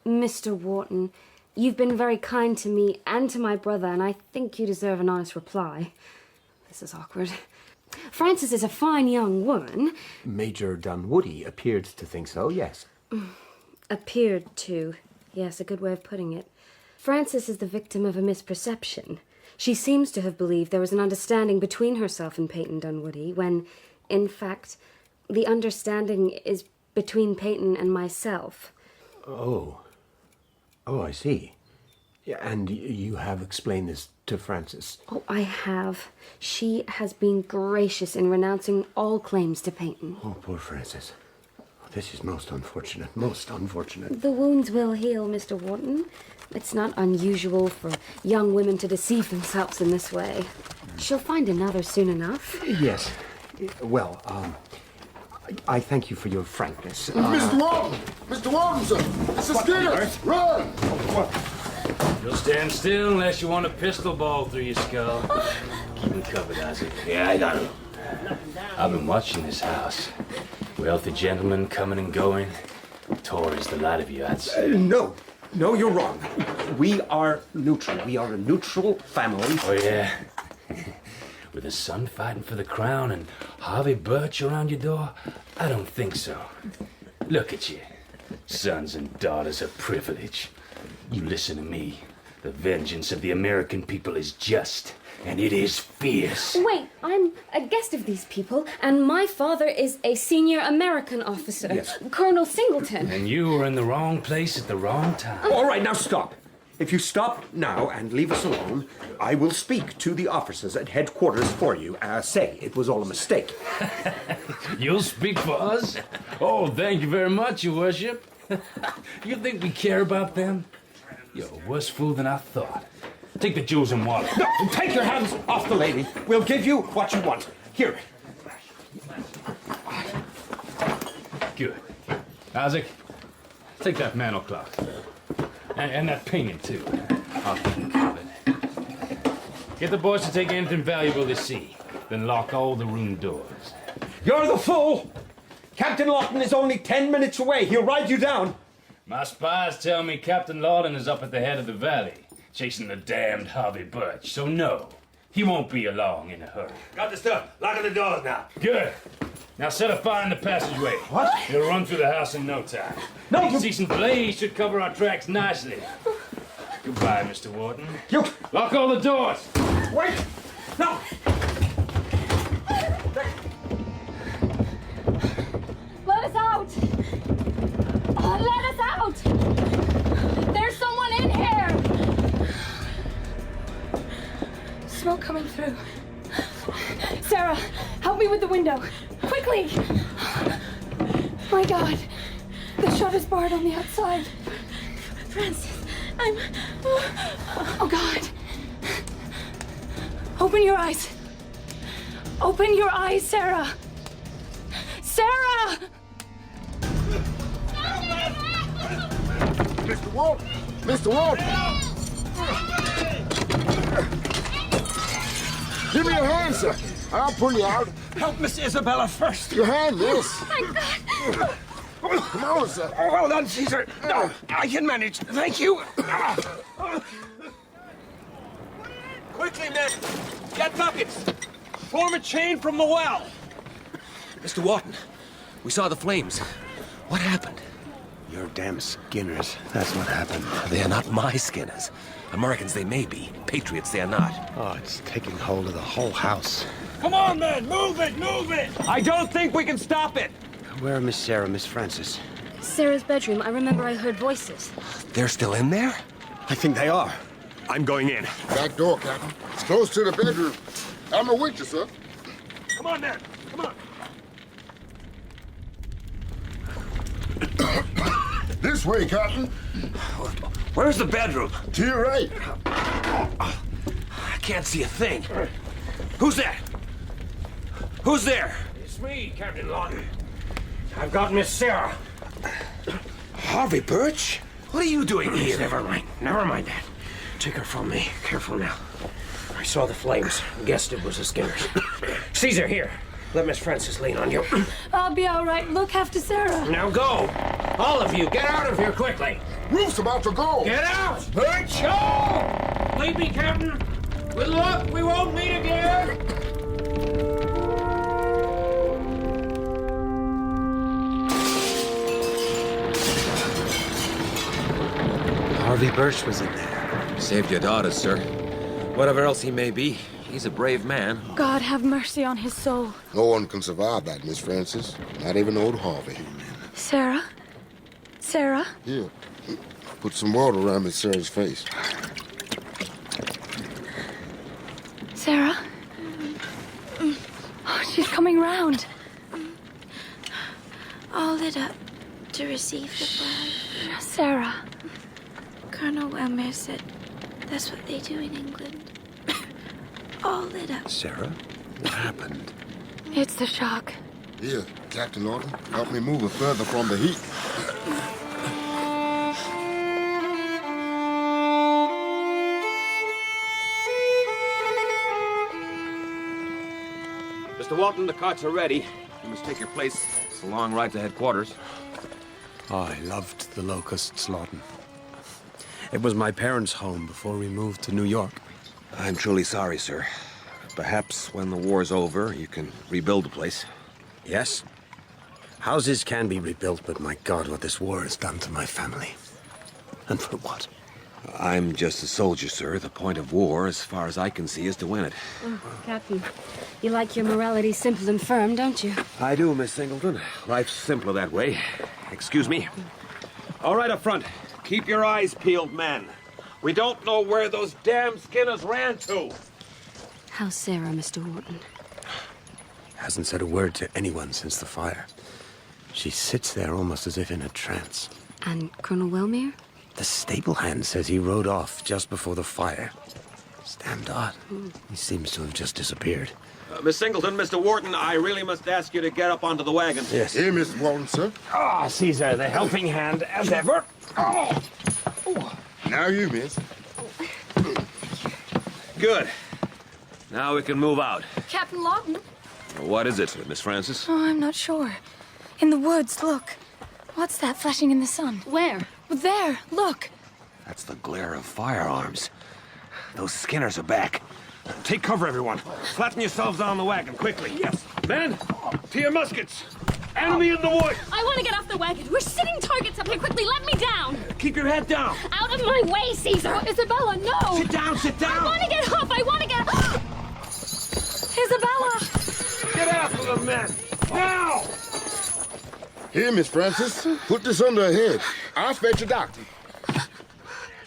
S5: Mr. Wharton, you've been very kind to me and to my brother, and I think you deserve an honest reply. This is awkward. Frances is a fine young woman.
S13: Major Dunwoody appeared to think so, yes.
S5: Appeared to. Yes, a good way of putting it. Frances is the victim of a misperception. She seems to have believed there was an understanding between herself and Peyton Dunwoody, when, in fact, the understanding is between Peyton and myself.
S13: Oh, I see. And you have explained this to Frances?
S5: Oh, I have. She has been gracious in renouncing all claims to Peyton.
S13: Oh, poor Frances. This is most unfortunate, most unfortunate.
S5: The wounds will heal, Mr. Wharton. It's not unusual for young women to deceive themselves in this way. She'll find another soon enough.
S13: Yes. Well, I thank you for your frankness.
S19: Mr. Wharton! Mr. Wharton, sir! It's a Skinner! Run!
S11: You'll stand still unless you want a pistol ball through your skull. Keep him covered, Isaac. Yeah, I got him. I've been watching this house. Wealthy gentlemen coming and going. Tories, the lot of you, I'd say.
S13: No, you're wrong. We are neutral. We are a neutral family.
S11: Oh, yeah? With a son fighting for the crown and Harvey Birch around your door? I don't think so. Look at you. Sons and daughters of privilege. You listen to me. The vengeance of the American people is just, and it is fierce.
S5: Wait, I'm a guest of these people, and my father is a senior American officer,
S13: yes.
S5: Colonel Singleton.
S11: And you were in the wrong place at the wrong time.
S13: All right, now stop. If you stop now and leave us alone, I will speak to the officers at headquarters for you. Say it was all a mistake.
S11: You'll speak for us? Oh, thank you very much, Your Worship. You think we care about them? You're a worse fool than I thought. Take the jewels and wallet.
S13: No, take your hands off the lady. We'll give you what you want. Here.
S11: Good. Isaac, take that mantel clock. And that painting, too. I'll keep it covered. Get the boys to take anything valuable they see. Then lock all the room doors.
S13: You're the fool! Captain Lawton is only 10 minutes away. He'll ride you down.
S11: My spies tell me Captain Lawton is up at the head of the valley, chasing the damned Harvey Birch. So no, he won't be along in a hurry.
S12: Got the stuff. Locking the doors now.
S11: Good. Now set a fire in the passageway.
S12: What?
S11: He'll run through the house in no time.
S12: No,
S11: These decent blaze should cover our tracks nicely. Goodbye, Mr. Wharton.
S12: You
S11: lock all the doors.
S12: Wait! No!
S18: Let us out! Let us out! There's someone in here! Smoke coming through. Sarah, help me with the window. Quickly! My God, the shutter's barred on the outside.
S6: Francis,
S18: Oh, God. Open your eyes. Open your eyes, Sarah. Sarah!
S19: Mr. Walt! Mr. Walt! Give me a hand, sir. I'll pull you out.
S12: Help Miss Isabella first.
S19: Your hand, miss.
S6: Thank God.
S19: Come on, sir.
S12: Oh, well done, Caesar. No, I can manage. Thank you. Quickly, men. Get buckets. Form a chain from the well.
S1: Mr. Wharton, we saw the flames. What happened?
S10: Your damn Skinners. That's what happened.
S1: They are not my Skinners. Americans they may be. Patriots they are not.
S10: Oh, it's taking hold of the whole house.
S12: Come on, men. Move it, move it. I don't think we can stop it.
S10: Where are Miss Sarah, Miss Francis?
S5: Sarah's bedroom. I remember I heard voices.
S1: They're still in there?
S10: I think they are.
S12: I'm going in.
S19: Back door, Captain. It's close to the bedroom. I'm a with you, sir.
S12: Come on, men. Come on.
S19: This way, Captain.
S12: Where's the bedroom?
S19: To your right.
S12: I can't see a thing. Who's that? Who's there?
S16: It's me, Captain Lawton. I've got Miss Sarah.
S12: Harvey Birch? What are you doing here?
S16: Never mind that. Take her from me. Careful now. I saw the flames. Guessed it was the Skinners. Caesar, here. Let Miss Francis lean on you.
S18: I'll be all right. Look after Sarah.
S16: Now go. All of you, get out of here quickly.
S19: Roof's about to go.
S16: Get out! Birch, go! Leave me, Captain. Good luck. We won't meet again.
S1: Harvey Birch was in there. Saved your daughter, sir. Whatever else he may be, he's a brave man.
S18: God have mercy on his soul.
S19: No one can survive that, Miss Francis. Not even old Harvey.
S18: Sarah? Sarah?
S19: Here. Put some water around Miss Sarah's face.
S18: Sarah? Oh, she's coming round.
S6: All lit up to receive the bride.
S18: Sarah.
S6: Colonel Wellmere said that's what they do in England. All lit up.
S10: Sarah? What happened?
S18: It's the shock.
S19: Here, Captain Lawton. Help me move her further from the heat.
S1: Mr. Wharton, the carts are ready. You must take your place. It's a long ride to headquarters.
S10: Oh, I loved the Locusts, Lawton. It was my parents' home before we moved to New York.
S1: I'm truly sorry, sir. Perhaps when the war's over, you can rebuild the place.
S10: Yes? Houses can be rebuilt, but my God, what this war has done to my family. And for what?
S1: I'm just a soldier, sir. The point of war, as far as I can see, is to win it.
S5: Oh, Captain, you like your morality simple and firm, don't you?
S1: I do, Miss Singleton. Life's simpler that way. Excuse me. All right, up front. Keep your eyes peeled, men. We don't know where those damn Skinners ran to.
S5: How's Sarah, Mr. Wharton?
S10: Hasn't said a word to anyone since the fire. She sits there almost as if in a trance.
S5: And Colonel Wellmere?
S10: The stable hand says he rode off just before the fire. It's damned odd. He seems to have just disappeared.
S1: Miss Singleton, Mr. Wharton, I really must ask you to get up onto the wagon.
S10: Yes.
S19: Here, Mr. Wharton, sir.
S16: Ah, Caesar, the helping hand as ever. Oh.
S19: Now you, miss.
S1: Good. Now we can move out.
S18: Captain Lawton?
S1: What is it, Miss Francis?
S18: Oh, I'm not sure. In the woods, look. What's that flashing in the sun?
S5: Where?
S18: There, look.
S12: That's the glare of firearms. Those Skinners are back. Take cover, everyone. Flatten yourselves on the wagon, quickly. Yes. Men, to your muskets. Enemy in the woods.
S8: I want to get off the wagon. We're sitting targets up here. Quickly, let me down.
S12: Keep your head down.
S8: Out of my way, Caesar.
S18: Oh, Isabella, no.
S12: Sit down, sit down.
S8: I want to get off. I want to get off.
S18: Isabella.
S12: Get after them, men. Now.
S19: Here, Miss Francis. Put this under her head. I'll fetch a doctor.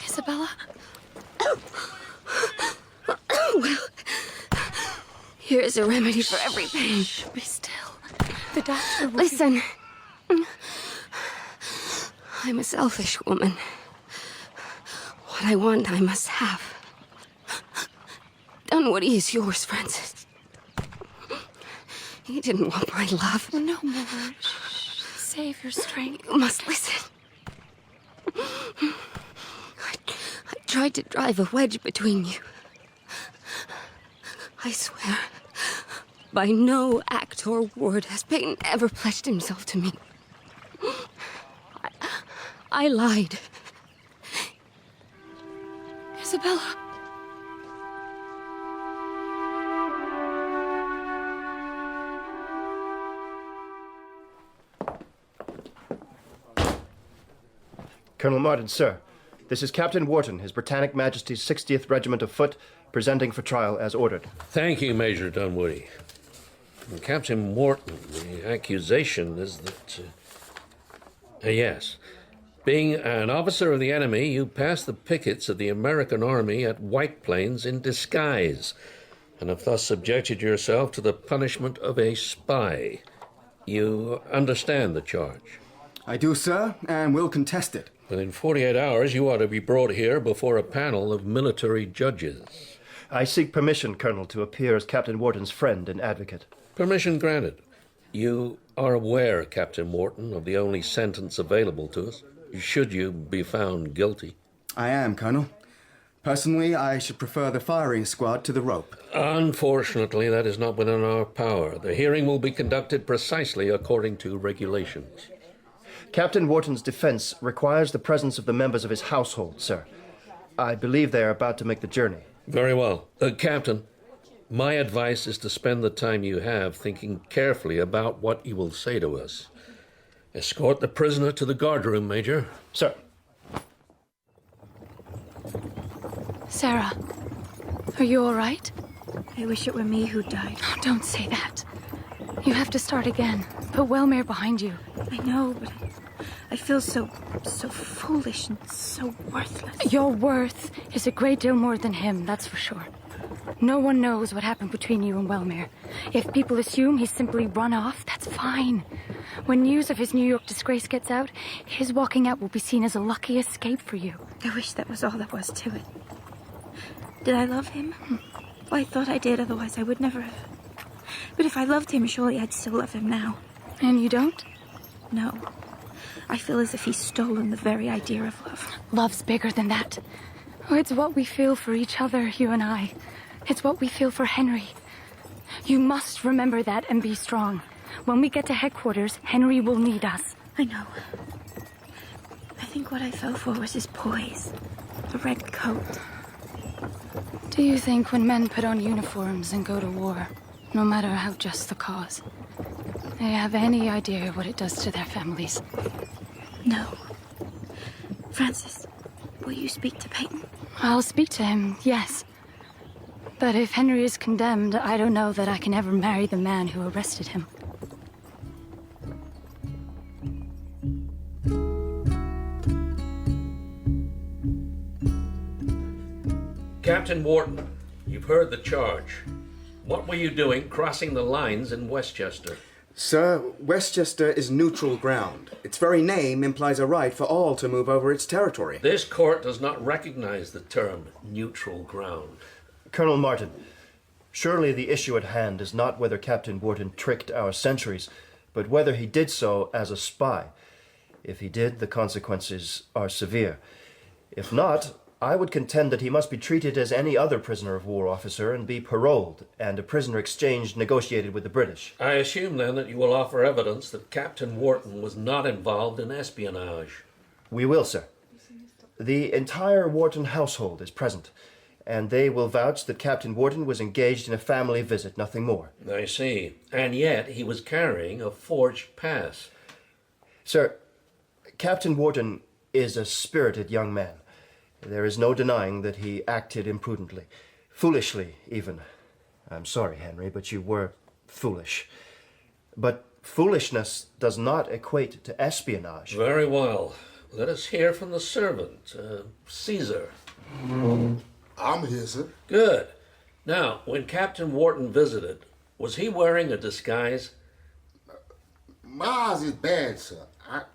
S18: Isabella?
S8: Well, here is a remedy for every pain.
S18: Shh, be still. The doctor will
S8: Listen. I'm a selfish woman. What I want, I must have. Dunwoody is yours, Francis. He didn't want my love.
S18: No more. Save your strength.
S8: You must listen. I tried to drive a wedge between you. I swear, by no act or word has Peyton ever pledged himself to me. I lied.
S18: Isabella.
S20: Colonel Martin, sir. This is Captain Wharton, His Britannic Majesty's 60th Regiment of Foot, presenting for trial as ordered.
S9: Thank you, Major Dunwoody. Captain Wharton, the accusation is that... yes. Being an officer of the enemy, you passed the pickets of the American Army at White Plains in disguise, and have thus subjected yourself to the punishment of a spy. You understand the charge?
S23: I do, sir, and will contest it.
S9: Within 48 hours, you ought to be brought here before a panel of military judges.
S20: I seek permission, Colonel, to appear as Captain Wharton's friend and advocate.
S9: Permission granted. You are aware, Captain Wharton, of the only sentence available to us, should you be found guilty.
S23: I am, Colonel. Personally, I should prefer the firing squad to the rope.
S9: Unfortunately, that is not within our power. The hearing will be conducted precisely according to regulations.
S20: Captain Wharton's defense requires the presence of the members of his household, sir. I believe they are about to make the journey.
S9: Very well. Captain, my advice is to spend the time you have thinking carefully about what you will say to us. Escort the prisoner to the guardroom, Major.
S20: Sir.
S18: Sarah, are you all right?
S2: I wish it were me who died.
S18: Oh, don't say that. You have to start again. Put Wellmere behind you.
S2: I know, but I feel so foolish and so worthless.
S18: Your worth is a great deal more than him, that's for sure. No one knows what happened between you and Wellmere. If people assume he's simply run off, that's fine. When news of his New York disgrace gets out, his walking out will be seen as a lucky escape for you.
S2: I wish that was all there was to it. Did I love him? Well, I thought I did, otherwise I would never have. But if I loved him, surely I'd still love him now.
S18: And you don't?
S2: No. I feel as if he's stolen the very idea of love.
S18: Love's bigger than that. Oh, it's what we feel for each other, you and I. It's what we feel for Henry. You must remember that and be strong. When we get to headquarters, Henry will need us.
S2: I know. I think what I fell for was his poise. The red coat.
S18: Do you think when men put on uniforms and go to war, no matter how just the cause, they have any idea what it does to their families?
S2: No. Francis, will you speak to Peyton?
S18: I'll speak to him, yes. But if Henry is condemned, I don't know that I can ever marry the man who arrested him.
S9: Captain Wharton, you've heard the charge. What were you doing crossing the lines in Westchester?
S23: Sir, Westchester is neutral ground. Its very name implies a right for all to move over its territory.
S9: This court does not recognize the term neutral ground.
S20: Colonel Martin, surely the issue at hand is not whether Captain Wharton tricked our sentries, but whether he did so as a spy. If he did, the consequences are severe. If not, I would contend that he must be treated as any other prisoner of war officer and be paroled, and a prisoner exchange negotiated with the British.
S9: I assume, then, that you will offer evidence that Captain Wharton was not involved in espionage.
S20: We will, sir. The entire Wharton household is present, and they will vouch that Captain Wharton was engaged in a family visit, nothing more.
S9: I see. And yet he was carrying a forged pass.
S20: Sir, Captain Wharton is a spirited young man. There is no denying that he acted imprudently. Foolishly, even. I'm sorry, Henry, but you were foolish. But foolishness does not equate to espionage.
S9: Very well. Let us hear from the servant, Caesar.
S19: I'm here, sir.
S9: Good. Now, when Captain Wharton visited, was he wearing a disguise?
S19: My eyes is bad, sir.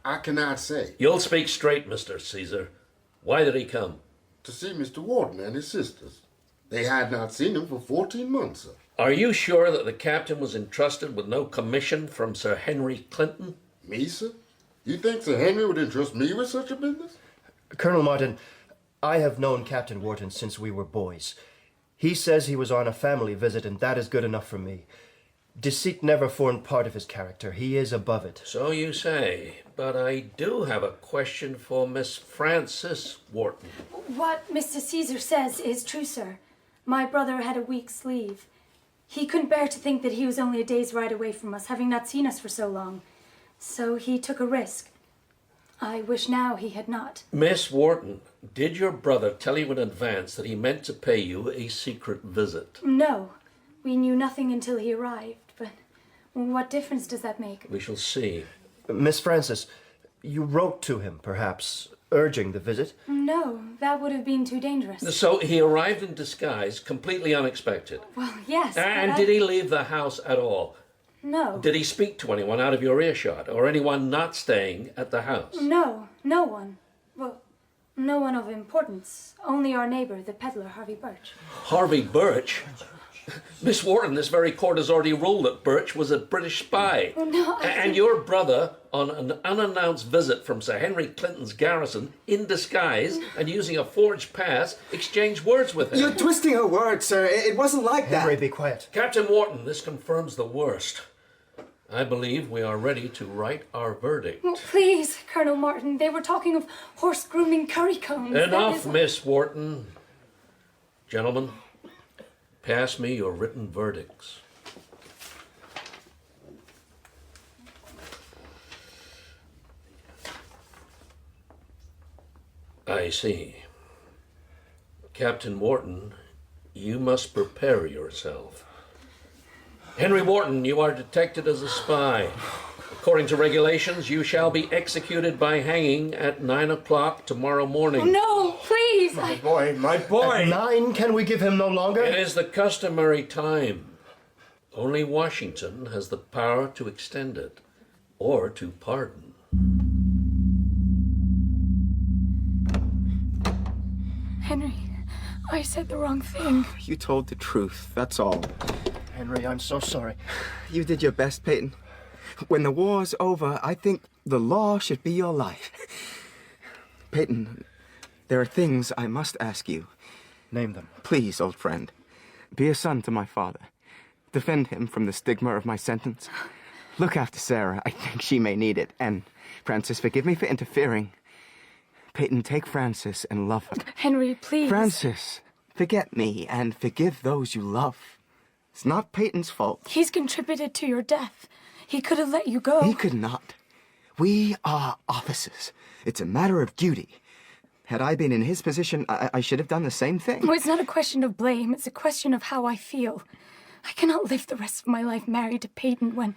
S19: I cannot say.
S9: You'll speak straight, Mr. Caesar. Why did he come?
S19: To see Mr. Wharton and his sisters. They had not seen him for 14 months, sir.
S9: Are you sure that the captain was entrusted with no commission from Sir Henry Clinton?
S19: Me, sir? You think Sir Henry would entrust me with such a business?
S20: Colonel Martin, I have known Captain Wharton since we were boys. He says he was on a family visit, and that is good enough for me. Deceit never formed part of his character. He is above it.
S9: So you say, but I do have a question for Miss Frances Wharton.
S18: What Mr. Caesar says is true, sir. My brother had a week's leave. He couldn't bear to think that he was only a day's ride away from us, having not seen us for so long. So he took a risk. I wish now he had not.
S9: Miss Wharton, did your brother tell you in advance that he meant to pay you a secret visit?
S18: No, we knew nothing until he arrived, but what difference does that make?
S9: We shall see.
S20: Miss Frances, you wrote to him, perhaps, urging the visit?
S18: No, that would have been too dangerous.
S9: So he arrived in disguise, completely unexpected.
S18: Well, yes.
S9: And did he leave the house at all?
S18: No.
S9: Did he speak to anyone out of your earshot, or anyone not staying at the house?
S18: No, no one. Well, no one of importance. Only our neighbor, the peddler, Harvey Birch.
S9: Harvey Birch? Miss Wharton, this very court has already ruled that Birch was a British spy.
S18: No,
S9: And your brother, on an unannounced visit from Sir Henry Clinton's garrison, in disguise, and using a forged pass, exchanged words with him.
S3: You're twisting her words, sir. It wasn't like that.
S20: Henry, be quiet.
S9: Captain Wharton, this confirms the worst. I believe we are ready to write our verdict.
S18: Oh, please, Colonel Martin. They were talking of horse-grooming currycombs.
S9: Enough, Miss Wharton. Gentlemen, pass me your written verdicts. I see. Captain Wharton, you must prepare yourself. Henry Wharton, you are detected as a spy. According to regulations, you shall be executed by hanging at 9 o'clock tomorrow morning.
S18: Oh, no, please.
S13: My boy.
S20: At 9, can we give him no longer?
S9: It is the customary time. Only Washington has the power to extend it or to pardon.
S18: Henry, I said the wrong thing.
S3: You told the truth, that's all.
S20: Henry, I'm so sorry.
S3: You did your best, Peyton. When the war's over, I think the law should be your life. Peyton, there are things I must ask you.
S20: Name them.
S3: Please, old friend, be a son to my father. Defend him from the stigma of my sentence. Look after Sarah. I think she may need it. And, Francis, forgive me for interfering. Peyton, take Francis and love her.
S18: Henry, please.
S3: Francis, forget me and forgive those you love. It's not Peyton's fault.
S18: He's contributed to your death. He could have let you go.
S3: He could not. We are officers. It's a matter of duty. Had I been in his position, I should have done the same thing.
S18: Oh, it's not a question of blame. It's a question of how I feel. I cannot live the rest of my life married to Peyton when,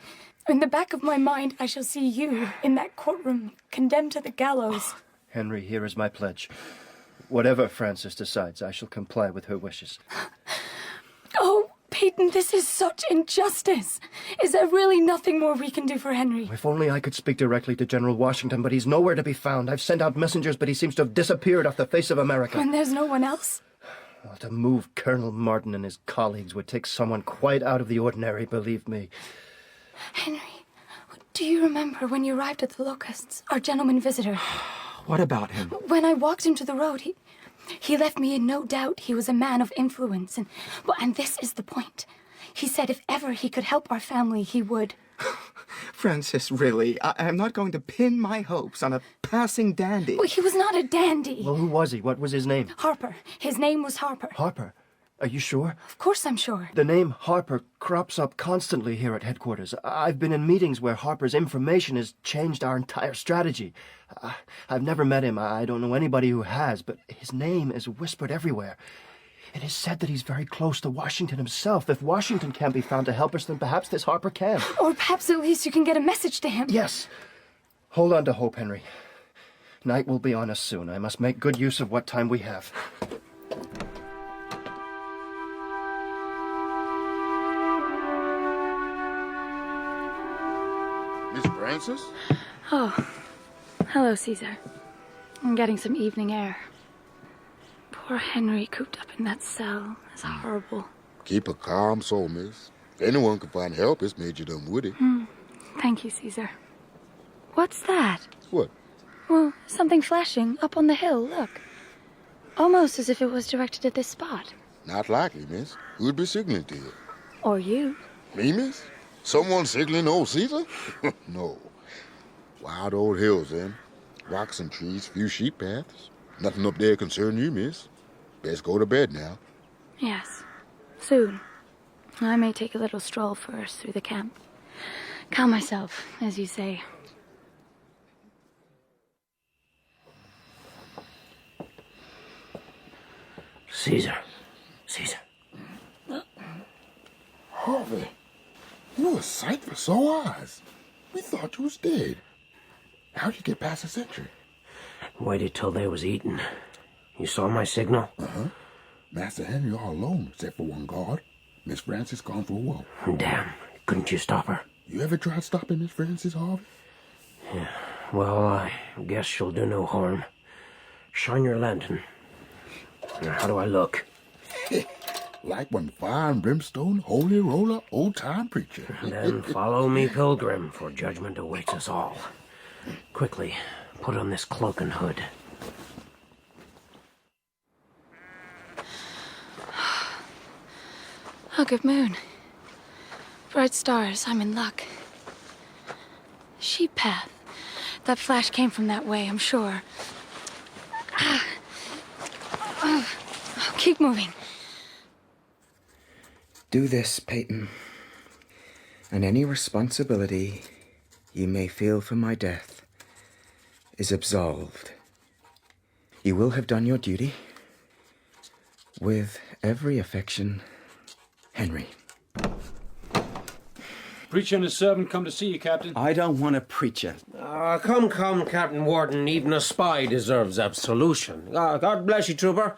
S18: in the back of my mind, I shall see you in that courtroom, condemned to the gallows.
S20: Henry, here is my pledge. Whatever Frances decides, I shall comply with her wishes.
S18: Oh, Peyton, this is such injustice. Is there really nothing more we can do for Henry?
S20: If only I could speak directly to General Washington, but he's nowhere to be found. I've sent out messengers, but he seems to have disappeared off the face of America.
S18: And there's no one else?
S20: Well, to move Colonel Martin and his colleagues would take someone quite out of the ordinary, believe me.
S18: Henry, do you remember when you arrived at the Locusts, our gentleman visitor?
S3: What about him?
S18: When I walked him to the road, he left me in no doubt he was a man of influence. And this is the point. He said if ever he could help our family, he would.
S23: Francis, really, I'm not going to pin my hopes on a passing dandy.
S18: Well, he was not a dandy.
S20: Well, who was he? What was his name?
S18: Harper. His name was Harper.
S20: Harper? Are you sure?
S18: Of course I'm sure.
S20: The name Harper crops up constantly here at headquarters. I've been in meetings where Harper's information has changed our entire strategy. I've never met him. I don't know anybody who has, but his name is whispered everywhere. It is said that he's very close to Washington himself. If Washington can't be found to help us, then perhaps this Harper can.
S18: Or perhaps at least you can get a message to him.
S20: Yes. Hold on to hope, Henry. Night will be on us soon. I must make good use of what time we have.
S19: Miss Francis?
S18: Oh, hello, Caesar. I'm getting some evening air. Poor Henry cooped up in that cell. It's horrible.
S19: Keep a calm soul, miss. If anyone can find help, it's Major Dunwoody.
S18: Thank you, Caesar. What's that?
S19: What?
S18: Well, something flashing up on the hill, look. Almost as if it was directed at this spot.
S19: Not likely, miss. Who'd be signaling to you?
S18: Or you.
S19: Me, miss? Someone signaling old Caesar? No. Wild old hills, then. Rocks and trees, few sheep paths. Nothing up there concern you, miss. Best go to bed now.
S18: Yes. Soon. I may take a little stroll first through the camp. Calm myself, as you say.
S16: Caesar. Caesar.
S19: Harvey, you're a sight for sore eyes. We thought you was dead. How'd you get past the sentry?
S16: Waited till they was eating. You saw my signal?
S19: Uh-huh. Master Henry all alone, except for one guard. Miss Francis gone for a walk.
S16: Damn. Couldn't you stop her?
S19: You ever tried stopping Miss Francis, Harvey?
S16: Yeah. Well, I guess she'll do no harm. Shine your lantern. Now, how do I look?
S19: Like one fine brimstone, holy roller, old-time preacher.
S16: Then follow me, pilgrim, for judgment awaits us all. Quickly, put on this cloak and hood.
S18: Oh, good moon. Bright stars, I'm in luck. Sheep path. That flash came from that way, I'm sure. Keep moving.
S23: Do this, Peyton, and any responsibility you may feel for my death is absolved. You will have done your duty. With every affection, Henry.
S7: Preacher and his servant come to see you, Captain.
S23: I don't want a preacher.
S16: Come, Captain Wharton. Even a spy deserves absolution. God bless you, trooper.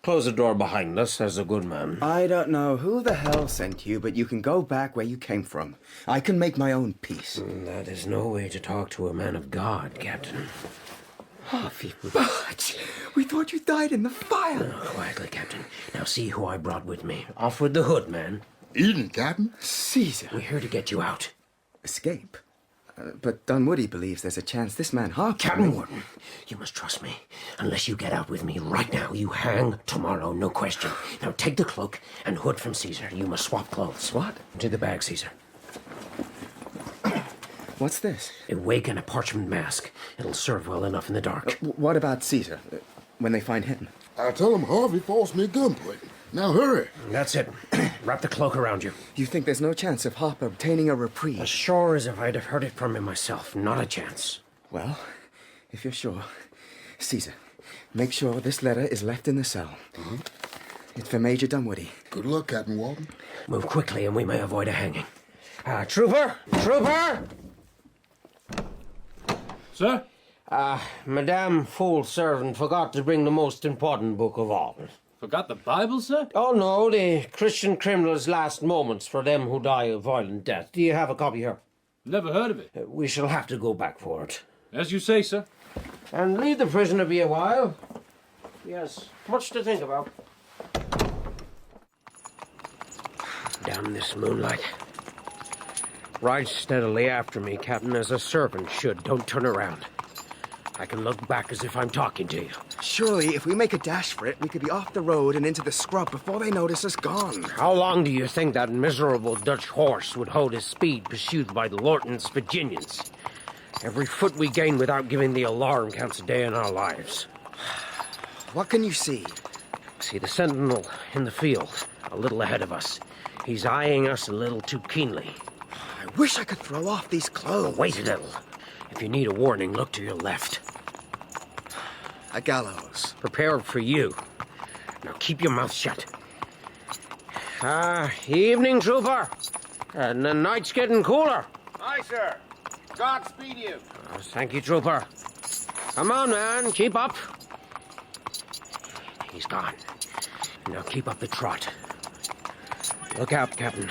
S16: Close the door behind us, as a good man.
S23: I don't know who the hell sent you, but you can go back where you came from. I can make my own peace.
S16: That is no way to talk to a man of God, Captain.
S23: Harvey Birch! We thought you died in the fire.
S16: Quietly, Captain. Now see who I brought with me. Off with the hood, man.
S19: Eden, Captain.
S23: Caesar.
S16: We're here to get you out.
S23: Escape? But Dunwoody believes there's a chance this man Harper...
S16: Captain Wharton, you must trust me. Unless you get out with me right now, you hang tomorrow, no question. Now take the cloak and hood from Caesar. You must swap clothes.
S23: What?
S16: Into the bag, Caesar.
S23: What's this?
S16: A wig and a parchment mask. It'll serve well enough in the dark.
S23: What about Caesar? When they find him?
S19: I tell him Harvey forced me a gunpoint. Now hurry.
S16: That's it. Wrap the cloak around you.
S23: You think there's no chance of Harper obtaining a reprieve?
S16: As sure as if I'd have heard it from him myself. Not a chance.
S23: Well, if you're sure. Caesar, make sure this letter is left in the cell.
S19: Mm-hmm.
S23: It's for Major Dunwoody.
S19: Good luck, Captain Wharton.
S16: Move quickly and we may avoid a hanging. Trooper! Trooper!
S7: Sir?
S16: Madame Fool servant forgot to bring the most important book of all.
S7: Forgot the Bible, sir?
S16: Oh, no, the Christian criminal's last moments for them who die a violent death. Do you have a copy here?
S7: Never heard of it.
S16: We shall have to go back for it.
S7: As you say, sir.
S16: And leave the prisoner be a while. Yes, much to think about. Damn this moonlight. Ride steadily after me, Captain, as a servant should. Don't turn around. I can look back as if I'm talking to you.
S3: Surely, if we make a dash for it, we could be off the road and into the scrub before they notice us gone.
S16: How long do you think that miserable Dutch horse would hold his speed pursued by the Lorton's Virginians? Every foot we gain without giving the alarm counts a day in our lives.
S3: What can you see?
S16: See the sentinel in the field, a little ahead of us. He's eyeing us a little too keenly.
S3: I wish I could throw off these clothes.
S16: Wait a little. If you need a warning, look to your left.
S3: A gallows.
S16: Prepared for you. Now keep your mouth shut. Evening, trooper. And the night's getting cooler.
S14: Aye, sir. Godspeed you.
S16: Thank you, trooper. Come on, man. Keep up. He's gone. Now keep up the trot. Look out, Captain.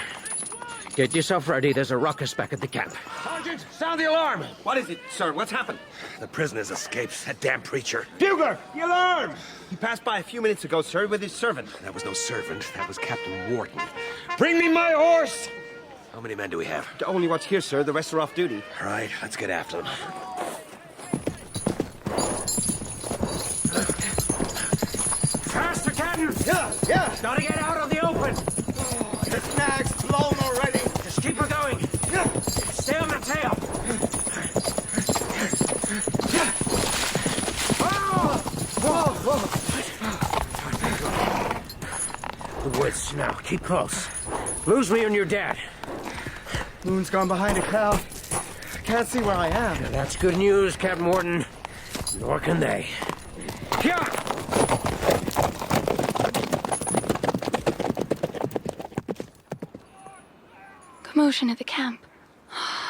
S16: Get yourself ready. There's a ruckus back at the camp.
S12: Sergeant, sound the alarm! What is it, sir? What's happened? The prisoner's escaped. That damn preacher.
S14: Bugler, the alarm! He passed by a few minutes ago, sir, with his servant.
S12: That was no servant. That was Captain Wharton. Bring me my horse! How many men do we have?
S14: Only what's here, sir. The rest are off duty.
S12: All right, let's get after them.
S16: Faster, Captain!
S14: Yeah!
S16: Gotta get out of the open!
S14: The snag's blown already.
S16: Just keep her going. Stay on the tail. The woods now. Keep close. Lose me and your dad.
S3: Moon's gone behind a cloud. I can't see where I am.
S16: Now, that's good news, Captain Wharton. Nor can they. Yeah!
S18: Commotion at the camp.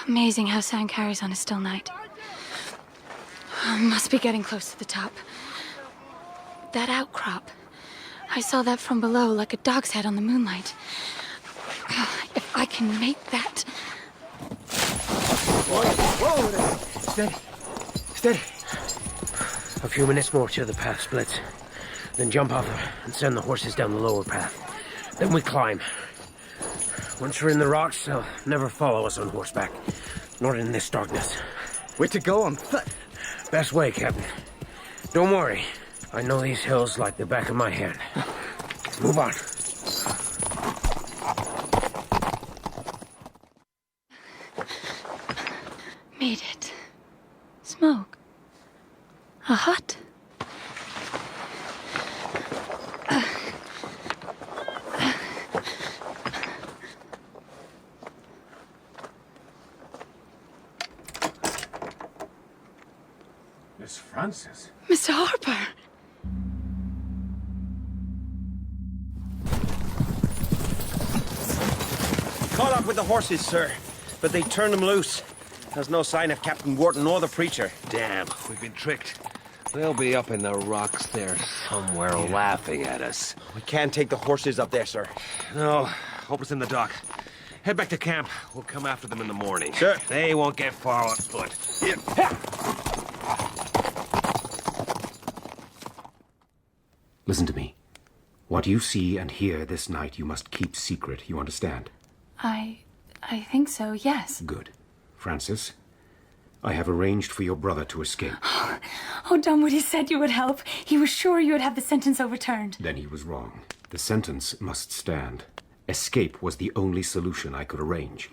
S18: Amazing how sound carries on a still night. Must be getting close to the top. That outcrop. I saw that from below, like a dog's head on the moonlight. If I can make that...
S3: Whoa there. Steady. Steady.
S16: A few minutes more till the path splits. Then jump off and send the horses down the lower path. Then we climb. Once we're in the rocks, they'll never follow us on horseback. Not in this darkness.
S3: Way to go on foot.
S16: Best way, Captain. Don't worry. I know these hills like the back of my hand. Move on.
S18: Made it. Smoke. A hut.
S21: Miss Francis?
S18: Mr. Harper.
S14: Caught up with the horses, sir. But they turned them loose. There's no sign of Captain Wharton or the preacher.
S12: Damn, we've been tricked. They'll be up in the rocks there somewhere laughing at us.
S14: We can't take the horses up there, sir.
S12: No, hope it's in the dock. Head back to camp. We'll come after them in the morning.
S14: Sure.
S12: They won't get far on foot.
S17: Listen to me. What you see and hear this night you must keep secret, you understand?
S18: I think so, yes.
S17: Good. Francis, I have arranged for your brother to escape.
S18: Oh, Dunwoody said you would help. He was sure you would have the sentence overturned.
S17: Then he was wrong. The sentence must stand. Escape was the only solution I could arrange.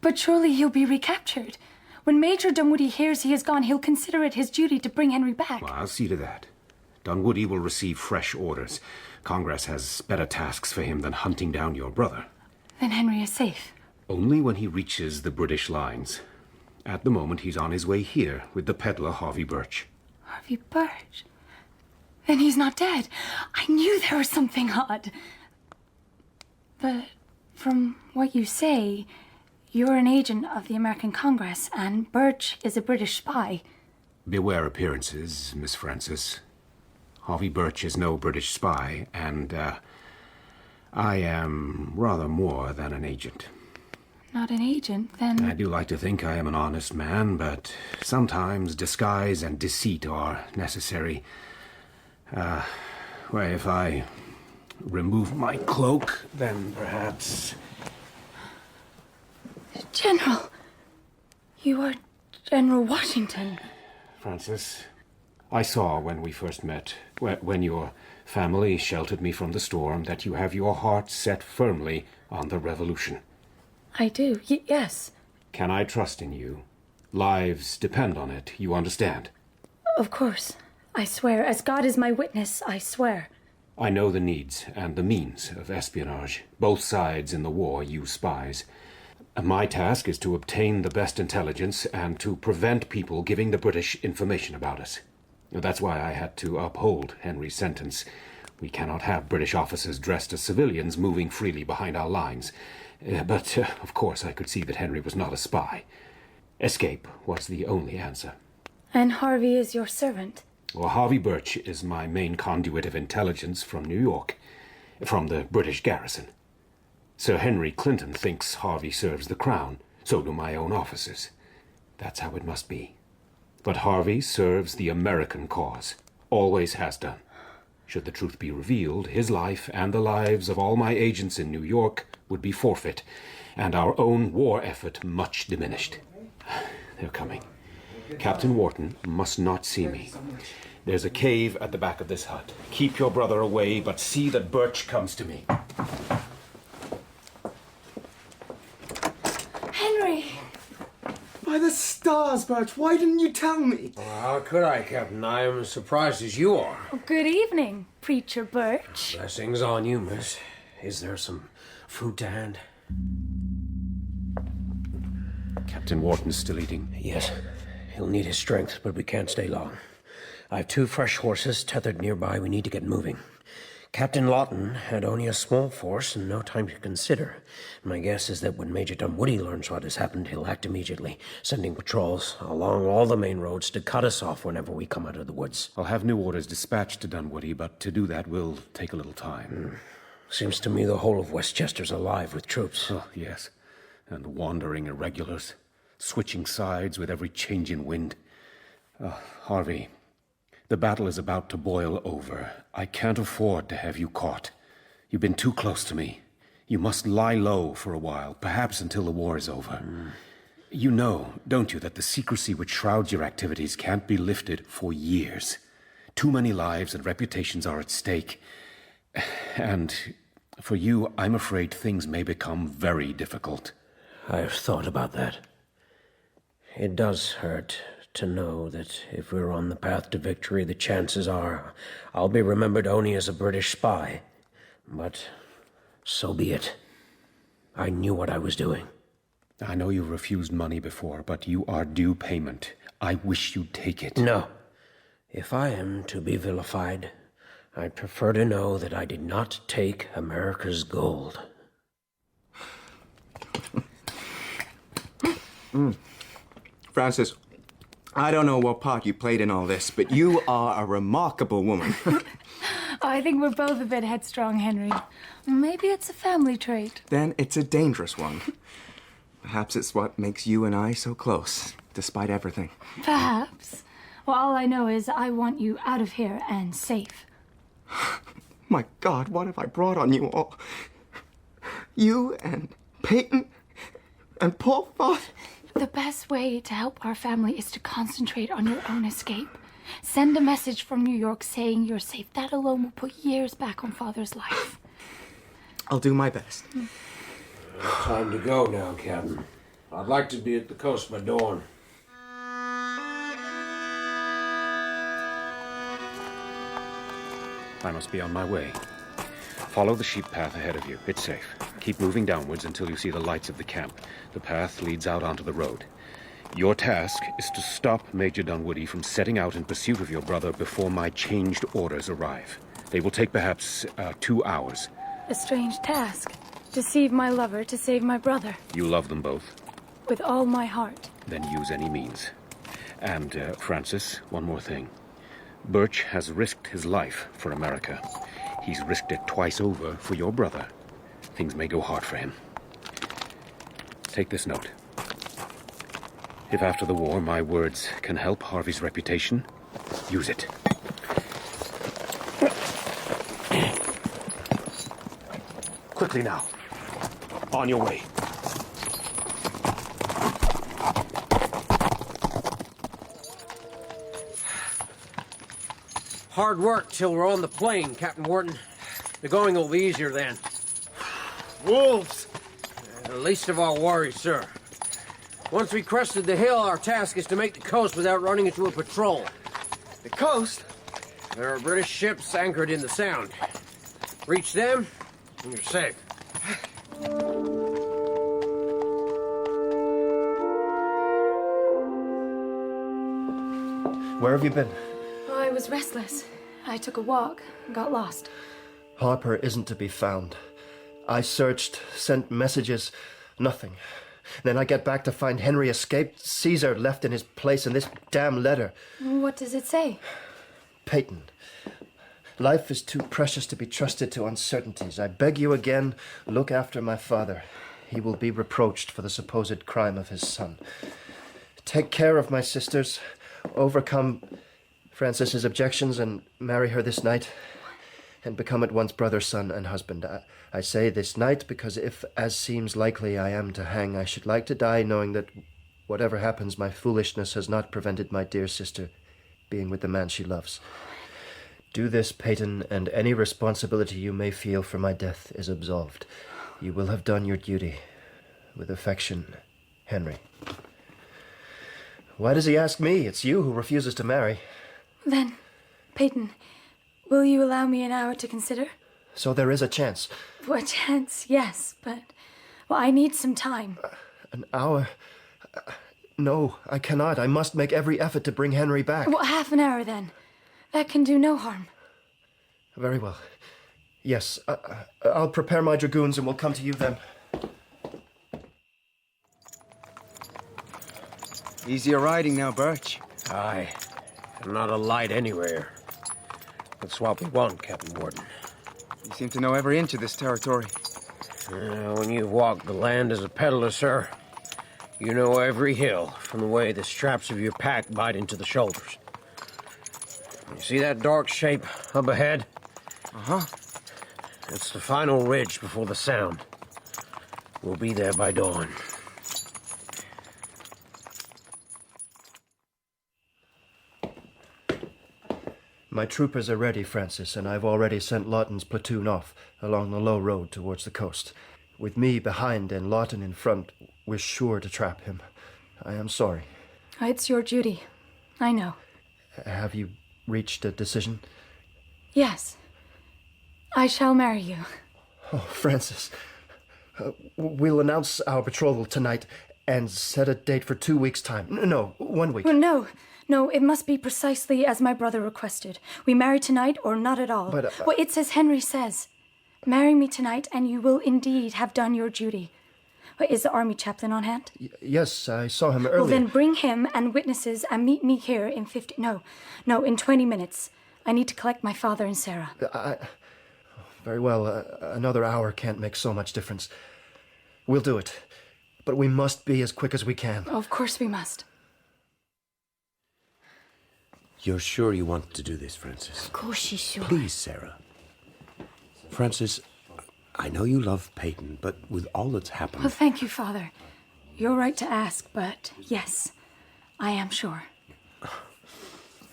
S18: But surely he'll be recaptured. When Major Dunwoody hears he is gone, he'll consider it his duty to bring Henry back.
S17: Well, I'll see to that. Dunwoody will receive fresh orders. Congress has better tasks for him than hunting down your brother.
S18: Then Henry is safe.
S17: Only when he reaches the British lines. At the moment, he's on his way here with the peddler Harvey Birch.
S18: Harvey Birch? Then he's not dead. I knew there was something odd. But from what you say, you're an agent of the American Congress, and Birch is a British spy.
S17: Beware appearances, Miss Francis. Harvey Birch is no British spy, and, I am rather more than an agent.
S18: Not an agent, then...
S17: I do like to think I am an honest man, but sometimes disguise and deceit are necessary. Well, if I remove my cloak, then perhaps...
S18: General! You are General Washington.
S17: Francis. I saw when we first met, when your family sheltered me from the storm, that you have your heart set firmly on the revolution.
S18: I do, yes.
S17: Can I trust in you? Lives depend on it, you understand?
S18: Of course. I swear, as God is my witness, I swear.
S17: I know the needs and the means of espionage. Both sides in the war use spies. My task is to obtain the best intelligence and to prevent people giving the British information about us. That's why I had to uphold Henry's sentence. We cannot have British officers dressed as civilians moving freely behind our lines. But, of course, I could see that Henry was not a spy. Escape was the only answer.
S18: And Harvey is your servant?
S17: Well, Harvey Birch is my main conduit of intelligence from New York, from the British garrison. Sir Henry Clinton thinks Harvey serves the Crown. So do my own officers. That's how it must be. But Harvey serves the American cause. Always has done. Should the truth be revealed, his life and the lives of all my agents in New York would be forfeit, and our own war effort much diminished. They're coming. Captain Wharton must not see me. There's a cave at the back of this hut. Keep your brother away, but see that Birch comes to me.
S18: Henry!
S3: By the stars, Birch, why didn't you tell me?
S16: Well, how could I, Captain? I am as surprised as you are.
S18: Oh, good evening, Preacher Birch.
S16: Blessings on you, miss. Is there some food to hand?
S17: Captain Wharton's still eating?
S16: Yes. He'll need his strength, but we can't stay long. I have 2 fresh horses tethered nearby. We need to get moving. Captain Lawton had only a small force and no time to consider. My guess is that when Major Dunwoody learns what has happened, he'll act immediately, sending patrols along all the main roads to cut us off whenever we come out of the woods.
S17: I'll have new orders dispatched to Dunwoody, but to do that will take a little time.
S16: Seems to me the whole of Westchester's alive with troops.
S17: Oh, yes. And the wandering irregulars, switching sides with every change in wind. Harvey, the battle is about to boil over. I can't afford to have you caught. You've been too close to me. You must lie low for a while, perhaps until the war is over. You know, don't you, that the secrecy which shrouds your activities can't be lifted for years. Too many lives and reputations are at stake. And for you, I'm afraid things may become very difficult.
S16: I've thought about that. It does hurt to know that if we're on the path to victory, the chances are I'll be remembered only as a British spy. But so be it. I knew what I was doing.
S17: I know you've refused money before, but you are due payment. I wish you'd take it.
S16: No. If I am to be vilified, I'd prefer to know that I did not take America's gold.
S3: Francis, I don't know what part you played in all this, but you are a remarkable woman.
S18: I think we're both a bit headstrong, Henry. Maybe it's a family trait.
S3: Then it's a dangerous one. Perhaps it's what makes you and I so close, despite everything.
S18: Perhaps. Well, all I know is I want you out of here and safe.
S3: My God, what have I brought on you all? You and Peyton and poor Father.
S18: The best way to help our family is to concentrate on your own escape. Send a message from New York saying you're safe. That alone will put years back on Father's life.
S3: I'll do my best.
S16: Time to go now, Captain. I'd like to be at the coast by dawn.
S17: I must be on my way. Follow the sheep path ahead of you. It's safe. Keep moving downwards until you see the lights of the camp. The path leads out onto the road. Your task is to stop Major Dunwoody from setting out in pursuit of your brother before my changed orders arrive. They will take perhaps 2 hours.
S18: A strange task. Deceive my lover to save my brother.
S17: You love them both.
S18: With all my heart.
S17: Then use any means. And, Francis, one more thing. Birch has risked his life for America. He's risked it twice over for your brother. Things may go hard for him. Take this note. If after the war my words can help Harvey's reputation, use it. Quickly now. On your way.
S16: Hard work till we're on the plain, Captain Wharton. The going will be easier then.
S3: Wolves!
S16: The least of our worries, sir. Once we crested the hill, our task is to make the coast without running into a patrol.
S3: The coast?
S16: There are British ships anchored in the Sound. Reach them, and you're safe.
S20: Where have you been?
S18: Oh, I was restless. I took a walk and got lost.
S20: Harper isn't to be found. I searched, sent messages, nothing. Then I get back to find Henry escaped, Caesar left in his place, and this damn letter.
S18: What does it say?
S20: Peyton, life is too precious to be trusted to uncertainties. I beg you again, look after my father. He will be reproached for the supposed crime of his son. Take care of my sisters, overcome Francis's objections, and marry her this night, and become at once brother, son, and husband. I say this night because if, as seems likely, I am to hang, I should like to die knowing that whatever happens, my foolishness has not prevented my dear sister being with the man she loves. Do this, Peyton, and any responsibility you may feel for my death is absolved. You will have done your duty. With affection, Henry. Why does he ask me? It's you who refuses to marry.
S18: Then, Peyton, will you allow me an hour to consider?
S20: So there is a chance.
S18: A chance, yes, but... Well, I need some time.
S20: An hour? No, I cannot. I must make every effort to bring Henry back.
S18: Well, half an hour, then. That can do no harm.
S20: Very well. Yes, I'll prepare my dragoons and we'll come to you then.
S3: Easier riding now, Birch.
S16: Aye. Not a light anywhere. That's what we want, Captain Wharton.
S3: You seem to know every inch of this territory.
S16: When you've walked the land as a peddler, sir, you know every hill from the way the straps of your pack bite into the shoulders. You see that dark shape up ahead?
S3: Uh-huh.
S16: It's the final ridge before the Sound. We'll be there by dawn.
S20: My troopers are ready, Francis, and I've already sent Lawton's platoon off along the low road towards the coast. With me behind and Lawton in front, we're sure to trap him. I am sorry.
S18: It's your duty. I know.
S20: Have you reached a decision?
S18: Yes. I shall marry you.
S20: Oh, Francis. We'll announce our betrothal tonight and set a date for 2 weeks' time. No, 1 week.
S18: Well, no, it must be precisely as my brother requested. We marry tonight or not at all.
S20: But,
S18: well, it's as Henry says. Marry me tonight and you will indeed have done your duty. Is the army chaplain on hand?
S20: Yes, I saw him earlier.
S18: Well, then bring him and witnesses and meet me here in in 20 minutes. I need to collect my father and Sarah.
S20: Very well, another hour can't make so much difference. We'll do it. But we must be as quick as we can.
S18: Of course we must.
S10: You're sure you want to do this, Francis?
S18: Of course she's sure.
S10: Please, Sarah. Francis, I know you love Peyton, but with all that's happened...
S18: Well, thank you, Father. You're right to ask, but yes, I am sure.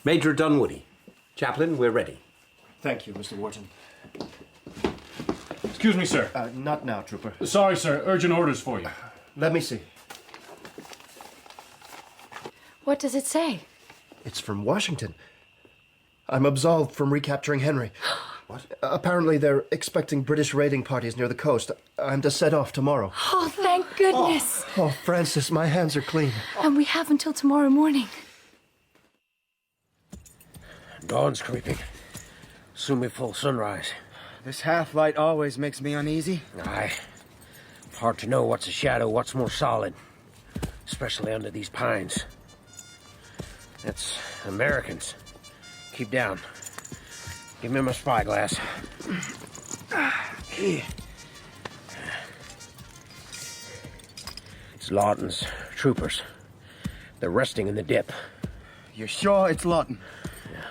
S13: Major Dunwoody. Chaplain, we're ready.
S20: Thank you, Mr. Wharton.
S7: Excuse me, sir.
S20: Not now, Trooper.
S7: Sorry, sir. Urgent orders for you.
S20: Let me see.
S18: What does it say?
S20: It's from Washington. I'm absolved from recapturing Henry. What? Apparently they're expecting British raiding parties near the coast. I'm to set off tomorrow.
S18: Oh, thank goodness.
S20: Oh, Francis, my hands are clean.
S18: And we have until tomorrow morning.
S16: Dawn's creeping. Soon be full sunrise.
S3: This half-light always makes me uneasy.
S16: Aye. Hard to know what's a shadow, what's more solid. Especially under these pines. That's Americans. Keep down. Give me my spyglass. It's Lawton's troopers. They're resting in the dip.
S3: You're sure it's Lawton?
S16: Yeah.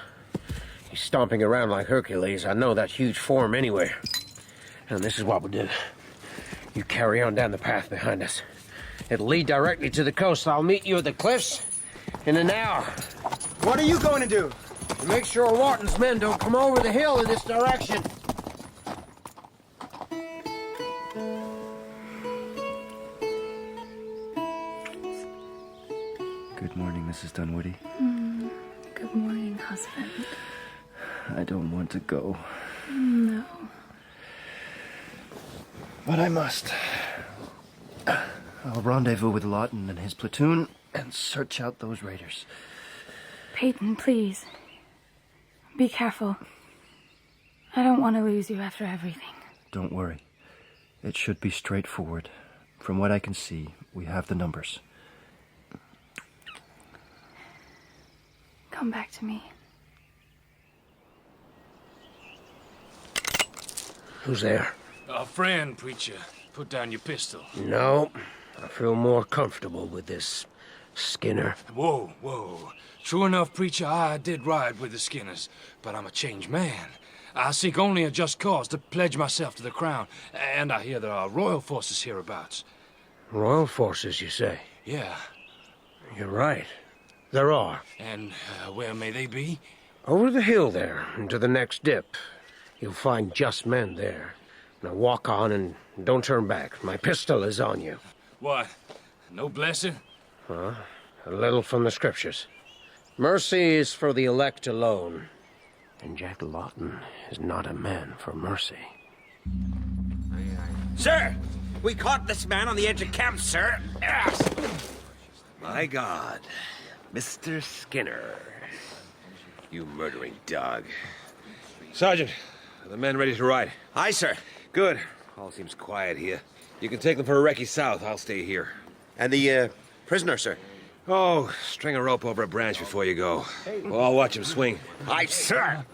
S16: He's stomping around like Hercules. I know that huge form anywhere. And this is what we'll do. You carry on down the path behind us. It'll lead directly to the coast. I'll meet you at the cliffs in an hour.
S3: What are you going to do?
S16: Make sure Wharton's men don't come over the hill in this direction.
S20: Good morning, Mrs. Dunwoody.
S18: Good morning, husband.
S20: I don't want to go,
S18: No.
S20: but I must. I'll rendezvous with Lawton and his platoon and search out those raiders.
S18: Peyton, please. Be careful. I don't want to lose you after everything.
S20: Don't worry. It should be straightforward. From what I can see, we have the numbers.
S18: Come back to me.
S16: Who's there?
S11: A friend, preacher. Put down your pistol.
S16: No, I feel more comfortable with this Skinner.
S11: Whoa, whoa. True enough, preacher, I did ride with the Skinners, but I'm a changed man. I seek only a just cause to pledge myself to the crown, and I hear there are royal forces hereabouts.
S16: Royal forces, you say?
S11: Yeah.
S16: You're right. There are.
S11: And where may they be?
S16: Over the hill there, and to the next dip. You'll find just men there. Now walk on and don't turn back. My pistol is on you.
S11: What? No blessing?
S16: Huh? A little from the scriptures. Mercy is for the elect alone. And Jack Lawton is not a man for mercy.
S14: Sir! We caught this man on the edge of camp, sir. Yes.
S12: My God. Mr. Skinner. You murdering dog.
S1: Sergeant, are the men ready to ride?
S14: Aye, sir.
S1: Good. All seems quiet here. You can take them for a recce south. I'll stay here.
S14: And the, prisoner, sir?
S1: Oh, string a rope over a branch before you go. Well, I'll watch him swing.
S14: Aye, sir.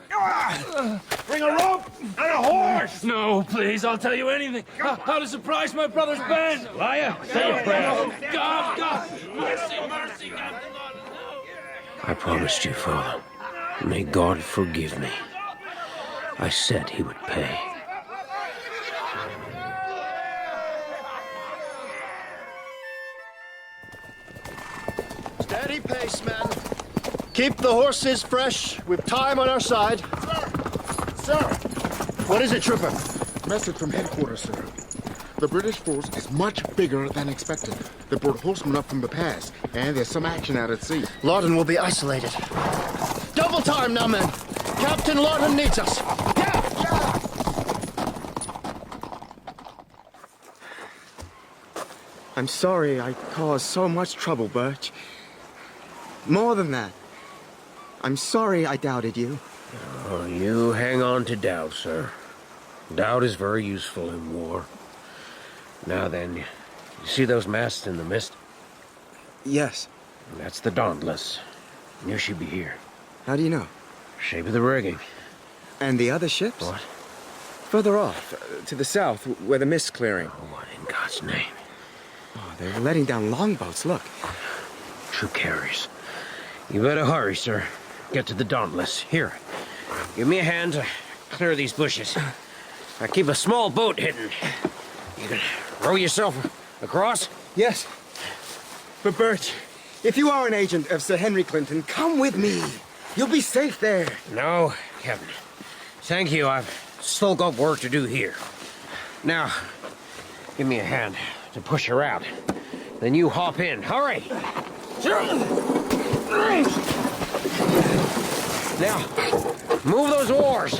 S14: Bring a rope and a horse!
S11: No, please, I'll tell you anything. How to surprise my brother's band.
S1: Liar, say a prayer.
S11: God, mercy, mercy, God.
S16: I promised you, Father. May God forgive me. I said he would pay.
S20: Steady pace, men. Keep the horses fresh. We've time on our side.
S19: Sir!
S20: What is it, Trooper?
S19: Message from headquarters, sir. The British force is much bigger than expected. They brought horsemen up from the pass, and there's some action out at sea.
S20: Lawton will be isolated. Double time now, men. Captain Lawton needs us.
S3: I'm sorry I caused so much trouble, Birch. More than that, I'm sorry I doubted you.
S16: Oh, you hang on to doubt, sir. Doubt is very useful in war. Now then, you see those masts in the mist?
S3: Yes.
S16: That's the Dauntless. You should be here.
S3: How do you know?
S16: Shape of the rigging.
S3: And the other ships?
S16: What?
S3: Further off, to the south, where the mist's clearing.
S16: What in God's name?
S3: Oh, they're letting down longboats, look.
S16: True carriers. You better hurry, sir. Get to the Dauntless. Here, give me a hand to clear these bushes. I keep a small boat hidden. You can row yourself across?
S3: Yes. But Birch, if you are an agent of Sir Henry Clinton, come with me. You'll be safe there.
S16: No, Captain. Thank you. I've still got work to do here. Now, give me a hand to push her out. Then you hop in. Hurry! Now, move those oars.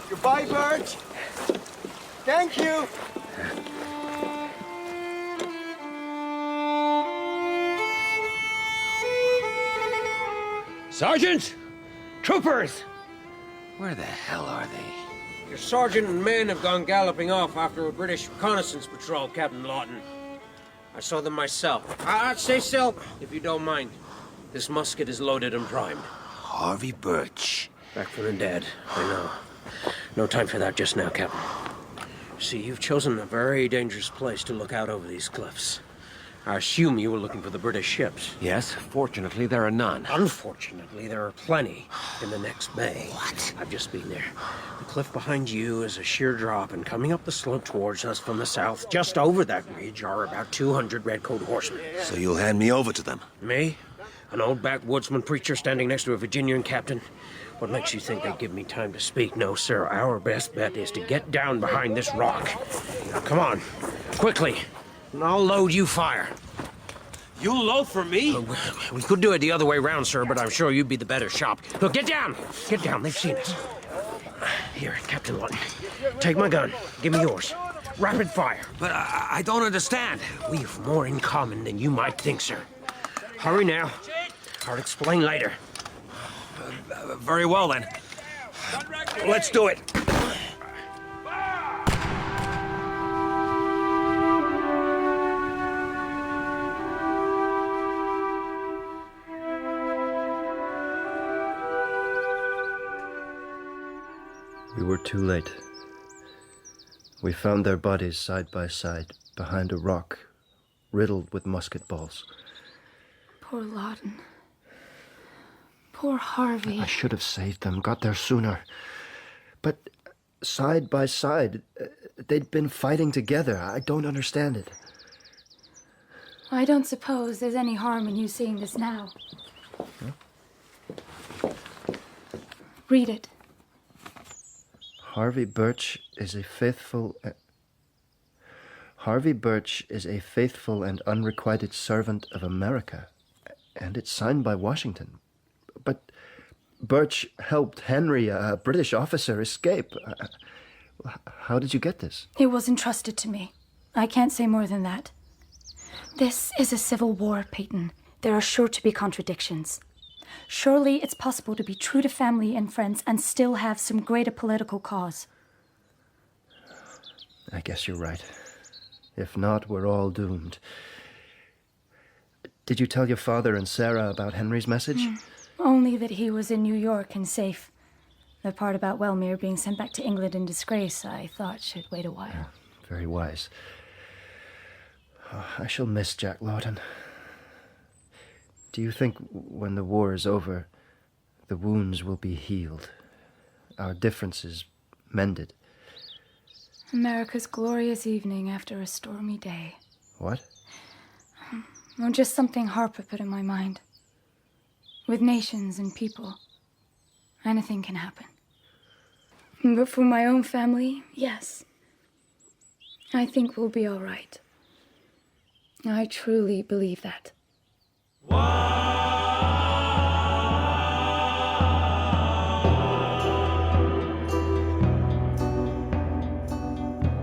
S3: Goodbye, Birch. Thank you.
S1: Sergeant! Troopers! Where the hell are they?
S16: Your sergeant and men have gone galloping off after a British reconnaissance patrol, Captain Lawton. I saw them myself. I'd say so, if you don't mind. This musket is loaded and primed.
S12: Harvey Birch.
S16: Back from the dead, I know. No time for that just now, Captain. See, you've chosen a very dangerous place to look out over these cliffs. I assume you were looking for the British ships.
S12: Yes, fortunately there are none.
S16: Unfortunately, there are plenty in the next bay. What? I've just been there. The cliff behind you is a sheer drop, and coming up the slope towards us from the south, just over that ridge, are about 200 redcoat horsemen.
S12: So you'll hand me over to them?
S16: Me? An old backwoodsman preacher standing next to a Virginian captain? What makes you think they give me time to speak? No, sir. Our best bet is to get down behind this rock. Come on, quickly, and I'll load you fire.
S14: You'll load for me?
S16: We could do it the other way round, sir, but I'm sure you'd be the better shot. Look, get down! Get down, they've seen us. Here, Captain Lawton, take my gun. Give me yours. Rapid fire.
S14: But I don't understand.
S16: We've more in common than you might think, sir. Hurry now. I'll explain later.
S14: Very well, then. Let's do it.
S20: We were too late. We found their bodies side by side, behind a rock, riddled with musket balls.
S18: Poor Lawton. Poor Harvey.
S20: I should have saved them, got there sooner. But side by side, they'd been fighting together. I don't understand it.
S18: I don't suppose there's any harm in you seeing this now.
S20: Huh?
S18: Read it.
S20: Harvey Birch is a faithful and unrequited servant of America, and it's signed by Washington. But Birch helped Henry, a British officer, escape. How did you get this?
S18: It was entrusted to me. I can't say more than that. This is a civil war, Peyton. There are sure to be contradictions. Surely it's possible to be true to family and friends and still have some greater political cause.
S20: I guess you're right. If not, we're all doomed. Did you tell your father and Sarah about Henry's message?
S18: Only that he was in New York and safe. The part about Wellmere being sent back to England in disgrace, I thought should wait a while.
S20: Very wise. I shall miss Jack Lawton. Do you think when the war is over, the wounds will be healed, our differences mended?
S18: America's glorious evening after a stormy day.
S20: What?
S18: Well, just something Harper put in my mind. With nations and people, anything can happen. But for my own family, yes. I think we'll be all right. I truly believe that.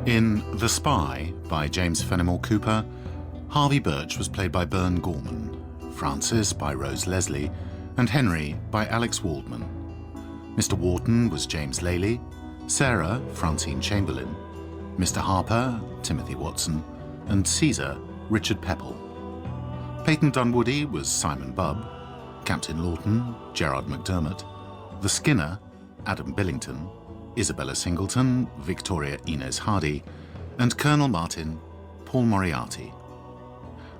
S4: In The Spy by James Fenimore Cooper, Harvey Birch was played by Bern Gorman, Francis by Rose Leslie, and Henry by Alex Waldman. Mr. Wharton was James Lely, Sarah, Francine Chamberlain, Mr. Harper, Timothy Watson, and Caesar, Richard Pepple. Peyton Dunwoody was Simon Bubb, Captain Lawton, Gerard McDermott, the Skinner, Adam Billington, Isabella Singleton, Victoria Inez Hardy, and Colonel Martin, Paul Moriarty.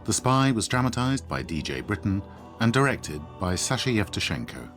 S4: The Spy was dramatized by D.J. Britton and directed by Sasha Yevtushenko.